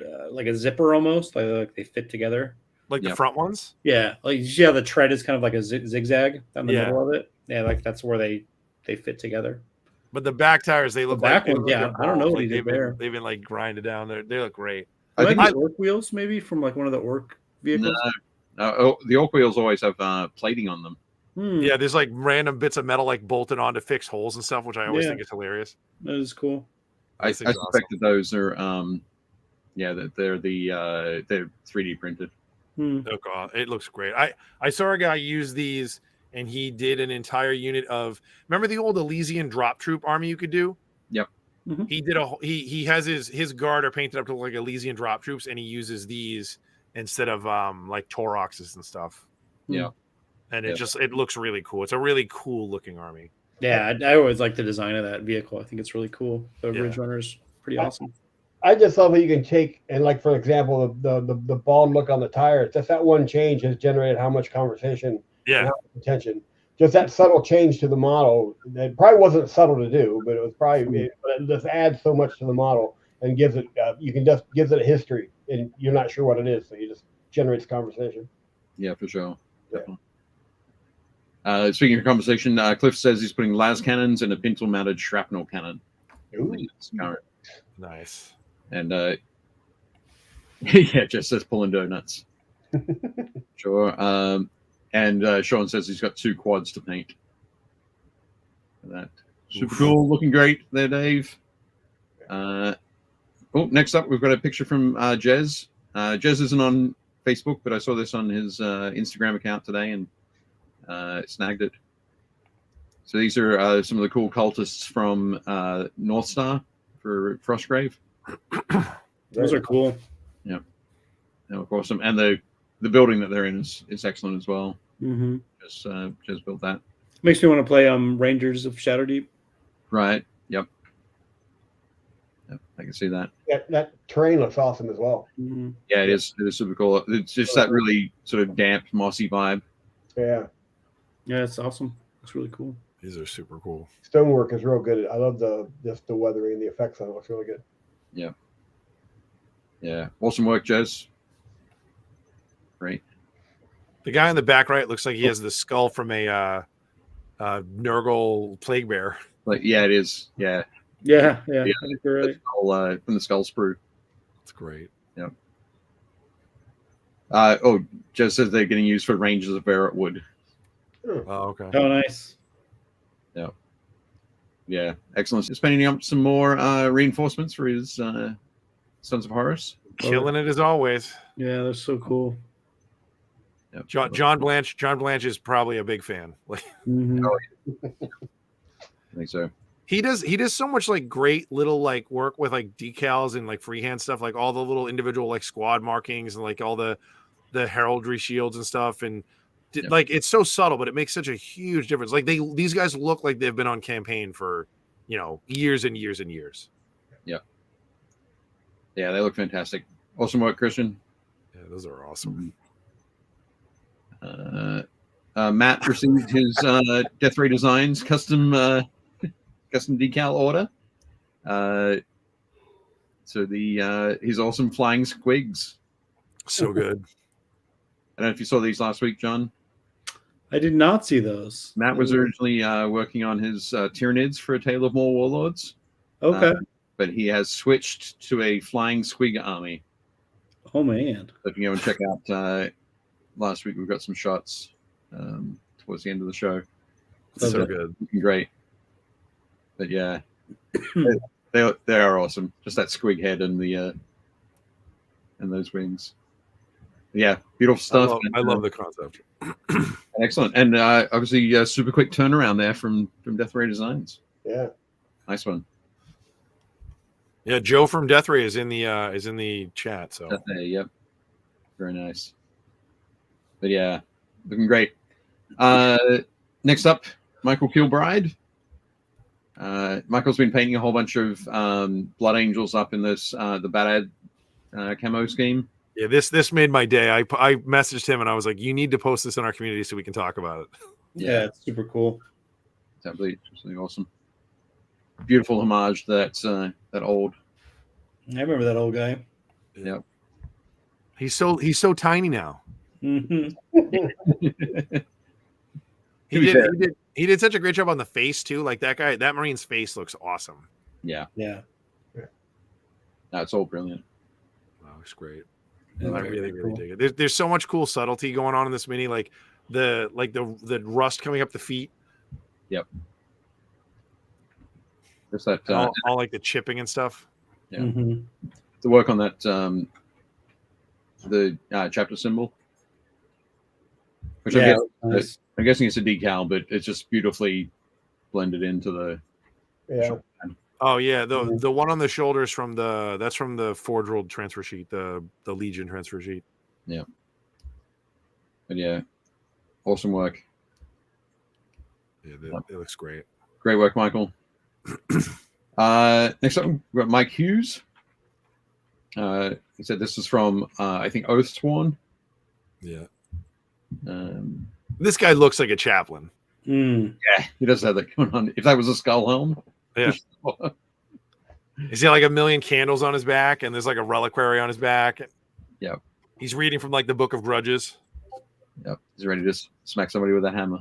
a zipper almost, like they fit together. like the Yep. front ones. Yeah, like yeah, the tread is kind of like a zigzag down the Yeah. middle of it. Yeah, like that's where they fit together. But the back tires, they look back like ones, yeah, I don't know what he did there. They've been like grinded down. They look great. I think Maybe orc wheels, maybe from like one of the orc vehicles. the Orc wheels always have plating on them. Yeah, there's like random bits of metal like bolted on to fix holes and stuff, which I always Yeah. think is hilarious. That is cool. I Those things are suspect that those are that they're 3D printed. Hmm. Oh god, it looks great. I saw a guy use these, and he did an entire unit of. Remember the old Elysian drop troop army you could do? Yep. Mhm. He did he has his guard are painted up to look like Elysian drop troops, and he uses these instead of like Toroxes and stuff. Yeah. And Yeah. it looks really cool. It's a really cool looking army. Yeah, I always like the design of that vehicle. I think it's really cool. The Yeah. Ridge Runner is pretty awesome. I just love how you can take and, like, for example, the bald look on the tires. Just that one change has generated how much conversation, Yeah. and how much attention. Just that subtle change to the model that probably wasn't subtle to do, but it was probably but it just adds so much to the model and gives it gives it a history, and you're not sure what it is, so you just generates conversation. Yeah, for sure. Yeah. Definitely. Speaking of conversation, Cliff says he's putting las cannons and a pintle-mounted shrapnel cannon. Ooh. It's current. Nice. And yeah, just says pulling donuts. Sure. And Sean says he's got 2 quads to paint. That super cool, looking great there, Dave. Next up we've got a picture from Jez. Jez isn't on Facebook, but I saw this on his Instagram account today and snagged it. So these are some of the cool cultists from North Star for Frostgrave. Those are cool. Yeah, they look awesome, and the building that they're in is excellent as well. Mm-hmm. Just built that. Makes me want to play Rangers of Shadowdeep. Right. Yep. I can see that. That terrain looks awesome as well. Mm-hmm. Yeah, it is. It is super cool. It's just that really sort of damp, mossy vibe. Yeah, Yeah, it's awesome. It's really cool. These are super cool. stonework is real good. I love the weathering, the effects on it looks really good. Yeah. Awesome work, Jez. Great. The guy in the back right looks like he has the skull from a Nurgle plague bear. Like, yeah, it is. Yeah. Yeah. Yeah. I think you're right. From the skull sprue. It's great. Jez says they're getting used for ranges of Barrett wood. Oh, okay. Oh, nice. Yeah, excellent. Spending up some more reinforcements for his Sons of Horus. Killing it as always. Yeah, that's so cool. Yep. John Blanche is probably a big fan. Like Mm-hmm. I think so. he does so much like great little like work with like decals and like freehand stuff, like all the little individual like squad markings and like all the heraldry shields and stuff, and Yep. like it's so subtle, but it makes such a huge difference. Like these guys look like they've been on campaign for years and years and years. Yeah, they look fantastic. Awesome work, Christian. Yeah, those are awesome. Matt received his Death Ray Designs custom decal order. So his awesome flying squigs. So good. I don't know if you saw these last week, John. I did not see those. Matt was originally working on his Tyranids for A Tale of More Warlords. Okay. But he has switched to a flying squig army. Oh man. So if you go and check out last week, we've got some shots towards the end of the show. So good. Looking great. But yeah, they are awesome. Just that squig head and the and those wings. Yeah, beautiful stuff. I love the concept. Excellent, and obviously super quick turnaround there from Death Ray Designs. Yeah. Nice one. Yeah, Joe from Death Ray is in the chat. So Yep, very nice. But yeah, looking great. Next up, Michael Kilbride. Michael's been painting a whole bunch of Blood Angels up in this the Bad camo scheme. yeah, this made my day. I messaged him and I was like, you need to post this in our community so we can talk about it. Yeah, it's super cool. It's absolutely awesome. Beautiful homage to that old. I remember that old guy. Yep. He's so tiny now. Mm-hmm. He did such a great job on the face too. Like that Marine's face looks awesome. Yeah. Yeah. No, it's all brilliant. Wow, looks great. Yeah, I very really cool. dig it. There's so much cool subtlety going on in this mini, like the rust coming up the feet. Yep. Just that And all like the chipping and stuff. Yeah. Mm-hmm. to work on that the chapter symbol, which Yeah, I'm guessing it's a decal, but it's just beautifully blended into the Yeah. Oh yeah, the one on the shoulders that's from the Forge World transfer sheet, the Legion transfer sheet. Yeah. But yeah, awesome work. Yeah, it looks great. Great work, Michael. Next up, we've got Mike Hughes. He said this is from I think Oathsworn. Yeah. Yeah, This guy looks like a chaplain. he does have that going on. If that was a skull helm, Yeah. He's got like a million candles on his back, and there's like a reliquary on his back. Yeah. He's reading from like the Book of Grudges. Yep, he's ready to smack somebody with a hammer.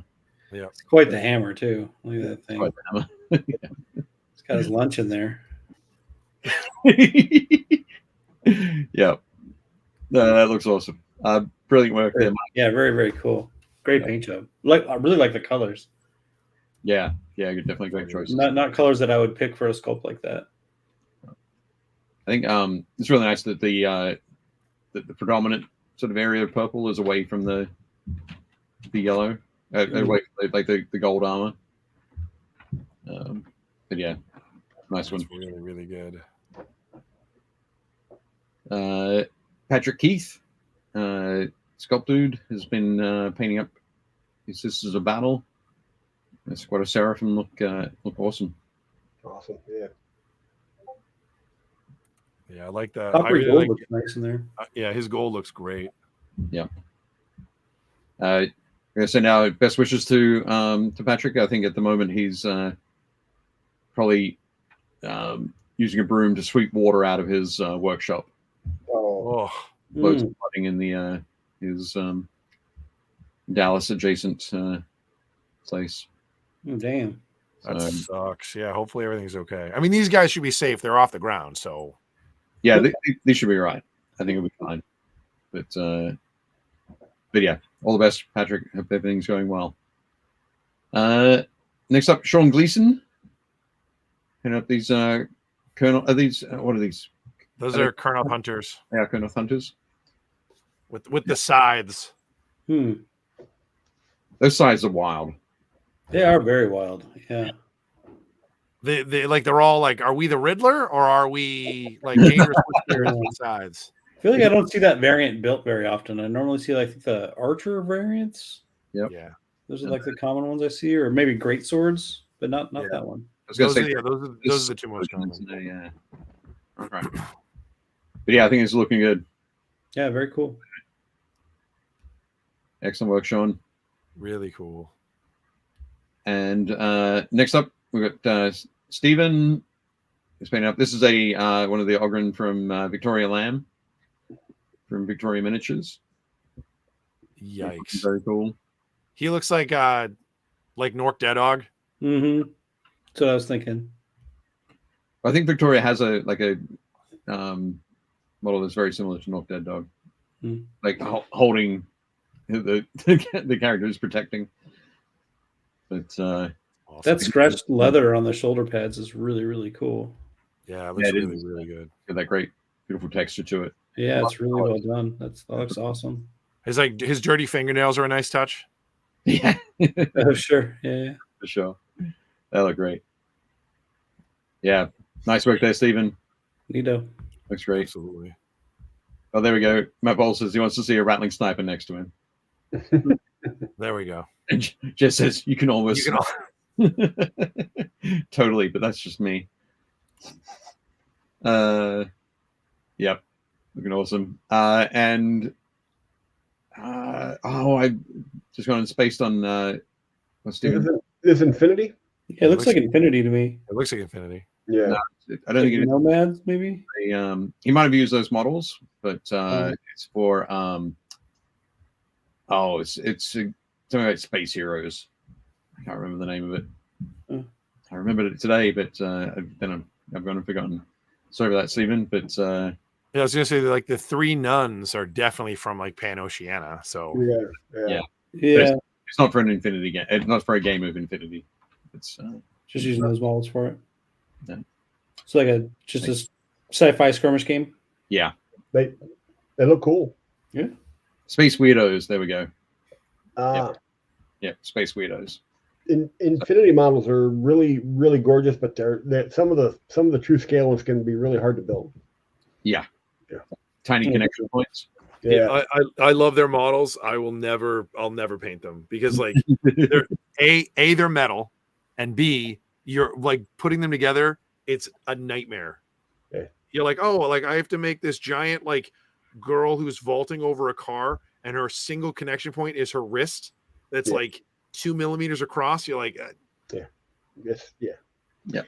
Yeah. It's quite the hammer too. Look at that thing. Quite the hammer. He's got his lunch in there. Yeah, that looks awesome. Brilliant work there, Mike. Yeah, very, very cool. Great paint job. I really like the colors. Yeah, definitely great choices. Not colors that I would pick for a sculpt like that. I think it's really nice that the predominant sort of area of purple is away from the yellow, away from like the gold armor. But yeah, nice one. That's really, really good. Patrick Keith, Sculpt Dude, has been painting up his Sisters of Battle. The Squad of Seraphim look awesome. Awesome. Yeah. Yeah, I like that. Copper I really gold like. looks nice in there. Yeah, his gold looks great. So now, best wishes to Patrick. I think at the moment he's probably using a broom to sweep water out of his workshop. Oh, Oh, Loads of flooding in the his Dallas adjacent place. Oh, damn. that So, sucks. Yeah, hopefully everything's okay. I mean, these guys should be safe. They're off the ground, so yeah, they should be all right. I think it'll be fine. But yeah, all the best, Patrick. Hope everything's going well. Next up, Sean Gleason. And up these Colonel. Are these what are these? those are Colonel Hunters Yeah, Colonel Hunters. with the scythes. Those sides are wild. They are very wild. Yeah. They're all like, are we the Riddler or are we like dangerous spirits with scythes? I feel like I don't see that variant built very often. I normally see like the archer variants. Yep. Yeah, Those are like the common ones I see, or maybe great swords, but not that one. I was gonna say those are the two most common. Yeah. Okay. But yeah, I think it's looking good. Yeah, very cool. Excellent work, Sean. Really cool. And next up, we've got Stephen. Who's painting up. This is a one of the Ogren from Victoria Lamb from Victoria Miniatures. Yikes! Very cool. He looks like Nork Dead Dog. Mm-hmm. That's what I was thinking. I think Victoria has a model that's very similar to Knock Dead Dog, like holding the character is protecting. But Awesome. That scratched leather on the shoulder pads is really, really cool. Yeah, it looks it really, is. really good. got that great, beautiful texture to it. Yeah, it's really well done. That looks awesome. His dirty fingernails are a nice touch. Yeah, Oh, sure. Yeah. for sure. That look great. Yeah, nice work there, Stephen. Neato. Looks great. Absolutely. Oh, there we go. Matt Bowles says he wants to see a rattling sniper next to him. There we go. And Jess says you can almost You can totally, but that's just me. Yep, looking awesome. I just gone and spaced on Steven. This Infinity? Yeah, it looks like Infinity to me. It looks like Infinity. Yeah. No, I don't think it is. Nomads, maybe. He might have used those models, but it's for it's something like Space Heroes. I can't remember the name of it. I remembered it today, but then I've gone and forgotten. Sorry about that, Stephen. But Yeah, I was gonna say that, like the three nuns are definitely from like Pan Oceania. So yeah. Yeah. It's not for an Infinity game. It's not for a game of Infinity. It's Just using those models for it. Yeah. It's like a sci-fi skirmish game. Yeah. They look cool. Yeah. Space Weirdos. There we go. Yeah, Space Weirdos. Infinity models are really, really gorgeous, but they're some of the true scale ones can be really hard to build. Yeah. Yeah. Tiny connection points. Yeah. I love their models. I'll never paint them because like they're they're metal, and B, you're like putting them together, it's a nightmare. Yeah. You're like, oh, like I have to make this giant like girl who's vaulting over a car, and her single connection point is her wrist. That's like 2 millimeters across. You're like, Yes, yeah. Yeah.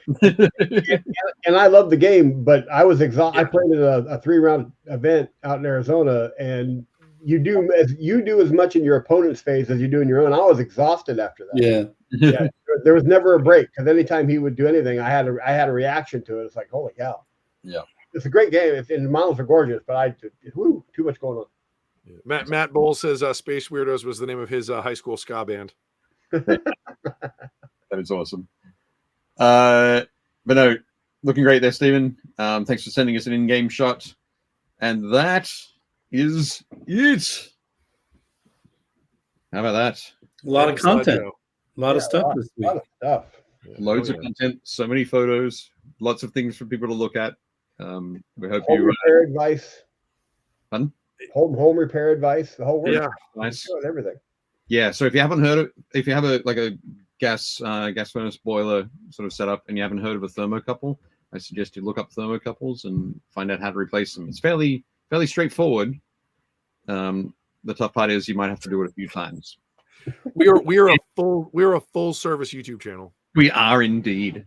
And I love the game, but I was exhausted. I played in a 3-round event out in Arizona, and you do as much in your opponent's phase as you do in your own. I was exhausted after that. Yeah. There was never a break because anytime he would do anything, I had a reaction to it. It's like, holy cow! Yeah, it's a great game. And the models are gorgeous, but too much going on. Matt Bowles says Space Weirdos was the name of his high school ska band. That is awesome. But no, looking great there, Stephen. Thanks for sending us an in-game shot. And that is it. How about that? A lot of content. A lot of stuff this week. A lot of stuff. Loads of content, so many photos, lots of things for people to look at. We hope home you repair advice. Fun? Home repair advice. The whole works. Yeah, nice. Everything. Yeah. So if you haven't heard of, if you have a gas furnace boiler sort of setup and you haven't heard of a thermocouple, I suggest you look up thermocouples and find out how to replace them. It's fairly straightforward. The tough part is you might have to do it a few times. We are a full service YouTube channel. We are indeed.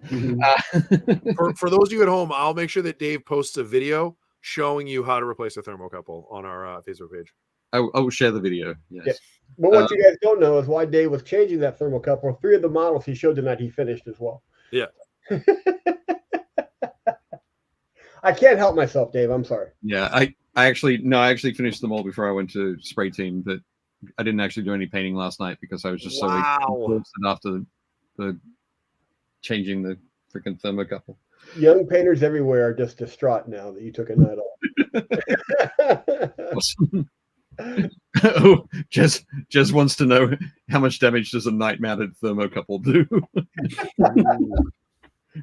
For those of you at home, I'll make sure that Dave posts a video showing you how to replace a thermocouple on our Facebook page. I will share the video. Yes. Yeah. But what you guys don't know is why Dave was changing that thermocouple. 3 of the models he showed tonight, he finished as well. Yeah. I can't help myself, Dave. I'm sorry. Yeah, I actually finished them all before I went to spray team, but I didn't actually do any painting last night because I was just so exhausted after the changing the freaking thermocouple. Young painters everywhere are just distraught now that you took a night off. Oh, Jess wants to know how much damage does a night-mounted thermocouple do.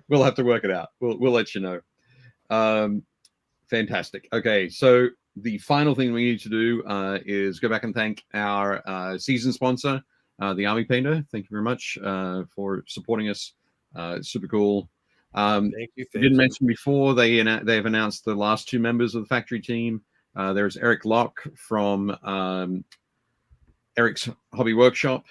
We'll have to work it out. We'll let you know. Fantastic. Okay, so the final thing we need to do is go back and thank our season sponsor, the Army Painter. Thank you very much for supporting us. Super cool. Thank you. Didn't mention before they've announced the last 2 members of the factory team. There's Eric Locke from Eric's Hobby Workshop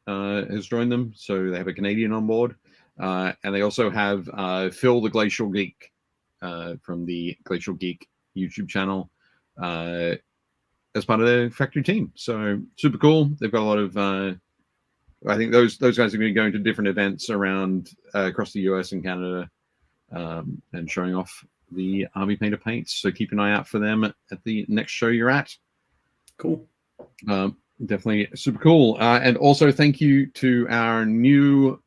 has joined them, so they have a Canadian on board, and they also have Phil the Glacial Geek from the Glacial Geek YouTube channel as part of their factory team. So super cool. They've got a lot of I think those guys are going to go into different events around across the US and Canada and showing off the Army Painter paints. So keep an eye out for them at the next show you're at. Cool. Definitely super cool. And also thank you to our new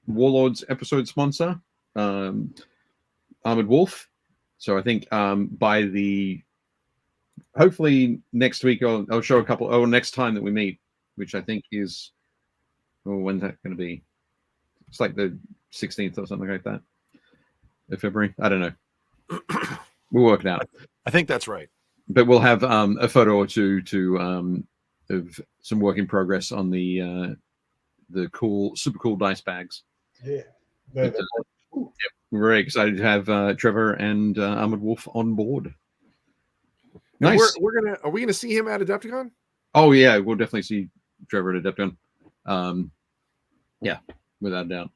Warlords episode sponsor, Armored Wolf. So I think hopefully next week I'll show a couple, next time that we meet, which I think is, when's that going to be? It's like the 16th or something like that of February. I don't know. We'll work it out. I think that's right. But we'll have a photo or two of some work in progress on the super cool dice bags. Yeah. But, we're very excited to have Trevor and Armored Wolf on board. And Nice. Are we gonna see him at Adepticon? Oh yeah, we'll definitely see Trevor at Adepticon. Yeah, without a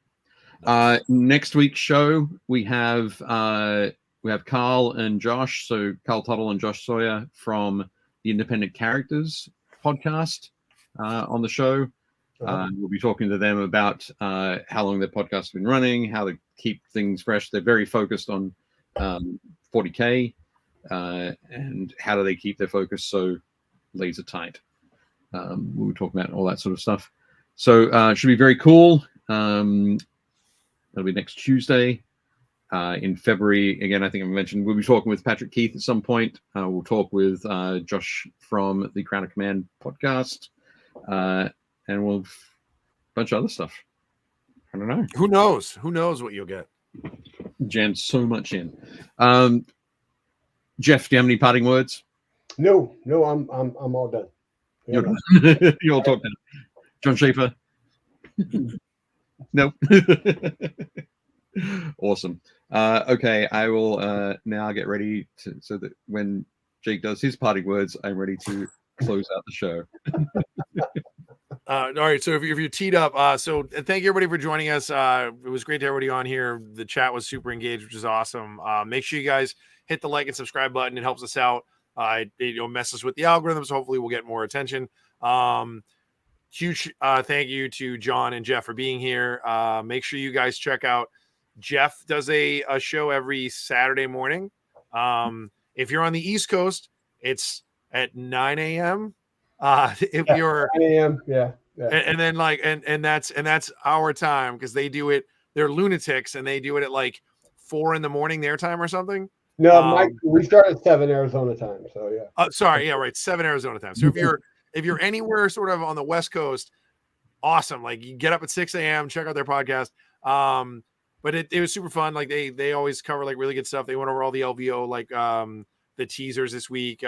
doubt. Next week's show we have Carl and Josh. So Carl Tuttle and Josh Sawyer from the Independent Characters podcast on the show. We'll be talking to them about how long their podcast has been running, how to keep things fresh. They're very focused on 40K and how do they keep their focus so laser tight. We'll be talking about all that sort of stuff. So it should be very cool. That'll be next Tuesday in February. Again, I think I mentioned we'll be talking with Patrick Keith at some point. We'll talk with Josh from the Crown of Command podcast. And we'll have a bunch of other stuff. I don't know. Who knows? Who knows what you'll get? Jammed so much in. Jeff, do you have any parting words? No, I'm all done. You're done. You all talked now. John Schaefer? No. Awesome. Okay, I will now get ready so that when Jake does his parting words, I'm ready to close out the show. All right, so if you're teed up, so thank you everybody for joining us. It was great to have everybody on here. The chat was super engaged, which is awesome. Make sure you guys hit the like and subscribe button. It helps us out. It messes with the algorithms. Hopefully, we'll get more attention. Huge thank you to John and Jeff for being here. Make sure you guys check out. Jeff does a show every Saturday morning. If you're on the East Coast, it's at 9 a.m. If you're 9 a.m. Yeah. And then and that's our time because they do it. They're lunatics and they do it at like 4 a.m. their time or something. No, Mike, we start at 7 Arizona time. So yeah. Sorry, yeah, right. 7 Arizona time. So if you're anywhere sort of on the West Coast, awesome. Like you get up at 6 a.m., check out their podcast. But it was super fun. Like they always cover like really good stuff. They went over all the LVO, like the teasers this week,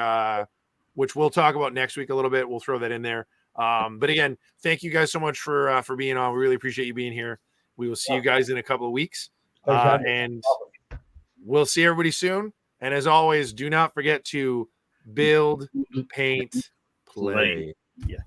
which we'll talk about next week a little bit. We'll throw that in there. But again, thank you guys so much for being on. We really appreciate you being here. We will see you guys in a couple of weeks. And we'll see everybody soon. And as always, do not forget to build, paint, play. Yeah.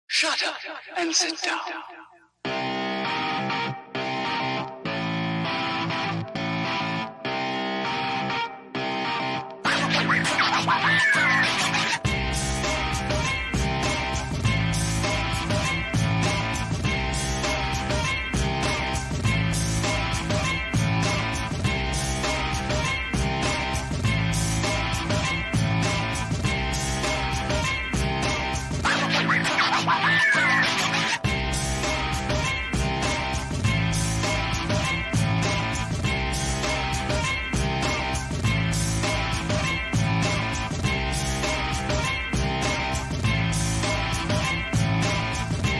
Shut up and sit down.